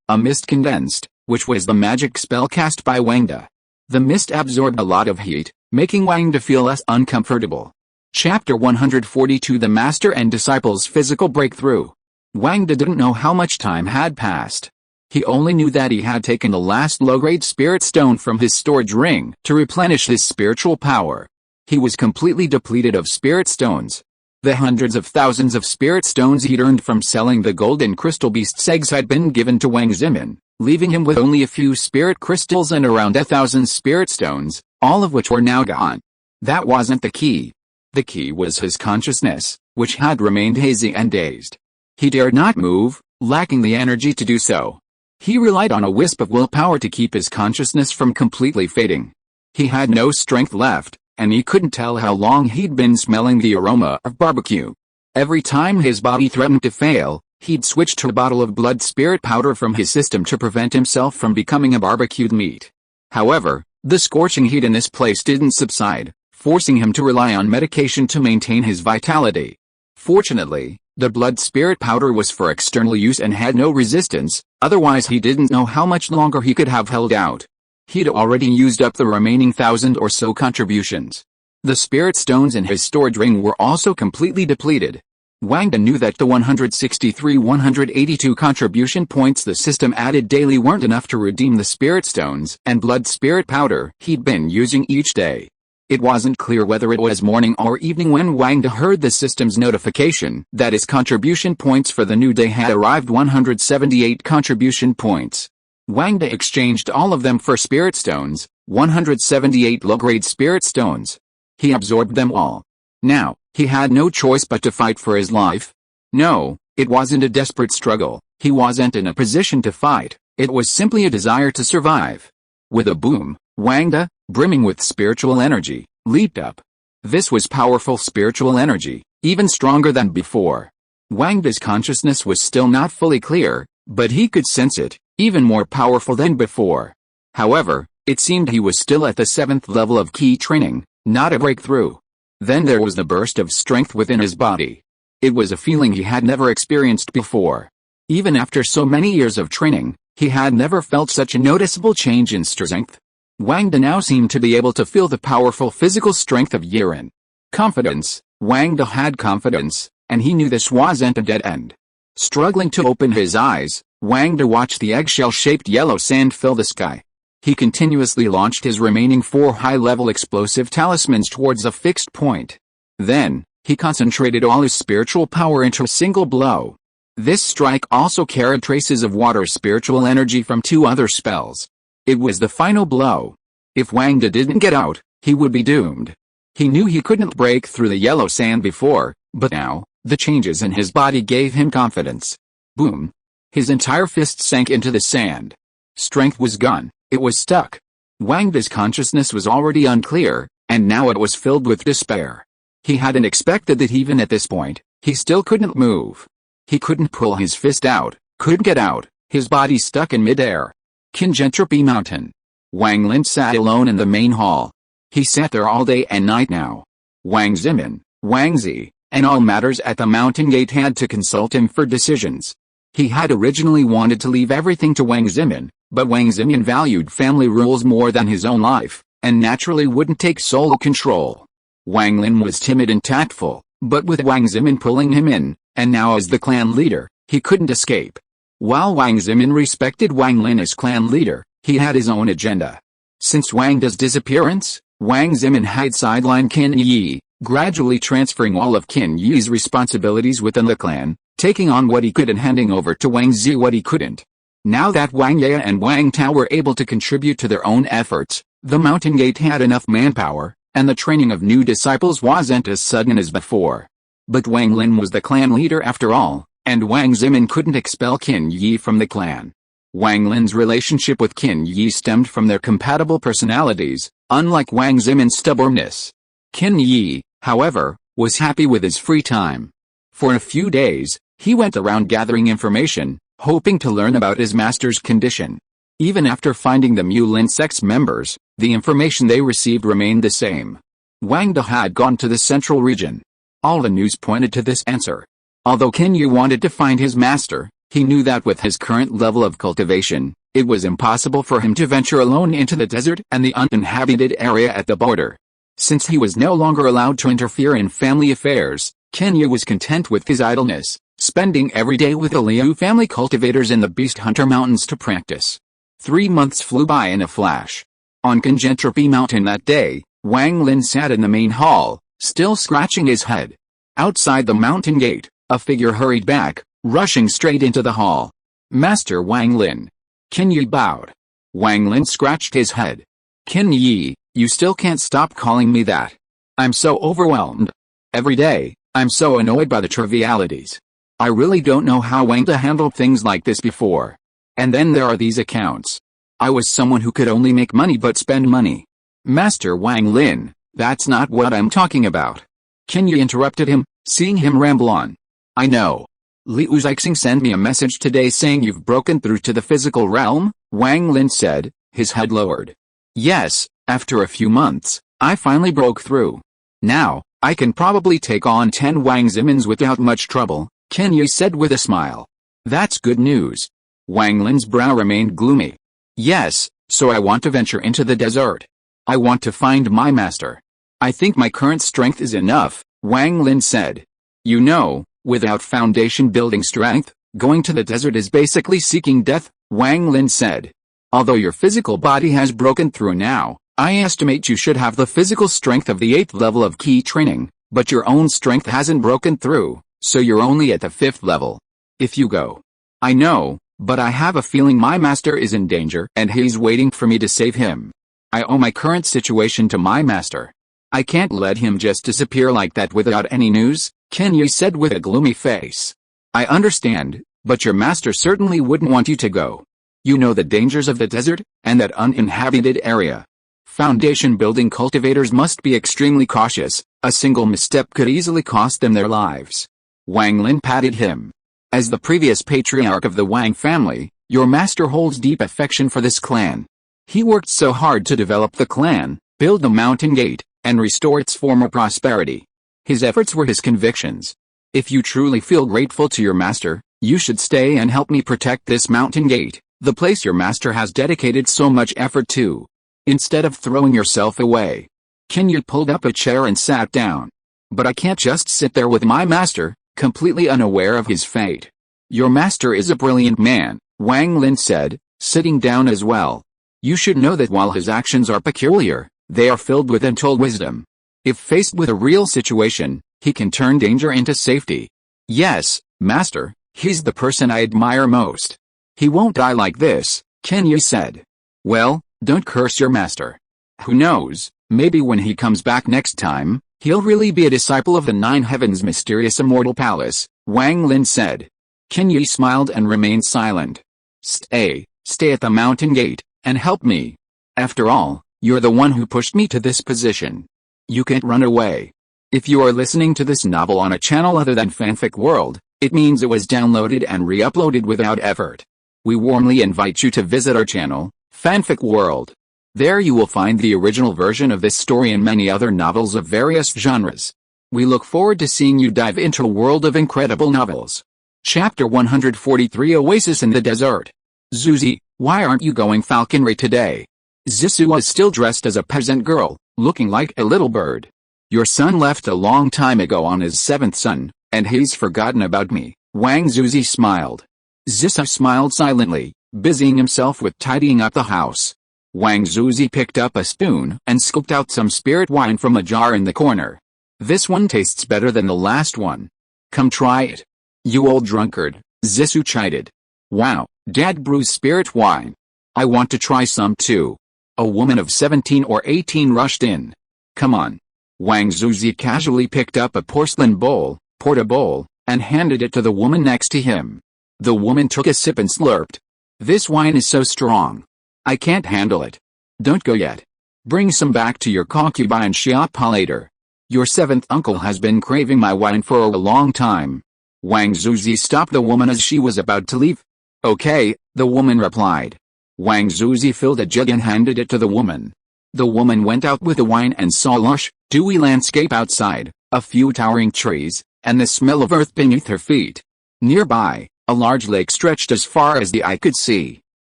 A mist condensed, which was the magic spell cast by Wangda. The mist absorbed a lot of heat, making Wangda feel less uncomfortable. Chapter 142 The Master and Disciple's Physical Breakthrough. Wangda didn't know how much time had passed. He only knew that he had taken the last low-grade spirit stone from his storage ring to replenish his spiritual power. He was completely depleted of spirit stones. The hundreds of thousands of spirit stones he'd earned from selling the golden crystal beast's eggs had been given to Wang Zimin, leaving him with only a few spirit crystals and around 1,000 spirit stones, all of which were now gone. That wasn't the key. The key was his consciousness, which had remained hazy and dazed. He dared not move, lacking the energy to do so. He relied on a wisp of willpower to keep his consciousness from completely fading. He had no strength left, and he couldn't tell how long he'd been smelling the aroma of barbecue. Every time his body threatened to fail, he'd switch to a bottle of blood spirit powder from his system to prevent himself from becoming a barbecued meat. However, the scorching heat in this place didn't subside, forcing him to rely on medication to maintain his vitality. Fortunately, the blood spirit powder was for external use and had no resistance, otherwise he didn't know how much longer he could have held out. He'd already used up the remaining 1,000 or so contributions. The spirit stones in his storage ring were also completely depleted. Wang knew that the 163-182 contribution points the system added daily weren't enough to redeem the spirit stones and blood spirit powder he'd been using each day. It wasn't clear whether it was morning or evening when Wang heard the system's notification that his contribution points for the new day had arrived 178 contribution points. Wang exchanged all of them for spirit stones, 178 low-grade spirit stones. He absorbed them all. Now, he had no choice but to fight for his life. No, it wasn't a desperate struggle. He wasn't in a position to fight. It was simply a desire to survive. With a boom, Wang, brimming with spiritual energy, leaped up. This was powerful spiritual energy, even stronger than before. Wang's consciousness was still not fully clear, but he could sense it, even more powerful than before. However, it seemed he was still at the 7th level of key training, not a breakthrough. Then there was the burst of strength within his body. It was a feeling he had never experienced before. Even after so many years of training, he had never felt such a noticeable change in strength. Wang now seemed to be able to feel the powerful physical strength of Yiren. Confidence. Wang had confidence, and he knew this wasn't a dead end. Struggling to open his eyes, Wang watched the eggshell-shaped yellow sand fill the sky. He continuously launched his remaining 4 high-level explosive talismans towards a fixed point. Then, he concentrated all his spiritual power into a single blow. This strike also carried traces of water spiritual energy from 2 other spells. It was the final blow. If Wang didn't get out, he would be doomed. He knew he couldn't break through the yellow sand before, but now, the changes in his body gave him confidence. Boom. His entire fist sank into the sand. Strength was gone, it was stuck. Wang's consciousness was already unclear, and now it was filled with despair. He hadn't expected that even at this point, he still couldn't move. He couldn't pull his fist out, couldn't get out, his body stuck in midair. Conjentropy Mountain. Wang Lin sat alone in the main hall. He sat there all day and night now. Wang Zimin, Wang Zi, and all matters at the mountain gate had to consult him for decisions. He had originally wanted to leave everything to Wang Zimin, but Wang Zimin valued family rules more than his own life, and naturally wouldn't take sole control. Wang Lin was timid and tactful, but with Wang Zimin pulling him in, and now as the clan leader, he couldn't escape. While Wang Zimin respected Wang Lin as clan leader, he had his own agenda. Since Wang's disappearance, Wang Zimin had sidelined Qin Yi, gradually transferring all of Qin Yi's responsibilities within the clan, taking on what he could and handing over to Wang Zi what he couldn't. Now that Wang Ye and Wang Tao were able to contribute to their own efforts, the Mountain Gate had enough manpower, and the training of new disciples wasn't as sudden as before. But Wang Lin was the clan leader after all, and Wang Zimin couldn't expel Qin Yi from the clan. Wang Lin's relationship with Qin Yi stemmed from their compatible personalities, unlike Wang Zimin's stubbornness. Qin Yi, however, was happy with his free time. For a few days, he went around gathering information, hoping to learn about his master's condition. Even after finding the Mulin sects members, the information they received remained the same. Wang had gone to the central region. All the news pointed to this answer. Although Qin Yi wanted to find his master, he knew that with his current level of cultivation, it was impossible for him to venture alone into the desert and the uninhabited area at the border. Since he was no longer allowed to interfere in family affairs, Qin Yi was content with his idleness, spending every day with the Liu family cultivators in the Beast Hunter Mountains to practice. 3 months flew by in a flash. On Conjentropy Mountain that day, Wang Lin sat in the main hall, still scratching his head. Outside the mountain gate, a figure hurried back, rushing straight into the hall. Master Wang Lin. Qin Yi bowed. Wang Lin scratched his head. Qin Yi, you still can't stop calling me that. I'm so overwhelmed. Every day, I'm so annoyed by the trivialities. I really don't know how Wang to handle things like this before. And then there are these accounts. I was someone who could only make money but spend money. Master Wang Lin, that's not what I'm talking about. Kenya interrupted him, seeing him ramble on. I know. Liu Zixing sent me a message today saying you've broken through to the physical realm, Wang Lin said, his head lowered. Yes, after a few months, I finally broke through. Now, I can probably take on 10 Wang Zimins without much trouble, Kenya said with a smile. That's good news. Wang Lin's brow remained gloomy. Yes, so I want to venture into the desert. I want to find my master. I think my current strength is enough, Wang Lin said. You know, without foundation building strength, going to the desert is basically seeking death, Wang Lin said. Although your physical body has broken through now, I estimate you should have the physical strength of the 8th level of key training, but your own strength hasn't broken through, so you're only at the 5th level. If you go. I know, but I have a feeling my master is in danger and he's waiting for me to save him. I owe my current situation to my master. I can't let him just disappear like that without any news, Kenya said with a gloomy face. I understand, but your master certainly wouldn't want you to go. You know the dangers of the desert, and that uninhabited area. Foundation building cultivators must be extremely cautious, a single misstep could easily cost them their lives. Wang Lin patted him. As the previous patriarch of the Wang family, your master holds deep affection for this clan. He worked so hard to develop the clan, build the mountain gate, and restore its former prosperity. His efforts were his convictions. If you truly feel grateful to your master, you should stay and help me protect this mountain gate, the place your master has dedicated so much effort to. Instead of throwing yourself away. Kenya pulled up a chair and sat down. But I can't just sit there with my master, completely unaware of his fate. Your master is a brilliant man, Wang Lin said, sitting down as well. You should know that while his actions are peculiar, they are filled with untold wisdom. If faced with a real situation, he can turn danger into safety. Yes, master, he's the person I admire most. He won't die like this, Kenya said. Well, don't curse your master. Who knows, maybe when he comes back next time, he'll really be a disciple of the Nine Heavens' mysterious immortal palace, Wang Lin said. Kenya smiled and remained silent. Stay at the mountain gate, and help me. After all, you're the one who pushed me to this position. You can't run away. If you are listening to this novel on a channel other than Fanfic World, it means it was downloaded and re-uploaded without effort. We warmly invite you to visit our channel, Fanfic World. There you will find the original version of this story and many other novels of various genres. We look forward to seeing you dive into a world of incredible novels. Chapter 143 Oasis in the Desert. Zuzi, why aren't you going falconry today? Zissou was still dressed as a peasant girl, looking like a little bird. Your son left a long time ago on his 7th son, and he's forgotten about me, Wang Zuzi smiled. Zissou smiled silently, busying himself with tidying up the house. Wang Zuzi picked up a spoon and scooped out some spirit wine from a jar in the corner. This one tastes better than the last one. Come try it. You old drunkard, Zissou chided. Wow, Dad brews spirit wine. I want to try some too. A woman of 17 or 18 rushed in. Come on. Wang Zuzi casually picked up a porcelain bowl, poured a bowl, and handed it to the woman next to him. The woman took a sip and slurped. This wine is so strong. I can't handle it. Don't go yet. Bring some back to your concubine Xiapa later. Your 7th uncle has been craving my wine for a long time. Wang Zuzi stopped the woman as she was about to leave. Okay, the woman replied. Wang Zuzi filled a jug and handed it to the woman. The woman went out with the wine and saw a lush, dewy landscape outside, a few towering trees, and the smell of earth beneath her feet. Nearby, a large lake stretched as far as the eye could see.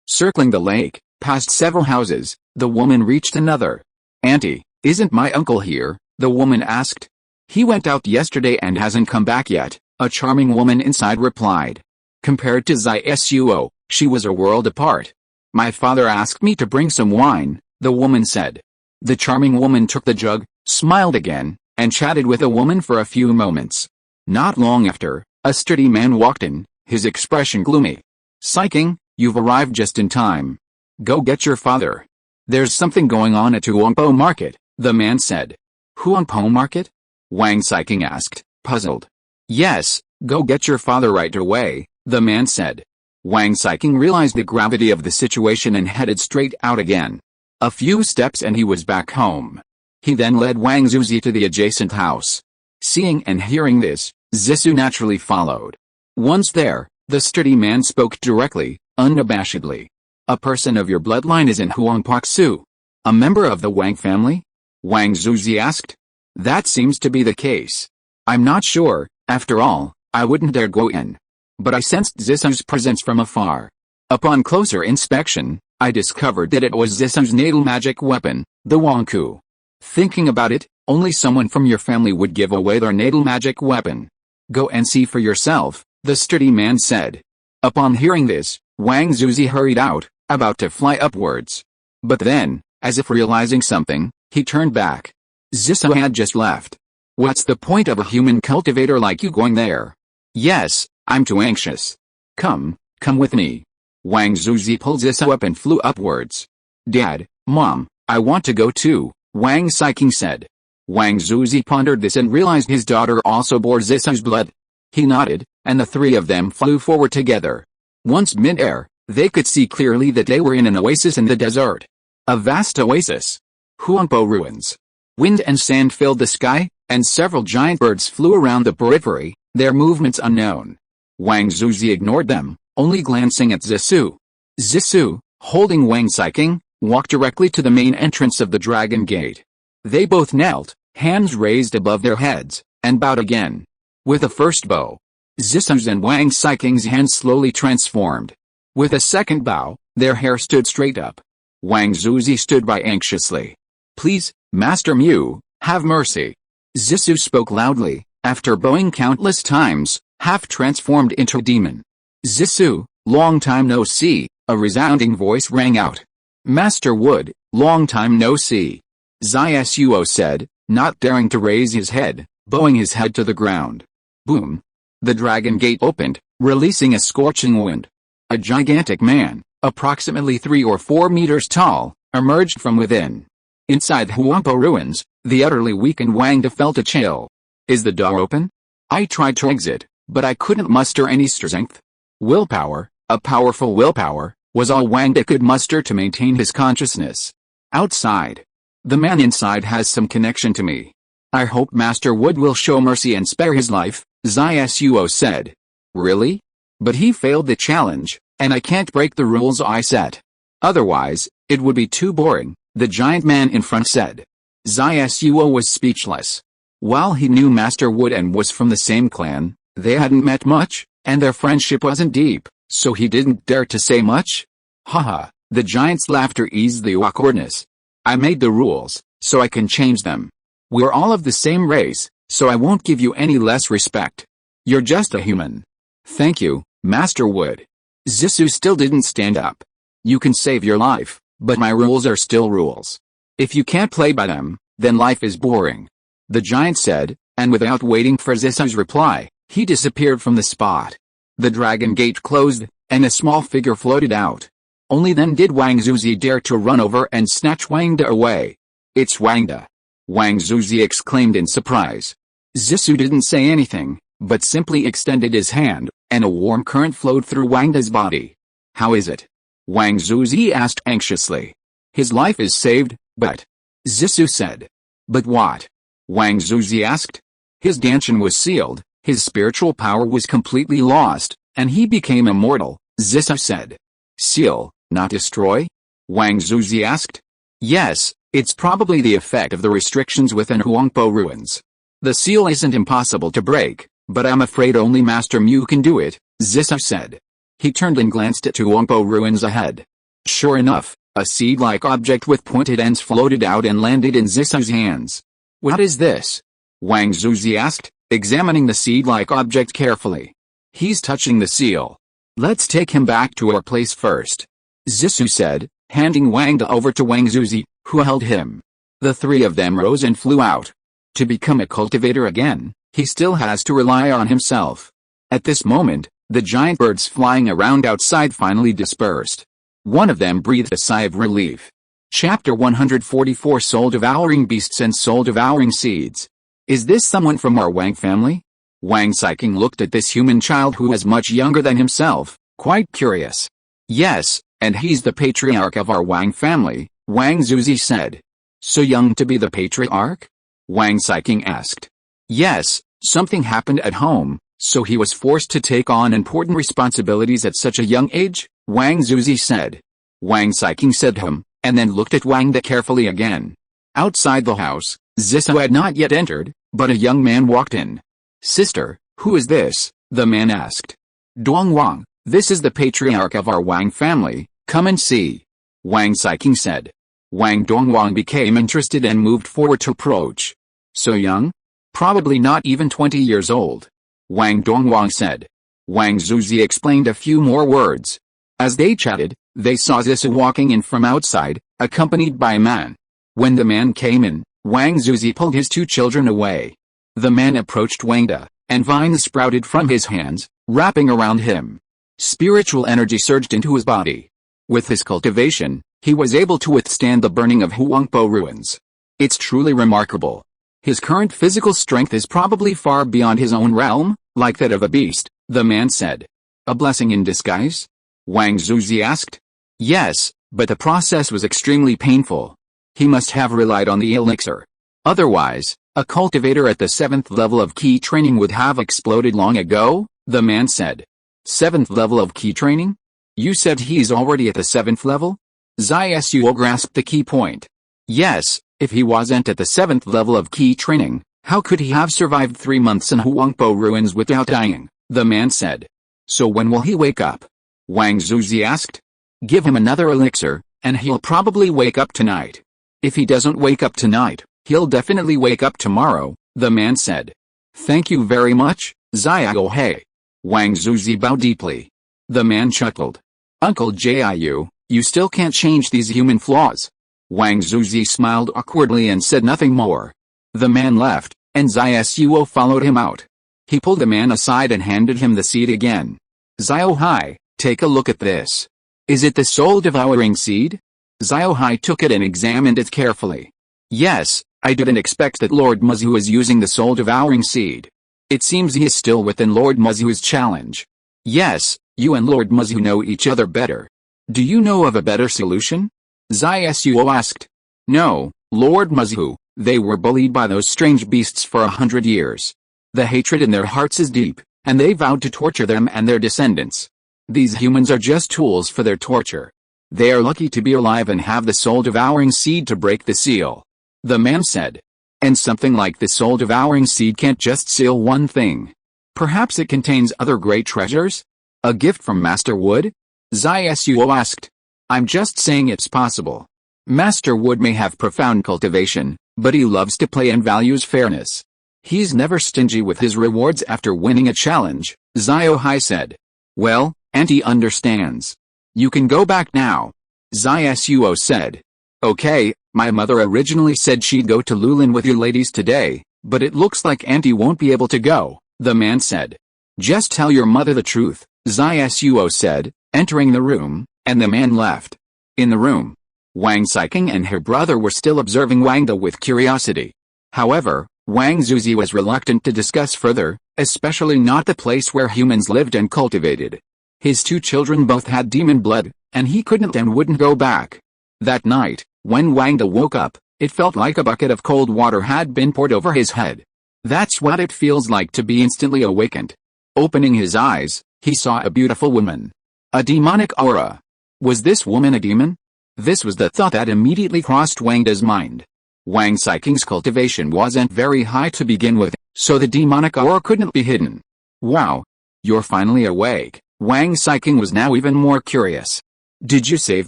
Circling the lake, past several houses, the woman reached another. Auntie, isn't my uncle here? The woman asked. He went out yesterday and hasn't come back yet, a charming woman inside replied. Compared to Zisuo, she was a world apart. My father asked me to bring some wine, the woman said. The charming woman took the jug, smiled again, and chatted with the woman for a few moments. Not long after, a sturdy man walked in, his expression gloomy. Psyching, you've arrived just in time. Go get your father. There's something going on at Huangpo Market, the man said. Huangpo Market? Wang Psyching asked, puzzled. Yes, go get your father right away, the man said. Wang Psyching realized the gravity of the situation and headed straight out again. A few steps and he was back home. He then led Wang Zuzi to the adjacent house. Seeing and hearing this, Zissou naturally followed. Once there, the sturdy man spoke directly, unabashedly. A person of your bloodline is in Huangpaksu. A member of the Wang family? Wang Zuzi asked. That seems to be the case. I'm not sure, after all, I wouldn't dare go in. But I sensed Zissou's presence from afar. Upon closer inspection, I discovered that it was Zissou's natal magic weapon, the Wangku. Thinking about it, only someone from your family would give away their natal magic weapon. Go and see for yourself, the sturdy man said. Upon hearing this, Wang Zuzi hurried out, about to fly upwards. But then, as if realizing something, he turned back. Zissou had just left. What's the point of a human cultivator like you going there? Yes, I'm too anxious. Come with me. Wang Zuzi pulled Zissou up and flew upwards. Dad, Mom, I want to go too, Wang Xiking said. Wang Zuzi pondered this and realized his daughter also bore Zissou's blood. He nodded, and the three of them flew forward together. Once mid-air, they could see clearly that they were in an oasis in the desert. A vast oasis. Huangpo ruins. Wind and sand filled the sky, and several giant birds flew around the periphery, their movements unknown. Wang Zuzi ignored them, only glancing at Zissou. Zissou, holding Wang Xiking, walked directly to the main entrance of the Dragon Gate. They both knelt, hands raised above their heads, and bowed again. With a first bow, Zissou's and Wang Xiking's hands slowly transformed. With a second bow, their hair stood straight up. Wang Zuzi stood by anxiously. Please, Master Mu, have mercy. Zissou spoke loudly, after bowing countless times, half transformed into a demon. Zissou, long time no see, a resounding voice rang out. Master Wood, long time no see. Zisuo said, not daring to raise his head, bowing his head to the ground. Boom. The Dragon Gate opened, releasing a scorching wind. A gigantic man, approximately 3 or 4 meters tall, emerged from within. Inside Huangpo ruins, the utterly weakened Wang Da felt a chill. Is the door open? I tried to exit, but I couldn't muster any strength. Willpower, a powerful willpower, was all Wang Da could muster to maintain his consciousness. Outside. The man inside has some connection to me. I hope Master Wood will show mercy and spare his life, Zisuo said. Really? But he failed the challenge, and I can't break the rules I set. Otherwise, it would be too boring, the giant man in front said. Zisuo was speechless. While he knew Master Wood and was from the same clan, they hadn't met much, and their friendship wasn't deep, so he didn't dare to say much. Haha, the giant's laughter eased the awkwardness. I made the rules, so I can change them. We're all of the same race, so I won't give you any less respect. You're just a human. Thank you, Master Wood. Zissou still didn't stand up. You can save your life, but my rules are still rules. If you can't play by them, then life is boring. The giant said, and without waiting for Zissou's reply, he disappeared from the spot. The Dragon Gate closed, and a small figure floated out. Only then did Wang Zuzi dare to run over and snatch Wang Da away. It's Wang Da! Wang Zuzi exclaimed in surprise. Zissou didn't say anything, but simply extended his hand, and a warm current flowed through Wang Da's body. How is it? Wang Zuzi asked anxiously. His life is saved, but... Zissou said. But what? Wang Zuzi asked. His Danshan was sealed, his spiritual power was completely lost, and he became immortal, Zissou said. Seal, not destroy? Wang Zuzi asked. Yes, it's probably the effect of the restrictions within Huangpo ruins. The seal isn't impossible to break, but I'm afraid only Master Mu can do it, Zissou said. He turned and glanced at Huangpo ruins ahead. Sure enough, a seed-like object with pointed ends floated out and landed in Zissou's hands. What is this? Wang Zuzi asked, examining the seed-like object carefully. He's touching the seal. Let's take him back to our place first, Zissou said, handing Wang Da over to Wang Zuzi, who held him. The three of them rose and flew out. To become a cultivator again, he still has to rely on himself. At this moment, the giant birds flying around outside finally dispersed. One of them breathed a sigh of relief. Chapter 144 Soul-Devouring Beasts and Soul-Devouring Seeds. Is this someone from our Wang family? Wang Xiking looked at this human child who was much younger than himself, quite curious. Yes, and he's the patriarch of our Wang family, Wang Zuzi said. So young to be the patriarch? Wang Xiking asked. Yes, something happened at home, so he was forced to take on important responsibilities at such a young age, Wang Zuzi said. Wang Xiking said and then looked at Wang Da carefully again. Outside the house, Zissou had not yet entered, but a young man walked in. Sister, who is this? The man asked. Duang Wang, this is the patriarch of our Wang family, come and see. Wang Xiking said. Wang Dongwang became interested and moved forward to approach. So young? Probably not even 20 years old. Wang Dongwang said. Wang Zuzi explained a few more words. As they chatted, they saw Zissou walking in from outside, accompanied by a man. When the man came in, Wang Zuzi pulled his two children away. The man approached Wang Da, and vines sprouted from his hands, wrapping around him. Spiritual energy surged into his body. With his cultivation, he was able to withstand the burning of Huangpo ruins. It's truly remarkable. His current physical strength is probably far beyond his own realm, like that of a beast, the man said. A blessing in disguise? Wang Zuzi asked. Yes, but the process was extremely painful. He must have relied on the elixir. Otherwise, a cultivator at the 7th level of key training would have exploded long ago, the man said. 7th level of key training? You said he's already at the 7th level? Zisuo grasped the key point. Yes, if he wasn't at the 7th level of key training, how could he have survived 3 months in Huangpo ruins without dying? The man said. So when will he wake up? Wang Zuzi asked. Give him another elixir, and he'll probably wake up tonight. If he doesn't wake up tonight, he'll definitely wake up tomorrow, the man said. Thank you very much, Xiao He. Wang Zuzi bowed deeply. The man chuckled. Uncle Jiu, you still can't change these human flaws. Wang Zuzi smiled awkwardly and said nothing more. The man left, and Zisuo followed him out. He pulled the man aside and handed him the seed again. Xiao Hai, take a look at this. Is it the soul-devouring seed? Xiao Hai took it and examined it carefully. Yes, I didn't expect that Lord Muzu is using the soul-devouring seed. It seems he is still within Lord Muzu's challenge. Yes, you and Lord Muzu know each other better. Do you know of a better solution? Zisuo asked. No, Lord Muzu, they were bullied by those strange beasts for 100 years. The hatred in their hearts is deep, and they vowed to torture them and their descendants. These humans are just tools for their torture. They are lucky to be alive and have the soul-devouring seed to break the seal. The man said. And something like the soul-devouring seed can't just seal one thing. Perhaps it contains other great treasures? A gift from Master Wood? Zisuo asked. I'm just saying it's possible. Master Wood may have profound cultivation, but he loves to play and values fairness. He's never stingy with his rewards after winning a challenge, Xiao Hai said. Well, Auntie understands. You can go back now. Zisuo said. Okay, my mother originally said she'd go to Lulin with you ladies today, but it looks like Auntie won't be able to go, the man said. Just tell your mother the truth, Zisuo said, entering the room, and the man left. In the room, Wang Xiking and her brother were still observing Wang Da with curiosity. However, Wang Zuzi was reluctant to discuss further, especially not the place where humans lived and cultivated. His two children both had demon blood, and he couldn't and wouldn't go back. That night, when Wang Da woke up, it felt like a bucket of cold water had been poured over his head. That's what it feels like to be instantly awakened. Opening his eyes, he saw a beautiful woman. A demonic aura. Was this woman a demon? This was the thought that immediately crossed Wang Da's mind. Wang Xiking's cultivation wasn't very high to begin with, so the demonic aura couldn't be hidden. Wow. You're finally awake. Wang Xiking was now even more curious. Did you save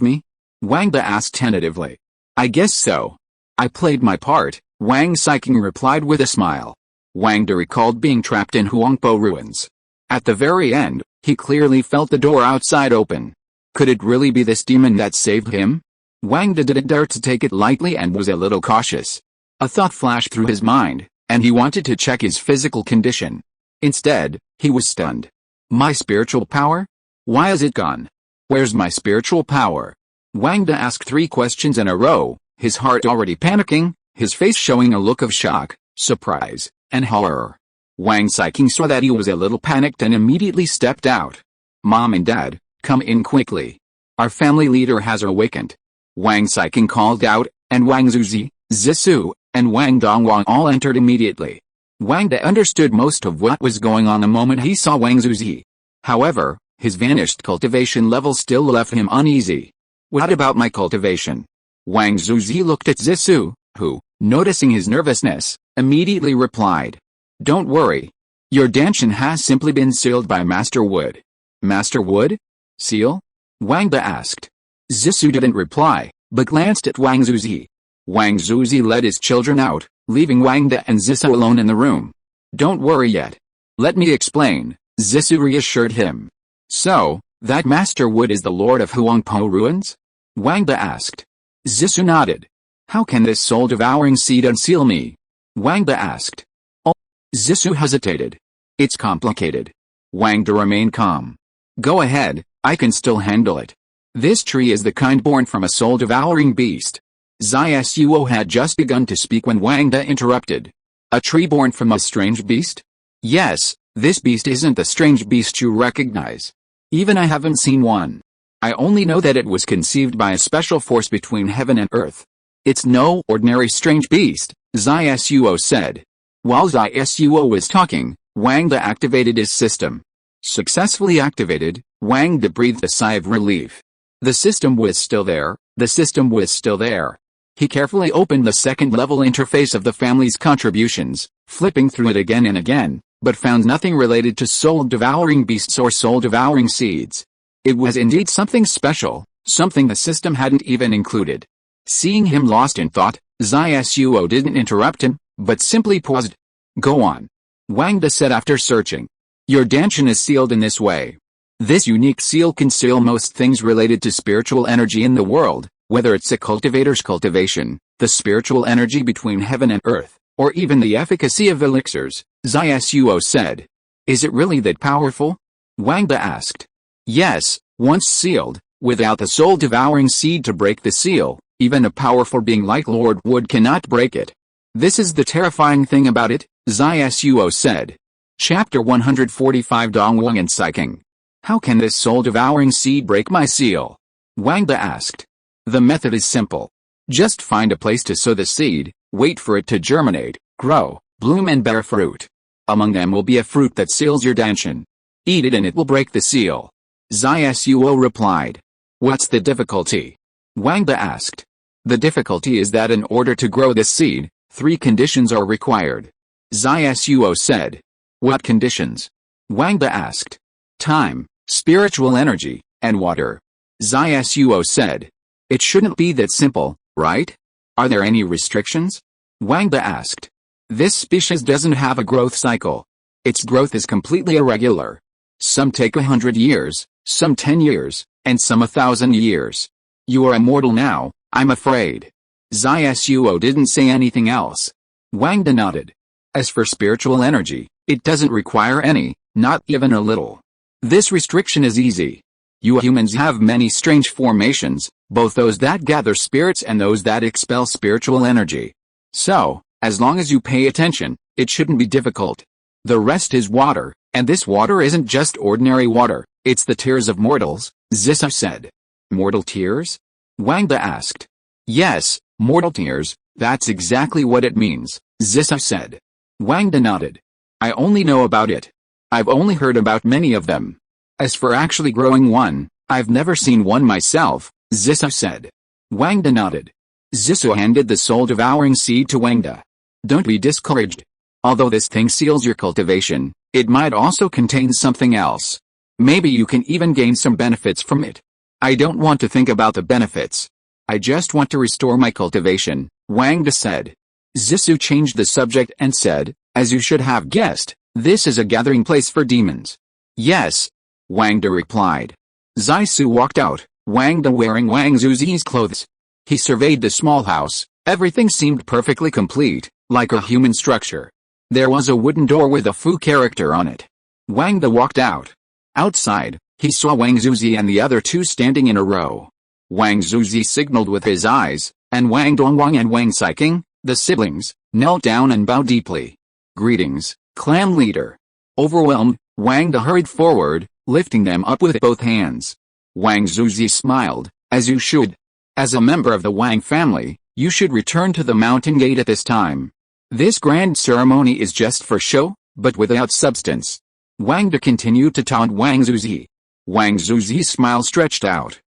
me? Wang Da asked tentatively. I guess so. I played my part, Wang Xiking replied with a smile. Wang Da recalled being trapped in Huangpo ruins. At the very end, he clearly felt the door outside open. Could it really be this demon that saved him? Wang Da didn't dare to take it lightly and was a little cautious. A thought flashed through his mind, and he wanted to check his physical condition. Instead, he was stunned. My spiritual power? Why is it gone? Where's my spiritual power? Wang Da asked 3 questions in a row, his heart already panicking, his face showing a look of shock, surprise, and horror. Wang Xiking saw that he was a little panicked and immediately stepped out. Mom and Dad, come in quickly. Our family leader has awakened. Wang Saiking called out, and Wang Zuzi, Zissou, and Wang Dongwang all entered immediately. Wang De understood most of what was going on the moment he saw Wang Zuzi. However, his vanished cultivation level still left him uneasy. What about my cultivation? Wang Zuzi looked at Zissou, who, noticing his nervousness, immediately replied. Don't worry. Your Danshan has simply been sealed by Master Wood. Master Wood? Seal? Wang De asked. Zissou didn't reply, but glanced at Wang Zuzi. Wang Zuzi led his children out, leaving Wang De and Zissou alone in the room. Don't worry yet. Let me explain, Zissou reassured him. So, that Master Wood is the Lord of Huangpo Ruins? Wang De asked. Zissou nodded. How can this soul-devouring seed unseal me? Wang De asked. Oh. Zissou hesitated. It's complicated. Wang De remained calm. Go ahead, I can still handle it. This tree is the kind born from a soul-devouring beast. Zisuo had just begun to speak when Wang De interrupted. A tree born from a strange beast? Yes, this beast isn't the strange beast you recognize. Even I haven't seen one. I only know that it was conceived by a special force between heaven and earth. It's no ordinary strange beast, Zisuo said. While Zisuo was talking, Wang De activated his system. Successfully activated, Wang De breathed a sigh of relief. The system was still there, the system was still there. He carefully opened the second-level interface of the family's contributions, flipping through it again and again, but found nothing related to soul-devouring beasts or soul-devouring seeds. It was indeed something special, something the system hadn't even included. Seeing him lost in thought, Zisuo didn't interrupt him, but simply paused. Go on. Wang De said after searching. Your Danshan is sealed in this way. This unique seal can seal most things related to spiritual energy in the world, whether it's a cultivator's cultivation, the spiritual energy between heaven and earth, or even the efficacy of elixirs, Zisuo said. Is it really that powerful? Wang De asked. Yes, once sealed, without the soul-devouring seed to break the seal, even a powerful being like Lord Wood cannot break it. This is the terrifying thing about it, Zisuo said. Chapter 145 Dongwang and Saiking. How can this soul-devouring seed break my seal? Wang De asked. The method is simple. Just find a place to sow the seed, wait for it to germinate, grow, bloom and bear fruit. Among them will be a fruit that seals your Danshan. Eat it and it will break the seal. Zisuo replied. What's the difficulty? Wang De asked. The difficulty is that in order to grow this seed, 3 conditions are required. Zisuo said. What conditions? Wang De asked. Time, spiritual energy, and water. Zisuo said. It shouldn't be that simple, right? Are there any restrictions? Wang De asked. This species doesn't have a growth cycle. Its growth is completely irregular. Some take 100 years, some 10 years, and some 1,000 years. You are immortal now, I'm afraid. Zisuo didn't say anything else. Wang De nodded. As for spiritual energy, it doesn't require any, not even a little. This restriction is easy. You humans have many strange formations, both those that gather spirits and those that expel spiritual energy. So, as long as you pay attention, it shouldn't be difficult. The rest is water, and this water isn't just ordinary water, it's the tears of mortals, Zissou said. Mortal tears? Wang De asked. Yes, mortal tears, that's exactly what it means, Zissou said. Wang De nodded. I only know about it. I've only heard about many of them. As for actually growing one, I've never seen one myself, Zissou said. Wang De nodded. Zissou handed the soul-devouring seed to Wang De. Don't be discouraged. Although this thing seals your cultivation, it might also contain something else. Maybe you can even gain some benefits from it. I don't want to think about the benefits. I just want to restore my cultivation, Wang De said. Zissou changed the subject and said, as you should have guessed, this is a gathering place for demons. Yes, Wang De replied. Zissou walked out, Wang De wearing Wang Zuzi's clothes. He surveyed the small house. Everything seemed perfectly complete, like a human structure. There was a wooden door with a Fu character on it. Wang De walked out. Outside, he saw Wang Zuzi and the other 2 standing in a row. Wang Zuzi signaled with his eyes, and Wang Dongwang and Wang Saiking, the siblings, knelt down and bowed deeply. Greetings, clan leader. Overwhelmed, Wang De hurried forward, lifting them up with both hands. Wang Zuzi smiled, as you should. As a member of the Wang family, you should return to the mountain gate at this time. This grand ceremony is just for show, but without substance. Wang De continued to taunt Wang Zuzi. Wang Zuzi's smile stretched out.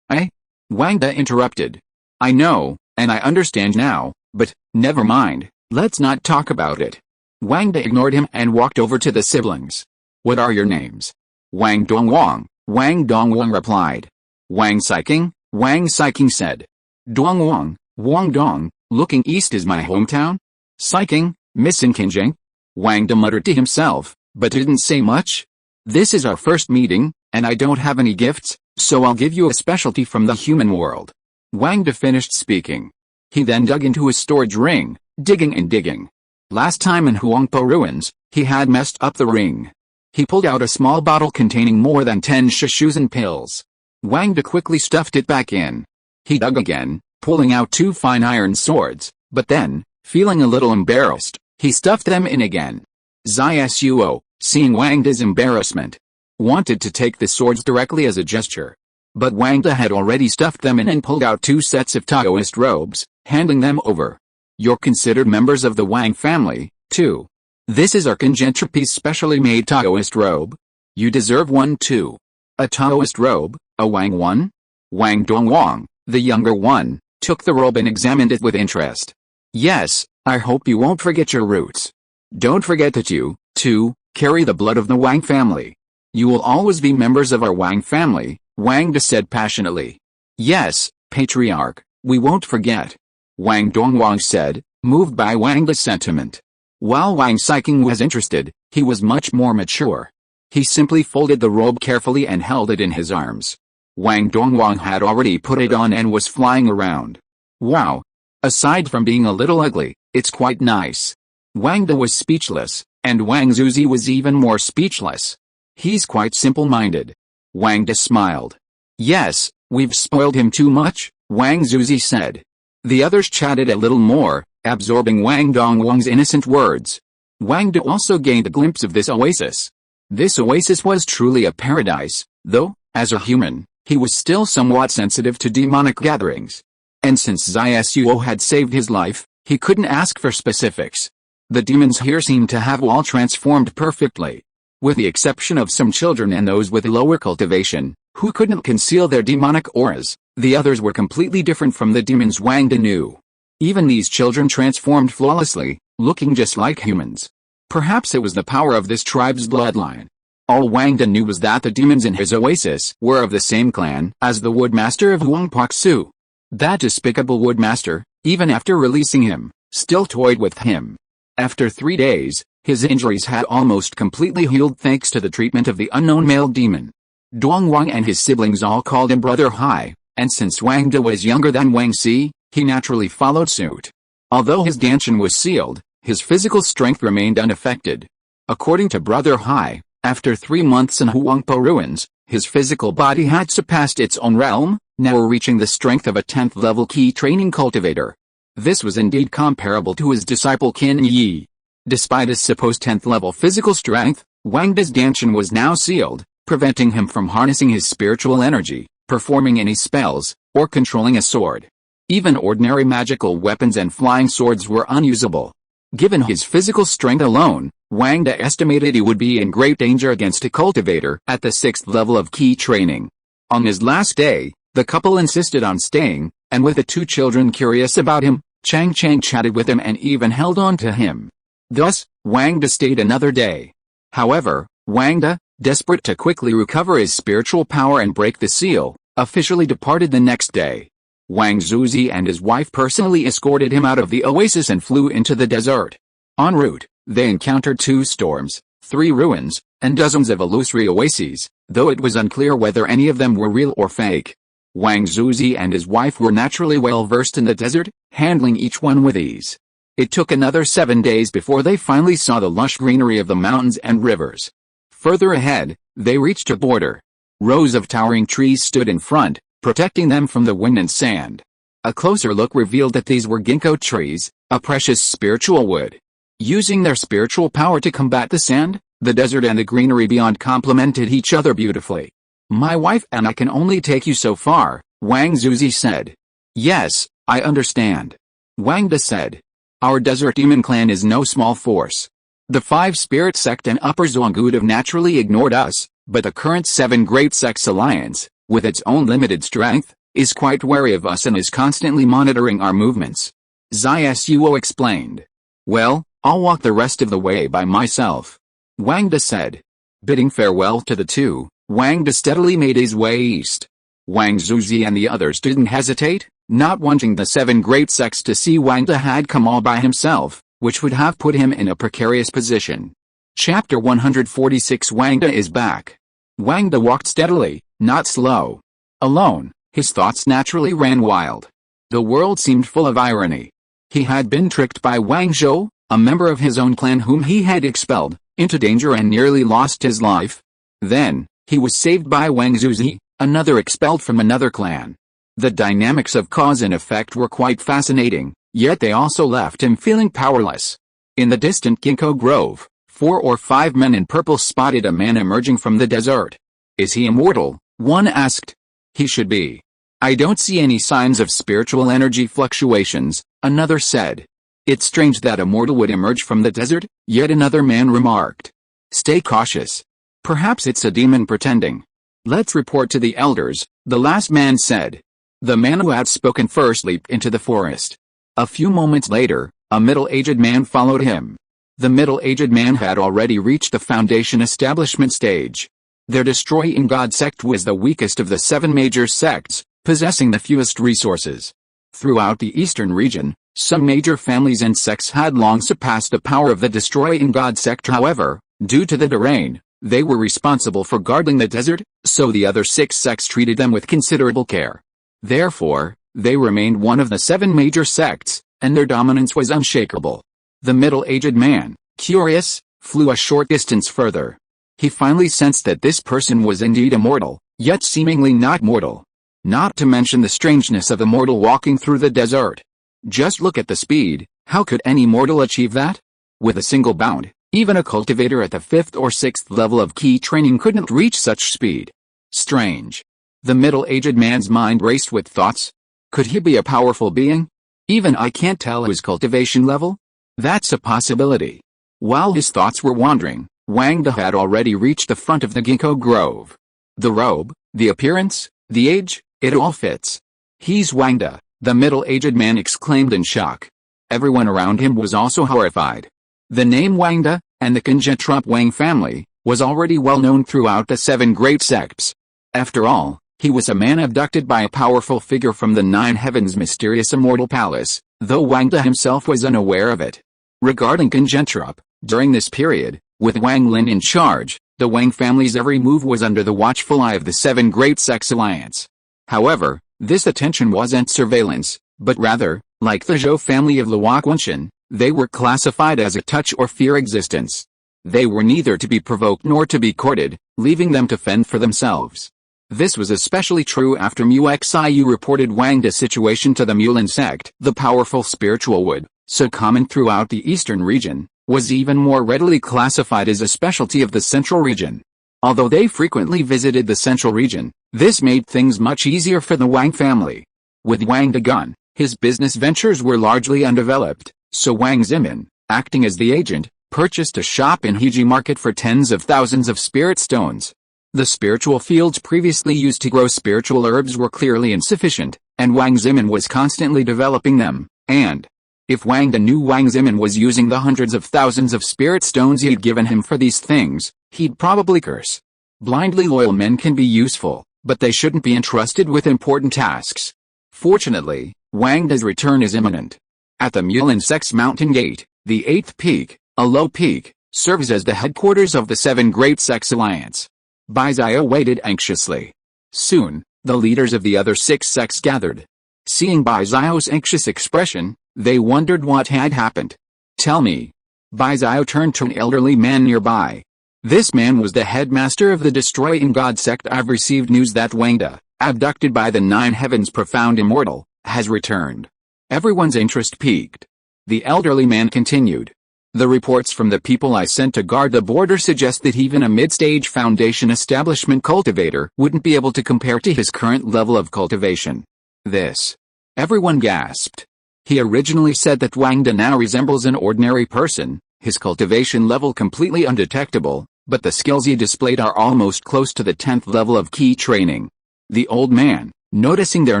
Wang De interrupted. I know, and I understand now, but, never mind, let's not talk about it. Wang De ignored him and walked over to the siblings. What are your names? Wang Dongwang, Wang Dongwang replied. Wang Siking, Wang Siking said. Dongwang, Wang Dong, looking east is my hometown? Siking, missing Kinjing? Wang De muttered to himself, but didn't say much. This is our first meeting, and I don't have any gifts, so I'll give you a specialty from the human world. Wang De finished speaking. He then dug into his storage ring, digging and digging. Last time in Huangpo ruins, he had messed up the ring. He pulled out a small bottle containing more than 10 shishuzan pills. Wang De quickly stuffed it back in. He dug again, pulling out 2 fine iron swords, but then, feeling a little embarrassed, he stuffed them in again. Zisuo, seeing Wang De's embarrassment, wanted to take the swords directly as a gesture. But Wang De had already stuffed them in and pulled out 2 sets of Taoist robes, handing them over. You're considered members of the Wang family, too. This is our Congentropi's specially made Taoist robe. You deserve one too. A Taoist robe, a Wang one? Wang Dongwang, the younger one, took the robe and examined it with interest. Yes, I hope you won't forget your roots. Don't forget that you, too, carry the blood of the Wang family. You will always be members of our Wang family, Wang De said passionately. Yes, patriarch, we won't forget. Wang Dongwang said, moved by Wang De's sentiment. While Wang Siking was interested, he was much more mature. He simply folded the robe carefully and held it in his arms. Wang Dongwang had already put it on and was flying around. Wow! Aside from being a little ugly, it's quite nice. Wang De was speechless, and Wang Zuzi was even more speechless. He's quite simple-minded. Wang De smiled. Yes, we've spoiled him too much, Wang Zuzi said. The others chatted a little more, absorbing Wang Dongwang's innocent words. Wang De also gained a glimpse of this oasis. This oasis was truly a paradise, though, as a human, he was still somewhat sensitive to demonic gatherings. And since Zisuo had saved his life, he couldn't ask for specifics. The demons here seemed to have all transformed perfectly. With the exception of some children and those with lower cultivation, who couldn't conceal their demonic auras, the others were completely different from the demons Wang De knew. Even these children transformed flawlessly, looking just like humans. Perhaps it was the power of this tribe's bloodline. All Wang De knew was that the demons in his oasis were of the same clan as the Woodmaster of Huangpoksu. That despicable Woodmaster, even after releasing him, still toyed with him. After 3 days, his injuries had almost completely healed thanks to the treatment of the unknown male demon. Dongwang and his siblings all called him Brother Hai, and since Wang De was younger than Wang Si, he naturally followed suit. Although his Danshan was sealed, his physical strength remained unaffected. According to Brother Hai, after 3 months in Huangpo ruins, his physical body had surpassed its own realm, now reaching the strength of a 10th level key training cultivator. This was indeed comparable to his disciple Qin Yi. Despite his supposed 10th level physical strength, Wang De's Danshan was now sealed, preventing him from harnessing his spiritual energy, performing any spells, or controlling a sword. Even ordinary magical weapons and flying swords were unusable. Given his physical strength alone, Wang De estimated he would be in great danger against a cultivator at the 6th level of key training. On his last day, the couple insisted on staying, and with the 2 children curious about him, Chang chatted with him and even held on to him. Thus, Wang De stayed another day. However, Wang De, desperate to quickly recover his spiritual power and break the seal, officially departed the next day. Wang Zuzi and his wife personally escorted him out of the oasis and flew into the desert. En route, they encountered 2 storms, 3 ruins, and dozens of illusory oases, though it was unclear whether any of them were real or fake. Wang Zuzi and his wife were naturally well versed in the desert, handling each one with ease. It took another 7 days before they finally saw the lush greenery of the mountains and rivers. Further ahead, they reached a border. Rows of towering trees stood in front, protecting them from the wind and sand. A closer look revealed that these were ginkgo trees, a precious spiritual wood. Using their spiritual power to combat the sand, the desert and the greenery beyond complemented each other beautifully. My wife and I can only take you so far, Wang Zuzi said. Yes, I understand. Wang said. Our desert demon clan is no small force. The 5 spirit sect and Upper Zhuang would have naturally ignored us, but the current 7 great sects alliance, with its own limited strength, is quite wary of us and is constantly monitoring our movements. Zhuo explained. Well, I'll walk the rest of the way by myself. Wang said. Bidding farewell to the two, Wang steadily made his way east. Wang Zuzi and the others didn't hesitate, not wanting the 7 great sects to see Wang had come all by himself, which would have put him in a precarious position. Chapter 146 Wang is back. Wang walked steadily, not slow. Alone, his thoughts naturally ran wild. The world seemed full of irony. He had been tricked by Wang Zhou, a member of his own clan whom he had expelled, into danger and nearly lost his life. Then, he was saved by Wang Zuzi, another expelled from another clan. The dynamics of cause and effect were quite fascinating, yet they also left him feeling powerless. In the distant ginkgo grove, 4 or 5 men in purple spotted a man emerging from the desert. Is he immortal? One asked. He should be. I don't see any signs of spiritual energy fluctuations, another said. It's strange that a mortal would emerge from the desert, yet another man remarked. Stay cautious. Perhaps it's a demon pretending. Let's report to the elders, the last man said. The man who had spoken first leaped into the forest. A few moments later, a middle-aged man followed him. The middle-aged man had already reached the foundation establishment stage. Their Destroying God sect was the weakest of the 7 major sects, possessing the fewest resources. Throughout the eastern region, some major families and sects had long surpassed the power of the Destroying God sect. However, due to the terrain, they were responsible for guarding the desert, so the other 6 sects treated them with considerable care. Therefore, they remained one of the 7 major sects, and their dominance was unshakable. The middle-aged man, curious, flew a short distance further. He finally sensed that this person was indeed immortal, yet seemingly not mortal. Not to mention the strangeness of a mortal walking through the desert. Just look at the speed, how could any mortal achieve that? With a single bound, even a cultivator at the 5th or 6th level of key training couldn't reach such speed. Strange. The middle-aged man's mind raced with thoughts. Could he be a powerful being? Even I can't tell his cultivation level? That's a possibility. While his thoughts were wandering, Wang had already reached the front of the ginkgo grove. The robe, the appearance, the age, it all fits. He's Wang, the middle-aged man exclaimed in shock. Everyone around him was also horrified. The name Wang and the Conjectural Wang family was already well known throughout the 7 great sects. After all, he was a man abducted by a powerful figure from the 9 heavens' mysterious immortal palace, though Wang himself was unaware of it. Regarding Conjectural, during this period, with Wang Lin in charge, the Wang family's every move was under the watchful eye of the 7 great sects alliance. However, this attention wasn't surveillance, but rather, like the Zhou family of Luoquanshan, they were classified as a touch or fear existence. They were neither to be provoked nor to be courted, leaving them to fend for themselves. This was especially true after Muxiu reported Wang's situation to the Mulan sect. The powerful spiritual wood, so common throughout the eastern region, was even more readily classified as a specialty of the central region. Although they frequently visited the central region, this made things much easier for the Wang family. With Wang gone, his business ventures were largely undeveloped, so Wang Zimin, acting as the agent, purchased a shop in Heiji Market for tens of thousands of spirit stones. The spiritual fields previously used to grow spiritual herbs were clearly insufficient, and Wang Zimin was constantly developing them, and if Wang knew Wang Zimin was using the hundreds of thousands of spirit stones he'd given him for these things, he'd probably curse. Blindly loyal men can be useful, but they shouldn't be entrusted with important tasks. Fortunately, Wang's return is imminent. At the Mulan sect's mountain gate, the 8th peak, a low peak, serves as the headquarters of the 7 great sects alliance. Bai Zio waited anxiously. Soon, the leaders of the other 6 sects gathered. Seeing Bai Zio's anxious expression, they wondered what had happened. Tell me. Bai Zio turned to an elderly man nearby. This man was the headmaster of the Destroying God sect. I've received news that Wang, abducted by the 9 heavens profound immortal, has returned. Everyone's interest peaked. The elderly man continued. The reports from the people I sent to guard the border suggest that even a mid-stage foundation establishment cultivator wouldn't be able to compare to his current level of cultivation. This Everyone gasped. He originally said that Wang De now resembles an ordinary person, his cultivation level completely undetectable, but the skills he displayed are almost close to the 10th level of key training. The old man, noticing their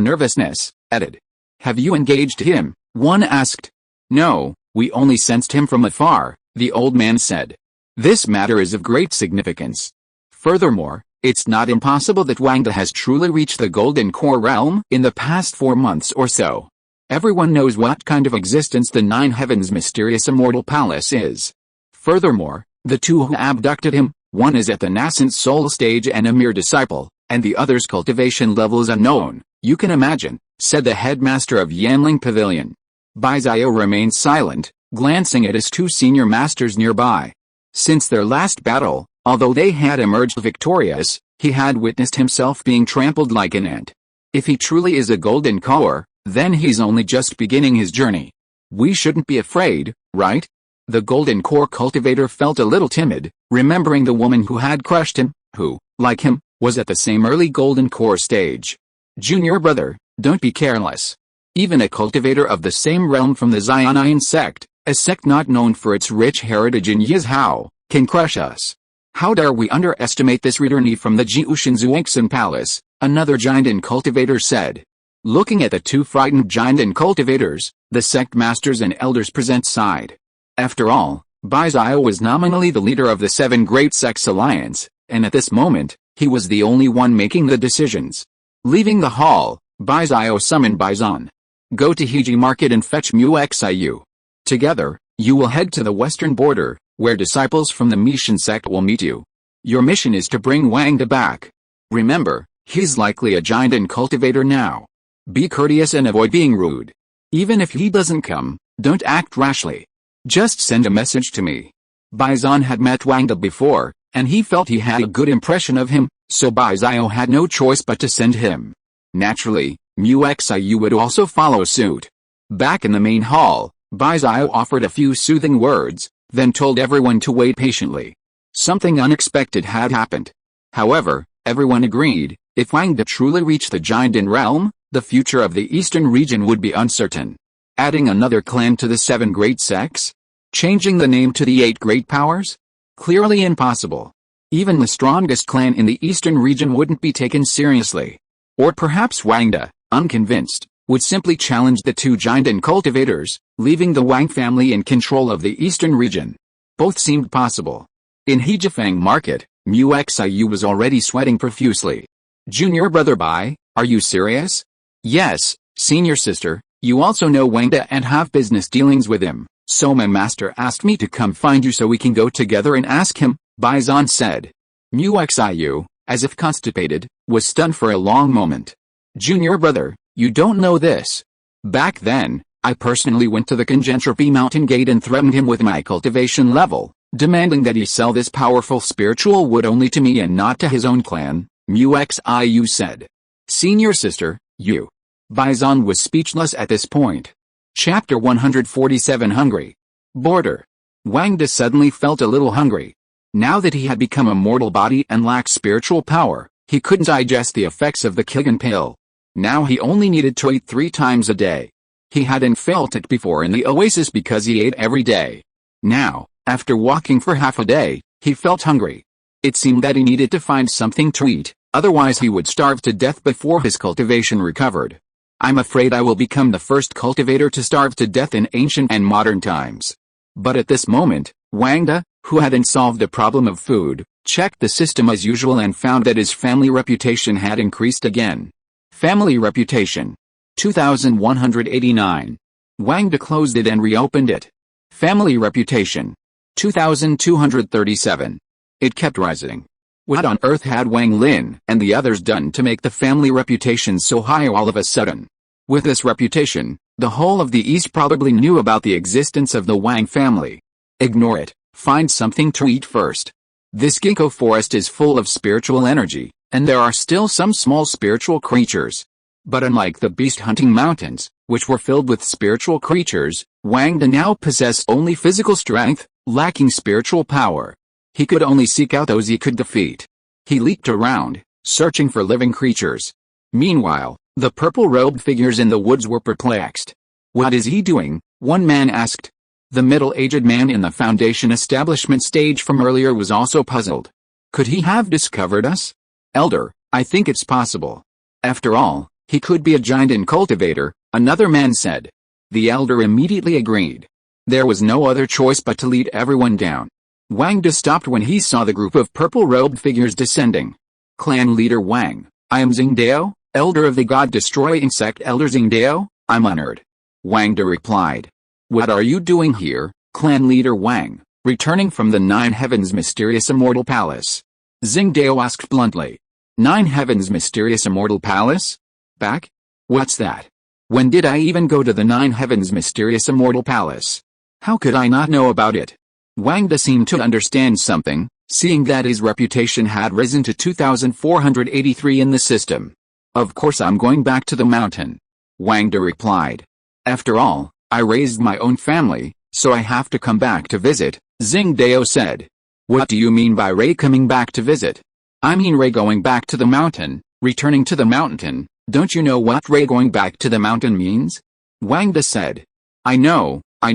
nervousness, added. Have you engaged him? One asked. No, we only sensed him from afar, the old man said. This matter is of great significance. Furthermore, it's not impossible that Wang De has truly reached the Golden Core realm in the past 4 months or so. Everyone knows what kind of existence the Nine Heavens' mysterious immortal palace is. Furthermore, the two who abducted him, one is at the nascent soul stage and a mere disciple, and the other's cultivation level is unknown, you can imagine, said the headmaster of Yanling Pavilion. Bai Xiao remained silent, glancing at his two senior masters nearby. Since their last battle, although they had emerged victorious, he had witnessed himself being trampled like an ant. If he truly is a golden core, then he's only just beginning his journey. We shouldn't be afraid, right? The golden core cultivator felt a little timid, remembering the woman who had crushed him, who, like him, was at the same early golden core stage. Junior brother, don't be careless. Even a cultivator of the same realm from the Xianyang sect, a sect not known for its rich heritage in Yizhao, can crush us. How dare we underestimate this returnee from the Jiushan Zuangsan Palace, another giant cultivator said. Looking at the two frightened giant cultivators, the sect masters and elders present sighed. After all, Bai Xiao was nominally the leader of the 7 Great Sects Alliance, and at this moment, he was the only one making the decisions. Leaving the hall, Bai Xiao summoned Bai Zan. Go to Heiji Market and fetch Mu Xiu. Together, you will head to the western border, where disciples from the Mishan sect will meet you. Your mission is to bring Wang De back. Remember, he's likely a giant cultivator now. Be courteous and avoid being rude. Even if he doesn't come, don't act rashly. Just send a message to me. Bai Zan had met Wang De before, and he felt he had a good impression of him, so Bai Xiao had no choice but to send him. Naturally, Mu Xiu would also follow suit. Back in the main hall, Bai Xiao offered a few soothing words, then told everyone to wait patiently. Something unexpected had happened. However, everyone agreed, if Wang De truly reached the giant realm, the future of the eastern region would be uncertain. Adding another clan to the 7 great sects? Changing the name to the 8 great powers? Clearly impossible. Even the strongest clan in the eastern region wouldn't be taken seriously. Or perhaps Wang De, unconvinced, would simply challenge the two giant cultivators, leaving the Wang family in control of the eastern region. Both seemed possible. In Heijifang Market, Mu Xiu was already sweating profusely. Junior brother Bai, are you serious? Yes, senior sister, you also know Wang De and have business dealings with him, so my master asked me to come find you so we can go together and ask him, Bai Zan said. Mu Xiu, as if constipated, was stunned for a long moment. Junior brother, you don't know this. Back then, I personally went to the Congentropi mountain gate and threatened him with my cultivation level, demanding that he sell this powerful spiritual wood only to me and not to his own clan, Mu Xiu said. Senior sister, you. Bai Zan was speechless at this point. Chapter 147 Hungry. Border. Wang De suddenly felt a little hungry. Now that he had become a mortal body and lacked spiritual power, he couldn't digest the effects of the Kigan pill. Now he only needed to eat 3 times a day. He hadn't felt it before in the oasis because he ate every day. Now, after walking for half a day, he felt hungry. It seemed that he needed to find something to eat, otherwise he would starve to death before his cultivation recovered. I'm afraid I will become the first cultivator to starve to death in ancient and modern times. But at this moment, Wang De, who hadn't solved the problem of food, checked the system as usual and found that his family reputation had increased again. Family reputation. 2189. Wang De closed it and reopened it. Family reputation. 2237. It kept rising. What on earth had Wang Lin and the others done to make the family reputation so high all of a sudden? With this reputation, the whole of the East probably knew about the existence of the Wang family. Ignore it, find something to eat first. This ginkgo forest is full of spiritual energy, and there are still some small spiritual creatures. But unlike the beast-hunting mountains, which were filled with spiritual creatures, Wang De now possessed only physical strength, lacking spiritual power. He could only seek out those he could defeat. He leaped around, searching for living creatures. Meanwhile, The purple-robed figures in the woods were perplexed. What is he doing? One man asked. The middle-aged man in the Foundation establishment stage from earlier was also puzzled. Could he have discovered us? Elder, I think it's possible. After all, he could be a giant and cultivator, another man said. The elder immediately agreed. There was no other choice but to lead everyone down. Wang stopped when he saw the group of purple-robed figures descending. Clan leader Wang, I am Xingdao, elder of the god-destroying sect Elder Xingdao, I'm honored. Wang replied. What are you doing here, clan leader Wang, returning from the Nine Heavens mysterious immortal palace? Xingdao asked bluntly. Nine Heavens mysterious immortal palace? Back? What's that? When did I even go to the Nine Heavens mysterious immortal palace? How could I not know about it? Wang seemed to understand something, seeing that his reputation had risen to 2,483 in the system. Of course I'm going back to the mountain. Wang replied. After all, I raised my own family, so I have to come back to visit, Xingdao said. What do you mean by Ray coming back to visit? I mean Ray going back to the mountain, returning to the mountain. Don't you know what Ray going back to the mountain means? Wang said. I know, I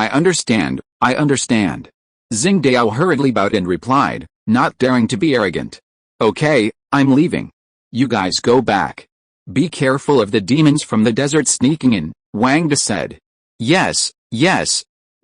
understand. Xingdao hurriedly bowed and replied, not daring to be arrogant. Okay, I'm leaving. You guys go back. Be careful of the demons from the desert sneaking in, Wang said. Yes.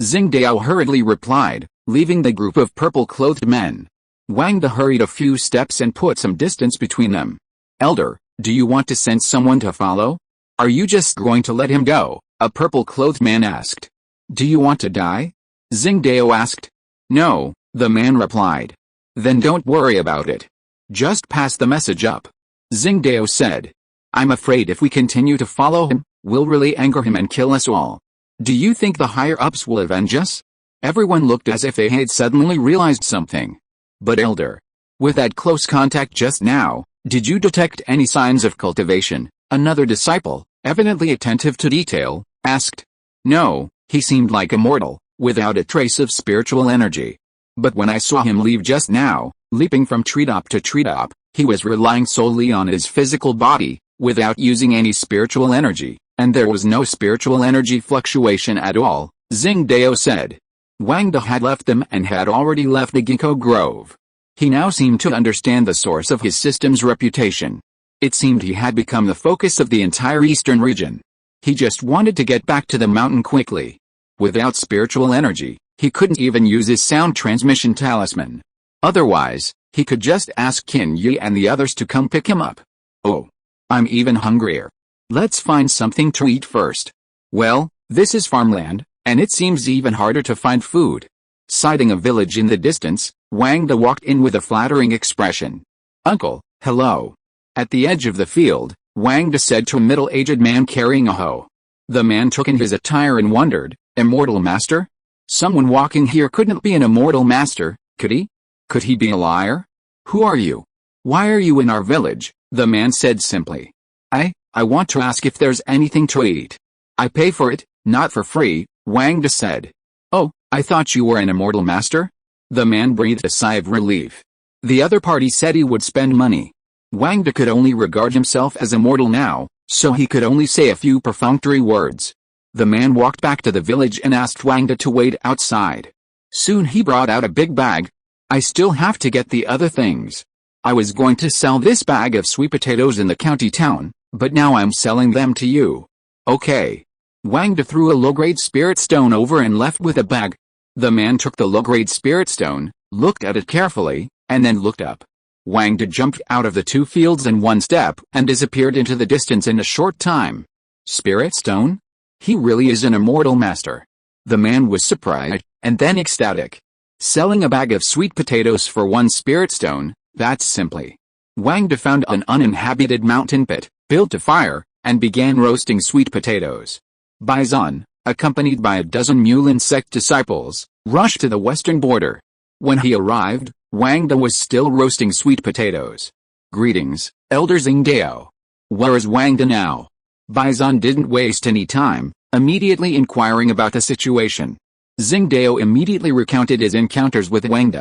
Xingdao hurriedly replied, leaving the group of purple-clothed men. Wang hurried a few steps and put some distance between them. Elder, do you want to send someone to follow? Are you just going to let him go? A purple-clothed man asked. Do you want to die? Xingdao asked. No, the man replied. Then don't worry about it. Just pass the message up. Xingdao said. I'm afraid if we continue to follow him, we'll really anger him and kill us all. Do you think the higher-ups will avenge us? Everyone looked as if they had suddenly realized something. But Elder, with that close contact just now, did you detect any signs of cultivation? Another disciple, evidently attentive to detail, asked. No, he seemed like immortal, without a trace of spiritual energy. But when I saw him leave just now, leaping from treetop to treetop, he was relying solely on his physical body, without using any spiritual energy, and there was no spiritual energy fluctuation at all, Xingdao said. Wang had left them and had already left the Ginkgo Grove. He now seemed to understand the source of his system's reputation. It seemed he had become the focus of the entire eastern region. He just wanted to get back to the mountain quickly. Without spiritual energy, he couldn't even use his sound transmission talisman. Otherwise, he could just ask Qin Yi and the others to come pick him up. Oh, I'm even hungrier. Let's find something to eat first. Well, this is farmland, and it seems even harder to find food. Sighting a village in the distance, Wang walked in with a flattering expression. Uncle, hello. At the edge of the field, Wang said to a middle-aged man carrying a hoe. The man took in his attire and wondered, Immortal Master? Someone walking here couldn't be an Immortal Master, could he? Could he be a liar? Who are you? Why are you in our village? The man said simply. I want to ask if there's anything to eat. I pay for it, not for free, Wang said. Oh, I thought you were an Immortal Master? The man breathed a sigh of relief. The other party said he would spend money. Wang could only regard himself as immortal now, so he could only say a few perfunctory words. The man walked back to the village and asked Wang to wait outside. Soon he brought out a big bag. I still have to get the other things. I was going to sell this bag of sweet potatoes in the county town, but now I'm selling them to you. Okay. Wang threw a low-grade spirit stone over and left with a bag. The man took the low-grade spirit stone, looked at it carefully, and then looked up. Wang jumped out of the 2 fields in 1 step and disappeared into the distance in a short time. Spirit stone? He really is an immortal master. The man was surprised, and then ecstatic. Selling a bag of sweet potatoes for 1 spirit stone, that's simply. Wang found an uninhabited mountain pit, built a fire, and began roasting sweet potatoes. Bison, accompanied by a dozen Mulan sect disciples, rushed to the western border. When he arrived, Wang was still roasting sweet potatoes. Greetings, Elder Xingdao. Where is Wang now? Bison didn't waste any time, immediately inquiring about the situation. Xingdao immediately recounted his encounters with Wang.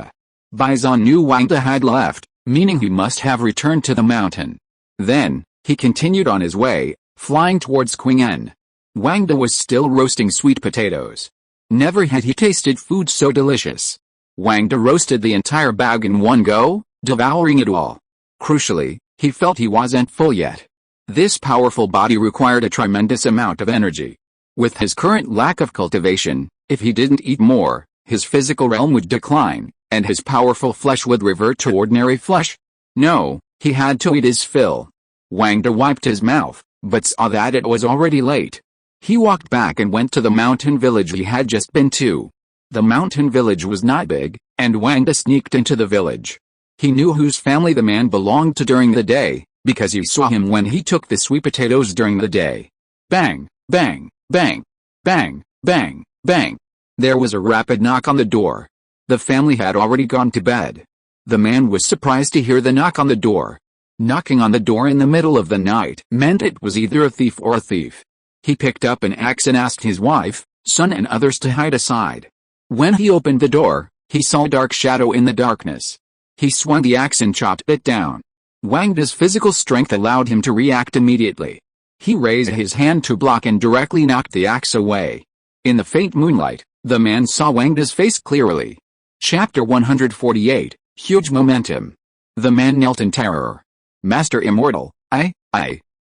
Bison knew Wang had left, meaning he must have returned to the mountain. Then, He continued on his way, flying towards Qing'an. Wang De was still roasting sweet potatoes. Never had he tasted food so delicious. Wang De roasted the entire bag in one go, devouring it all. Crucially, he felt he wasn't full yet. This powerful body required a tremendous amount of energy. With his current lack of cultivation, if he didn't eat more, his physical realm would decline, and his powerful flesh would revert to ordinary flesh. No, he had to eat his fill. Wang De wiped his mouth, but saw that it was already late. He walked back and went to the mountain village he had just been to. The mountain village was not big, and Wang De sneaked into the village. He knew whose family the man belonged to during the day, because he saw him when he took the sweet potatoes during the day. Bang, bang, bang, bang, bang, bang. There was a rapid knock on the door. The family had already gone to bed. The man was surprised to hear the knock on the door. Knocking on the door in the middle of the night meant it was either a thief or a thief. He picked up an axe and asked his wife, son and others to hide aside. When he opened the door, he saw a dark shadow in the darkness. He swung the axe and chopped it down. Wang De's physical strength allowed him to react immediately. He raised his hand to block and directly knocked the axe away. In the faint moonlight, the man saw Wang De's face clearly. Chapter 148, Huge Momentum. The man knelt in terror. Master Immortal,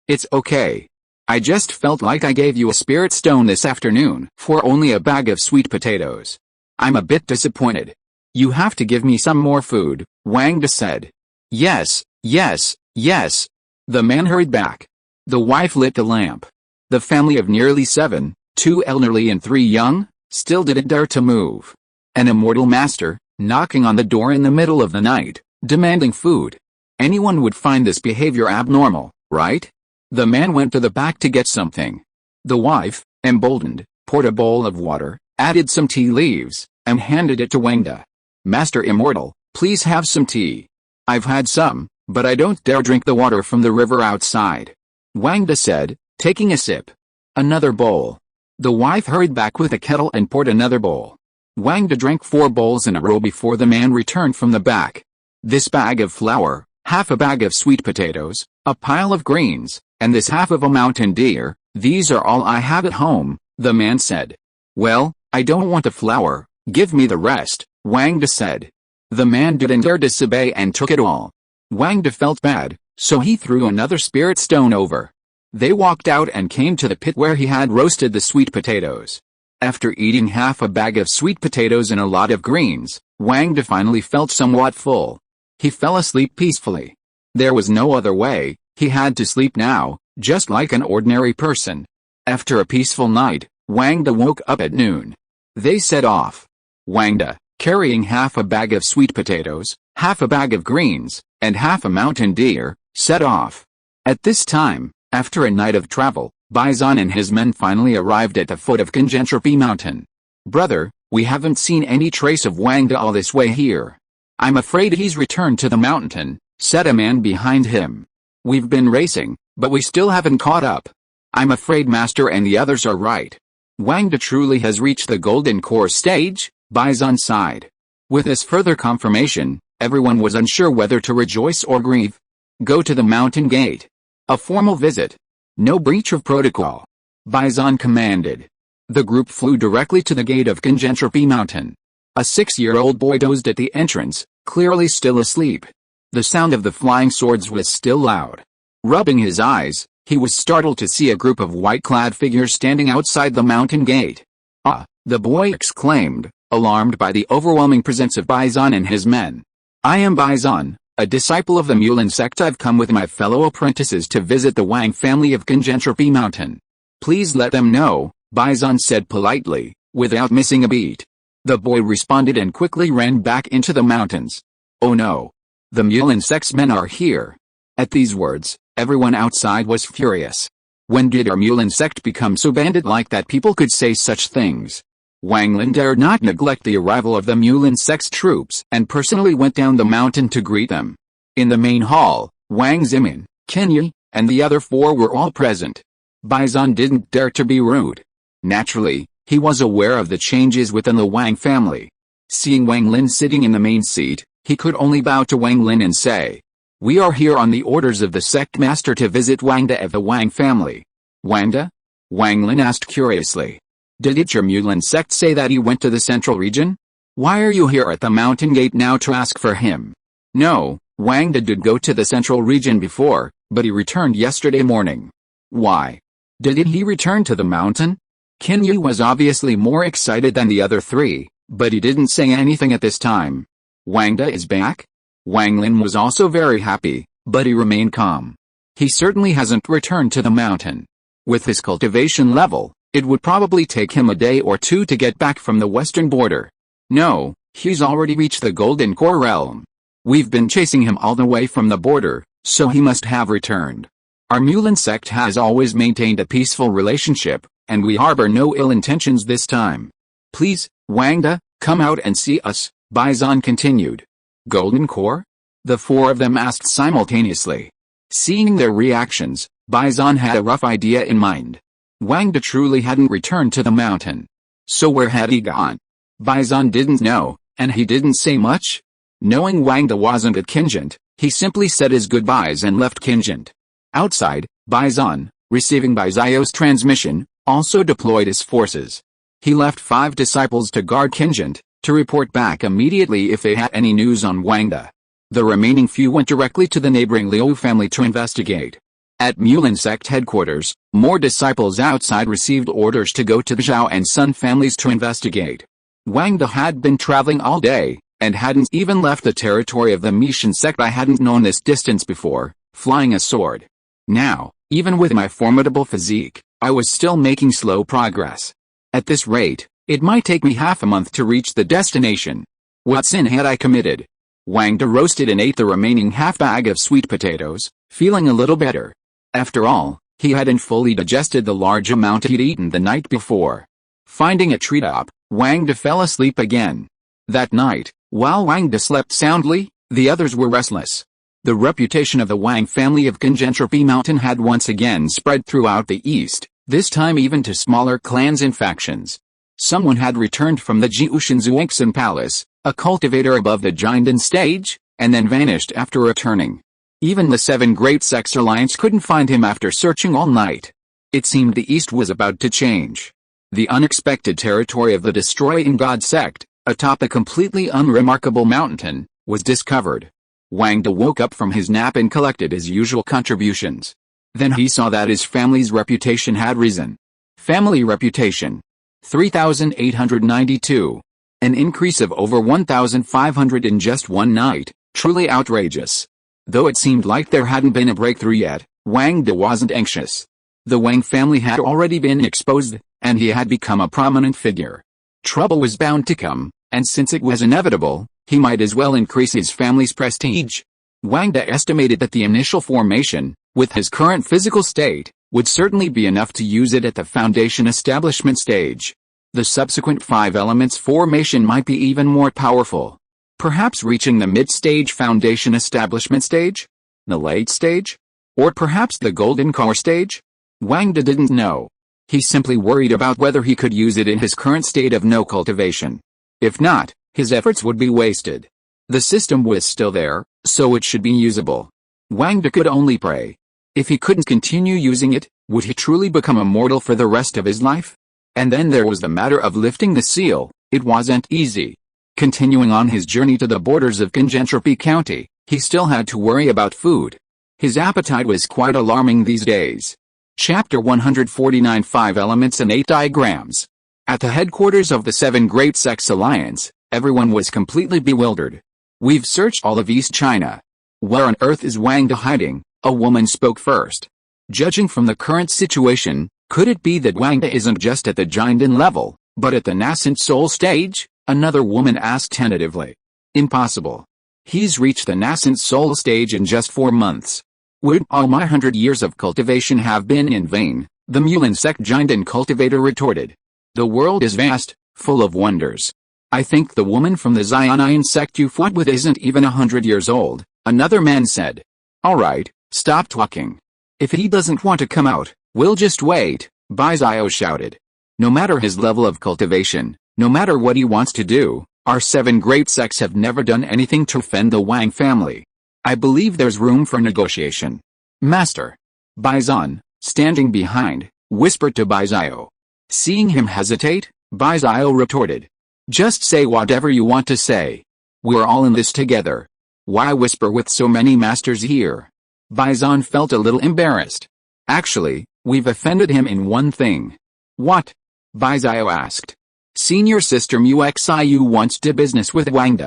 it's okay. I just felt like I gave you a spirit stone this afternoon for only a bag of sweet potatoes. I'm a bit disappointed. You have to give me some more food, Wang De said. Yes, yes, yes. The man hurried back. The wife lit the lamp. The family of nearly 7, 2 elderly and 3 young, still didn't dare to move. An immortal master, knocking on the door in the middle of the night, demanding food. Anyone would find this behavior abnormal, right? The man went to the back to get something. The wife, emboldened, poured a bowl of water, added some tea leaves, and handed it to Wang De. Master Immortal, please have some tea. I've had some, but I don't dare drink the water from the river outside. Wang De said, taking a sip. Another bowl. The wife hurried back with a kettle and poured another bowl. Wang De drank 4 bowls in a row before the man returned from the back. This bag of flour, half a bag of sweet potatoes, a pile of greens, and this half of a mountain deer, these are all I have at home, the man said. Well, I don't want the flour, give me the rest, Wang De said. The man didn't dare disobey and took it all. Wang De felt bad, so he threw another spirit stone over. They walked out and came to the pit where he had roasted the sweet potatoes. After eating half a bag of sweet potatoes and a lot of greens, Wang De finally felt somewhat full. He fell asleep peacefully. There was no other way, he had to sleep now, just like an ordinary person. After a peaceful night, Wang De woke up at noon. They set off. Wang De, carrying half a bag of sweet potatoes, half a bag of greens, and half a mountain deer, set off. At this time, after a night of travel, Bison and his men finally arrived at the foot of Congentropi Mountain. Brother, we haven't seen any trace of Wang De all this way here. I'm afraid he's returned to the mountain, said a man behind him. We've been racing, but we still haven't caught up. I'm afraid Master and the others are right. Wang De truly has reached the golden core stage, Bison sighed. With this further confirmation, everyone was unsure whether to rejoice or grieve. Go to the mountain gate. A formal visit. No breach of protocol. Bison commanded. The group flew directly to the gate of Congentropi Mountain. A 6-year-old boy dozed at the entrance, clearly still asleep. The sound of the flying swords was still loud. Rubbing his eyes, he was startled to see a group of white-clad figures standing outside the mountain gate. Ah, the boy exclaimed, alarmed by the overwhelming presence of Bison and his men. I am Bison, a disciple of the Mulan sect. I've come with my fellow apprentices to visit the Wang family of Congentropi Mountain. Please let them know, Bison said politely, without missing a beat. The boy responded and quickly ran back into the mountains. Oh no! The Mulan sect's men are here. At these words, everyone outside was furious. When did our Mulan sect become so bandit-like that people could say such things? Wang Lin dared not neglect the arrival of the Mulan sect's troops and personally went down the mountain to greet them. In the main hall, Wang Zimin, Kenya, and the other 4 were all present. Bison didn't dare to be rude. Naturally, he was aware of the changes within the Wang family. Seeing Wang Lin sitting in the main seat, he could only bow to Wang Lin and say, We are here on the orders of the sect master to visit Wangda of the Wang family. Wangda? Wang Lin asked curiously. Did your Mulan sect say that he went to the central region? Why are you here at the mountain gate now to ask for him? No, Wangda did go to the central region before, but he returned yesterday morning. Why? Did he return to the mountain? Qin Yu was obviously more excited than the other three, but he didn't say anything at this time. Wangda is back? Wang Lin was also very happy, but he remained calm. He certainly hasn't returned to the mountain. With his cultivation level, it would probably take him a day or two to get back from the western border. No, he's already reached the Golden Core realm. We've been chasing him all the way from the border, so he must have returned. Our Mulan sect has always maintained a peaceful relationship, and we harbor no ill intentions this time. Please, Wangda, come out and see us, Bison continued. Golden Core? The four of them asked simultaneously. Seeing their reactions, Bison had a rough idea in mind. Wangda truly hadn't returned to the mountain. So where had he gone? Bison didn't know, and he didn't say much. Knowing Wangda wasn't at Qingjant, he simply said his goodbyes and left Qingjant. Outside, Bison, receiving Bizio's transmission, also deployed his forces. He left 5 disciples to guard Qingjant, to report back immediately if they had any news on Wangda. The remaining few went directly to the neighboring Liu family to investigate. At Mulan sect headquarters, more disciples outside received orders to go to the Zhao and Sun families to investigate. Wangda had been traveling all day, and hadn't even left the territory of the Mishan sect. I hadn't known this distance before, flying a sword. Now, even with my formidable physique, I was still making slow progress. At this rate, it might take me half a month to reach the destination. What sin had I committed? Wangda roasted and ate the remaining half bag of sweet potatoes, feeling a little better. After all, he hadn't fully digested the large amount he'd eaten the night before. Finding a treetop, Wangda fell asleep again. That night, while Wangda slept soundly, the others were restless. The reputation of the Wang family of Conjentropy Mountain had once again spread throughout the east, this time even to smaller clans and factions. Someone had returned from the Jiushan Zuangsan Palace, a cultivator above the Jinden stage, and then vanished after returning. Even the 7 Great Sects Alliance couldn't find him after searching all night. It seemed the East was about to change. The unexpected territory of the Destroying God sect, atop the completely unremarkable mountain, was discovered. Wangda woke up from his nap and collected his usual contributions. Then he saw that his family's reputation had risen. Family reputation. 3,892. An increase of over 1,500 in just one night, truly outrageous. Though it seemed like there hadn't been a breakthrough yet, Wangda wasn't anxious. The Wang family had already been exposed, and he had become a prominent figure. Trouble was bound to come, and since it was inevitable, he might as well increase his family's prestige. Wangda estimated that the initial formation, with his current physical state, would certainly be enough to use it at the foundation establishment stage. The subsequent 5 elements formation might be even more powerful. Perhaps reaching the mid-stage foundation establishment stage? The late stage? Or perhaps the golden core stage? Wangda didn't know. He simply worried about whether he could use it in his current state of no cultivation. If not, his efforts would be wasted. The system was still there, so it should be usable. Wangda could only pray. If he couldn't continue using it, would he truly become immortal for the rest of his life? And then there was the matter of lifting the seal. It wasn't easy. Continuing on his journey to the borders of Conjentropy County, he still had to worry about food. His appetite was quite alarming these days. Chapter 149 5 Elements and 8 Diagrams. At the headquarters of the 7 Great Sects Alliance, everyone was completely bewildered. We've searched all of East China. Where on earth is Wangda hiding? A woman spoke first. Judging from the current situation, could it be that Wangda isn't just at the Jinden level, but at the nascent soul stage? Another woman asked tentatively. Impossible. He's reached the nascent soul stage in just 4 months. Would all my 100 years of cultivation have been in vain? The Mulan sect Jinden cultivator retorted. The world is vast, full of wonders. I think the woman from the Xianayan sect you fought with isn't even 100 years old, another man said. Alright, stop talking. If he doesn't want to come out, we'll just wait, Bizio shouted. No matter his level of cultivation, no matter what he wants to do, our 7 great sects have never done anything to offend the Wang family. I believe there's room for negotiation. Master. Baizan, standing behind, whispered to Baizio. Seeing him hesitate, Baizio retorted. Just say whatever you want to say. We're all in this together. Why whisper with so many masters here? Baizan felt a little embarrassed. Actually, we've offended him in one thing. What? Baizio asked. Senior sister Muxiu once did business with Wang.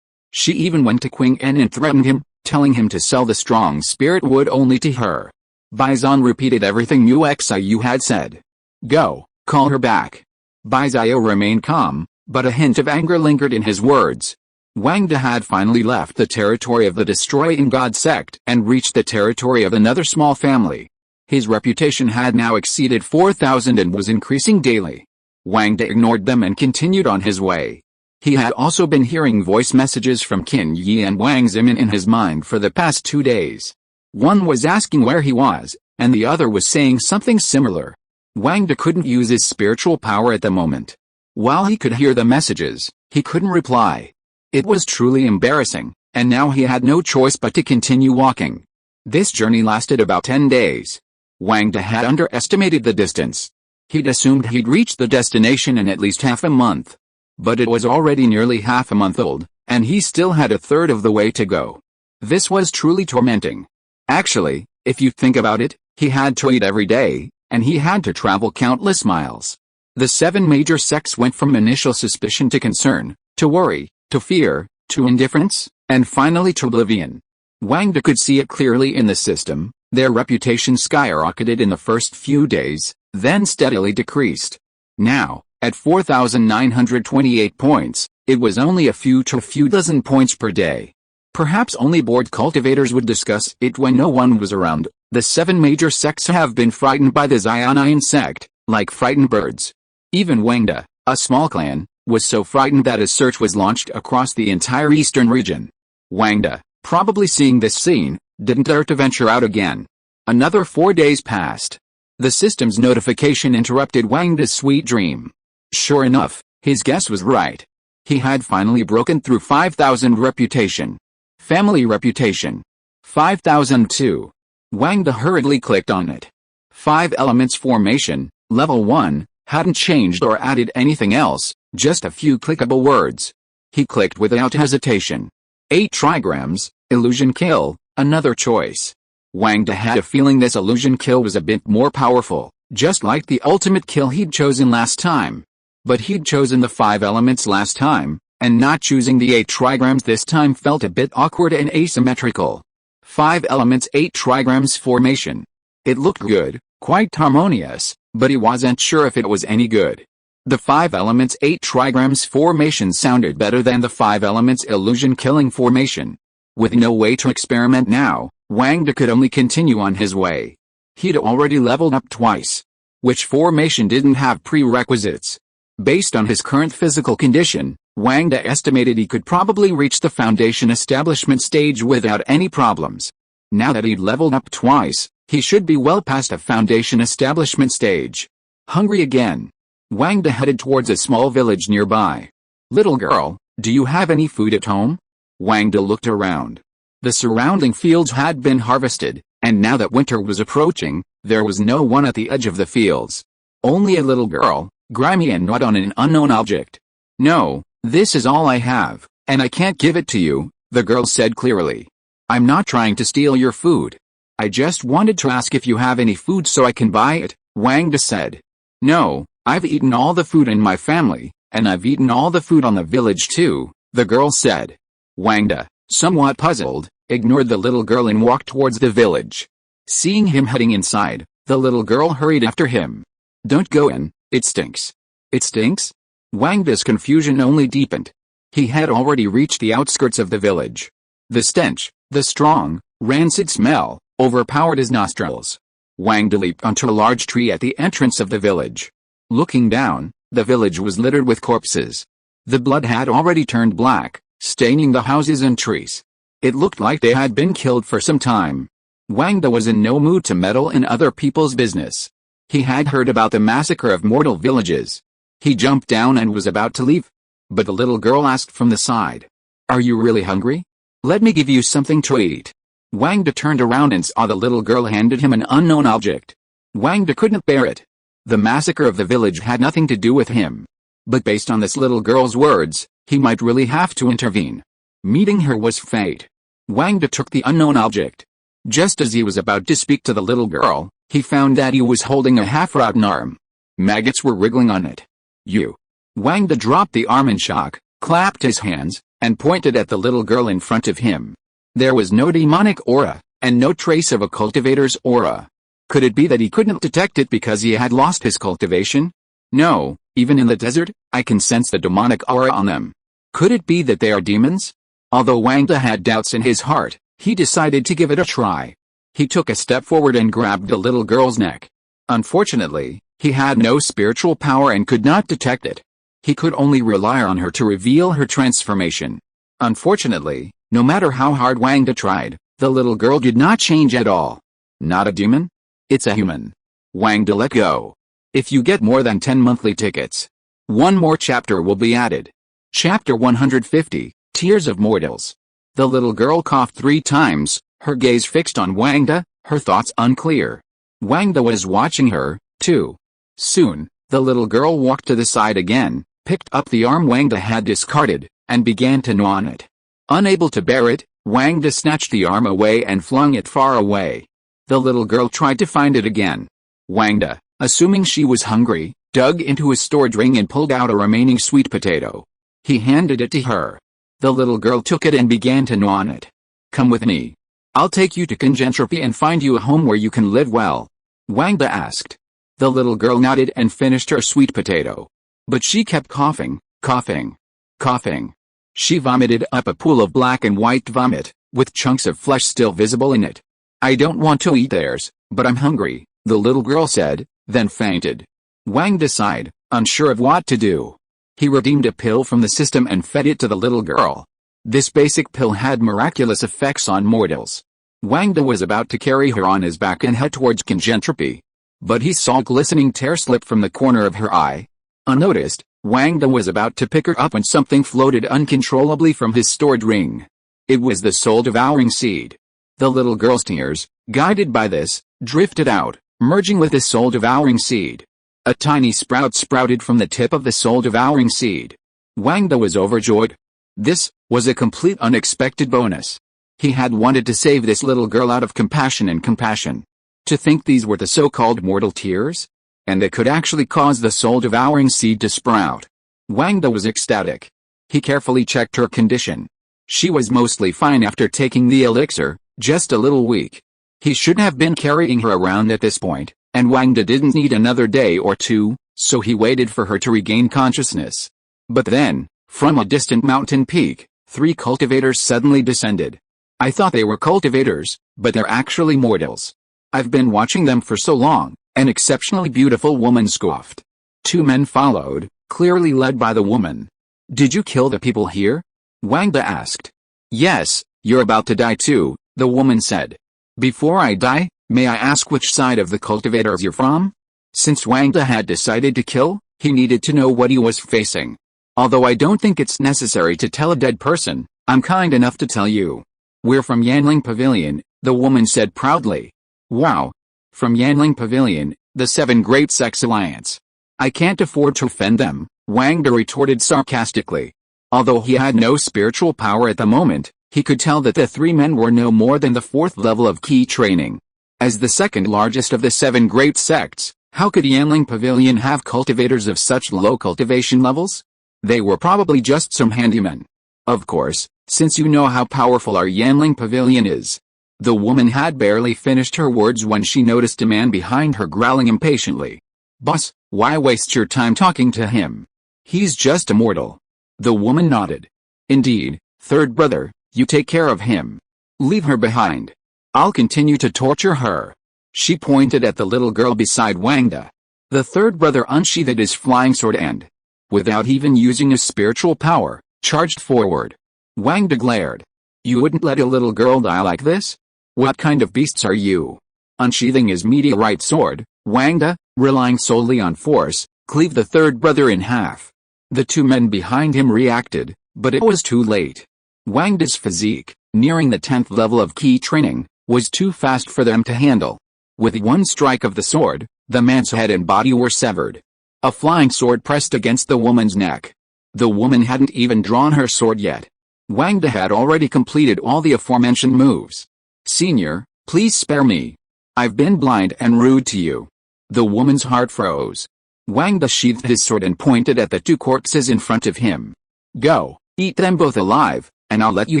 She even went to Qing En and threatened him, telling him to sell the strong spirit wood only to her. Baizan repeated everything Muxiu had said. Go, call her back. Baizio remained calm, but a hint of anger lingered in his words. Wang had finally left the territory of the Destroying God sect and reached the territory of another small family. His reputation had now exceeded 4,000 and was increasing daily. Wang ignored them and continued on his way. He had also been hearing voice messages from Qin Yi and Wang Zimin in his mind for the past 2 days. One was asking where he was, and the other was saying something similar. Wang couldn't use his spiritual power at the moment. While he could hear the messages, he couldn't reply. It was truly embarrassing, and now he had no choice but to continue walking. This journey lasted about 10 days. Wang had underestimated the distance. He'd assumed he'd reach the destination in at least half a month. But it was already nearly half a month old, and he still had a third of the way to go. This was truly tormenting. Actually, if you think about it, he had to eat every day, and he had to travel countless miles. The 7 major sects went from initial suspicion to concern, to worry, to fear, to indifference, and finally to oblivion. Wang could see it clearly in the system. Their reputation skyrocketed in the first few days, then steadily decreased. Now, at 4,928 points, it was only a few dozen points per day. Perhaps only bored cultivators would discuss it when no one was around. The 7 major sects have been frightened by the Xiannian sect, like frightened birds. Even Wang, a small clan, was so frightened that a search was launched across the entire eastern region. Wang, probably seeing this scene, didn't dare to venture out again. Another 4 days passed. The system's notification interrupted Wang's sweet dream. Sure enough, his guess was right. He had finally broken through 5,000 reputation. Family reputation. 5,002. Wang hurriedly clicked on it. 5 elements formation, level 1, hadn't changed or added anything else, just a few clickable words. He clicked without hesitation. 8 trigrams, illusion kill, another choice. Wang had a feeling this illusion kill was a bit more powerful, just like the ultimate kill he'd chosen last time. But he'd chosen the 5 elements last time, and not choosing the 8 trigrams this time felt a bit awkward and asymmetrical. 5 elements 8 trigrams formation. It looked good, quite harmonious, but he wasn't sure if it was any good. The 5 elements 8 trigrams formation sounded better than the 5 elements illusion killing formation. With no way to experiment now, Wang could only continue on his way. He'd already leveled up twice. Which formation didn't have prerequisites? Based on his current physical condition, Wang estimated he could probably reach the foundation establishment stage without any problems. Now that he'd leveled up twice, he should be well past a foundation establishment stage. Hungry again, Wang headed towards a small village nearby. Little girl, do you have any food at home? Wang looked around. The surrounding fields had been harvested, and now that winter was approaching, there was no one at the edge of the fields. Only a little girl, grimy and gnawed on an unknown object. No, this is all I have, and I can't give it to you, the girl said clearly. I'm not trying to steal your food. I just wanted to ask if you have any food so I can buy it, Wang said. No, I've eaten all the food in my family, and I've eaten all the food on the village too, the girl said. Wang, somewhat puzzled, ignored the little girl and walked towards the village. Seeing him heading inside, the little girl hurried after him. Don't go in, it stinks. It stinks? Wang's confusion only deepened. He had already reached the outskirts of the village. The stench, the strong, rancid smell, overpowered his nostrils. Wang leaped onto a large tree at the entrance of the village. Looking down, the village was littered with corpses. The blood had already turned black, staining the houses and trees. It looked like they had been killed for some time. Wang was in no mood to meddle in other people's business. He had heard about the massacre of mortal villages. He jumped down and was about to leave. But the little girl asked from the side. Are you really hungry? Let me give you something to eat. Wang Da turned around and saw the little girl handed him an unknown object. Wang Da couldn't bear it. The massacre of the village had nothing to do with him. But based on this little girl's words, he might really have to intervene. Meeting her was fate. Wang Da took the unknown object. Just as he was about to speak to the little girl, he found that he was holding a half-rotten arm. Maggots were wriggling on it. You. Wang Da dropped the arm in shock, clapped his hands, and pointed at the little girl in front of him. There was no demonic aura, and no trace of a cultivator's aura. Could it be that he couldn't detect it because he had lost his cultivation? No, even in the desert, I can sense the demonic aura on them. Could it be that they are demons? Although Wang Da had doubts in his heart, he decided to give it a try. He took a step forward and grabbed the little girl's neck. Unfortunately, he had no spiritual power and could not detect it. He could only rely on her to reveal her transformation. Unfortunately, no matter how hard Wang Da tried, the little girl did not change at all. Not a demon? It's a human. Wang Da let go. If you get more than 10 monthly tickets, one more chapter will be added. Chapter 150, Tears of Mortals. The little girl coughed 3 times, her gaze fixed on Wang Da, her thoughts unclear. Wang Da was watching her, too. Soon, the little girl walked to the side again, picked up the arm Wang Da had discarded, and began to gnaw on it. Unable to bear it, Wang Da snatched the arm away and flung it far away. The little girl tried to find it again. Wang Da, assuming she was hungry, dug into his stored ring and pulled out a remaining sweet potato. He handed it to her. The little girl took it and began to gnaw on it. Come with me. I'll take you to Conjentropy and find you a home where you can live well. Wang Da asked. The little girl nodded and finished her sweet potato. But she kept coughing, coughing, coughing. She vomited up a pool of black and white vomit, with chunks of flesh still visible in it. I don't want to eat theirs, but I'm hungry, the little girl said, then fainted. Wang Da sighed, unsure of what to do. He redeemed a pill from the system and fed it to the little girl. This basic pill had miraculous effects on mortals. Wang Da was about to carry her on his back and head towards Conjentropy. But he saw a glistening tear slip from the corner of her eye. Unnoticed, Wang Da was about to pick her up when something floated uncontrollably from his stored ring. It was the soul-devouring seed. The little girl's tears, guided by this, drifted out, merging with the soul-devouring seed. A tiny sprout sprouted from the tip of the soul-devouring seed. Wang Da was overjoyed. This was a complete unexpected bonus. He had wanted to save this little girl out of compassion and compassion. To think these were the so-called mortal tears? And they could actually cause the soul-devouring seed to sprout. Wang Da was ecstatic. He carefully checked her condition. She was mostly fine after taking the elixir, just a little weak. He should have been carrying her around at this point, and Wang Da didn't need another day or two, so he waited for her to regain consciousness. But then, from a distant mountain peak, 3 cultivators suddenly descended. I thought they were cultivators, but they're actually mortals. I've been watching them for so long, an exceptionally beautiful woman scoffed. 2 men followed, clearly led by the woman. Did you kill the people here? Wang Da asked. Yes, you're about to die too, the woman said. Before I die, may I ask which side of the cultivators you're from? Since Wang Da had decided to kill, he needed to know what he was facing. Although I don't think it's necessary to tell a dead person, I'm kind enough to tell you. We're from Yanling Pavilion, the woman said proudly. Wow. From Yanling Pavilion, the 7 Great Sects Alliance. I can't afford to offend them, Wang Da retorted sarcastically. Although he had no spiritual power at the moment, he could tell that the 3 men were no more than the 4th level of key training. As the 2nd largest of the 7 great sects, how could Yanling Pavilion have cultivators of such low cultivation levels? They were probably just some handymen. Of course, since you know how powerful our Yanling Pavilion is. The woman had barely finished her words when she noticed a man behind her growling impatiently. Boss, why waste your time talking to him? He's just a mortal. The woman nodded. Indeed, 3rd brother, you take care of him. Leave her behind. I'll continue to torture her. She pointed at the little girl beside Wang Da. The 3rd brother unsheathed his flying sword and, without even using his spiritual power, charged forward. Wang Da glared. You wouldn't let a little girl die like this? What kind of beasts are you? Unsheathing his meteorite sword, Wang Da, relying solely on force, cleaved the 3rd brother in half. The 2 men behind him reacted, but it was too late. Wang Da's physique, nearing the 10th level of key training, was too fast for them to handle. With one strike of the sword, the man's head and body were severed. A flying sword pressed against the woman's neck. The woman hadn't even drawn her sword yet. Wang had already completed all the aforementioned moves. "Senior, please spare me. I've been blind and rude to you." The woman's heart froze. Wang sheathed his sword and pointed at the two corpses in front of him. "Go, eat them both alive, and I'll let you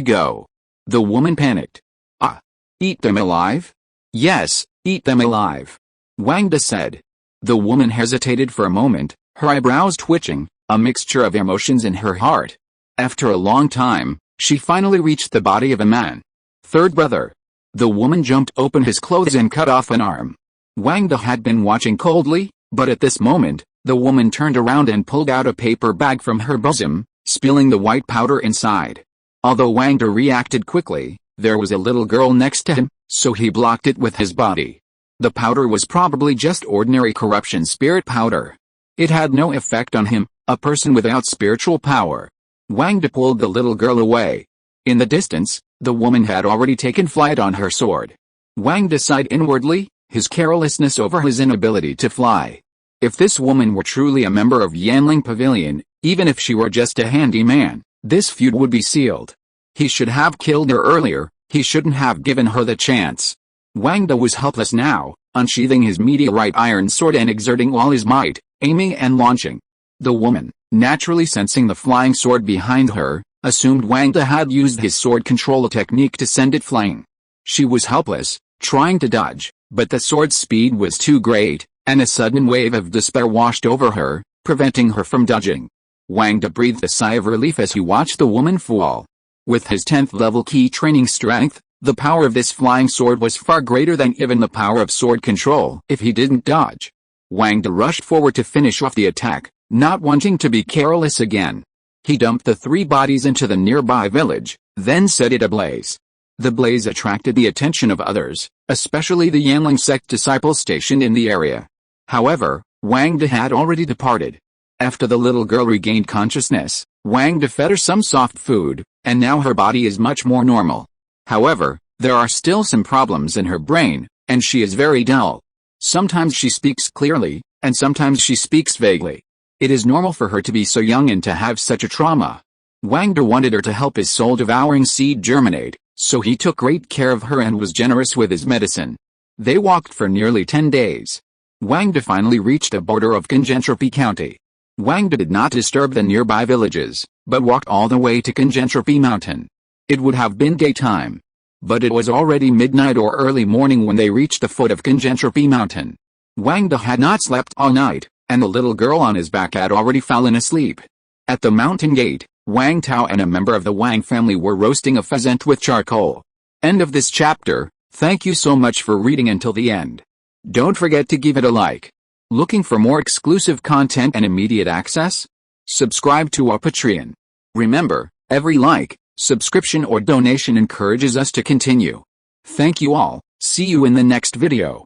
go." The woman panicked. "Ah, eat them alive?" "Yes, eat them alive," Wang said. The woman hesitated for a moment, her eyebrows twitching, a mixture of emotions in her heart. After a long time, she finally reached the body of a man. "Third brother." The woman jumped open his clothes and cut off an arm. Wang had been watching coldly, but at this moment, the woman turned around and pulled out a paper bag from her bosom, spilling the white powder inside. Although Wang reacted quickly, there was a little girl next to him, so he blocked it with his body. The powder was probably just ordinary corruption spirit powder. It had no effect on him, a person without spiritual power. Wang pulled the little girl away. In the distance, the woman had already taken flight on her sword. Wang sighed inwardly, his carelessness over his inability to fly. If this woman were truly a member of Yanling Pavilion, even if she were just a handyman, this feud would be sealed. He should have killed her earlier, he shouldn't have given her the chance. Wang was helpless now, unsheathing his meteorite iron sword and exerting all his might, aiming and launching. The woman, naturally sensing the flying sword behind her, assumed Wang had used his sword control technique to send it flying. She was helpless, trying to dodge, but the sword's speed was too great, and a sudden wave of despair washed over her, preventing her from dodging. Wang breathed a sigh of relief as he watched the woman fall. With his 10th level key training strength, the power of this flying sword was far greater than even the power of sword control if he didn't dodge. Wang rushed forward to finish off the attack, not wanting to be careless again. He dumped the 3 bodies into the nearby village, then set it ablaze. The blaze attracted the attention of others, especially the Yanling sect disciples stationed in the area. However, Wang had already departed. After the little girl regained consciousness, Wang fed her some soft food, and now her body is much more normal. However, there are still some problems in her brain, and she is very dull. Sometimes she speaks clearly, and sometimes she speaks vaguely. It is normal for her to be so young and to have such a trauma. Wang wanted her to help his soul-devouring seed germinate, so he took great care of her and was generous with his medicine. They walked for nearly 10 days. Wang finally reached the border of Kangentropy County. Wang did not disturb the nearby villages, but walked all the way to Kangentropy Mountain. It would have been daytime, but it was already midnight or early morning when they reached the foot of Kangentropy Mountain. Wang had not slept all night, and the little girl on his back had already fallen asleep. At the mountain gate, Wang Tao and a member of the Wang family were roasting a pheasant with charcoal. End of this chapter. Thank you so much for reading until the end. Don't forget to give it a like. Looking for more exclusive content and immediate access? Subscribe to our Patreon. Remember, every like, subscription or donation encourages us to continue. Thank you all. See you in the next video.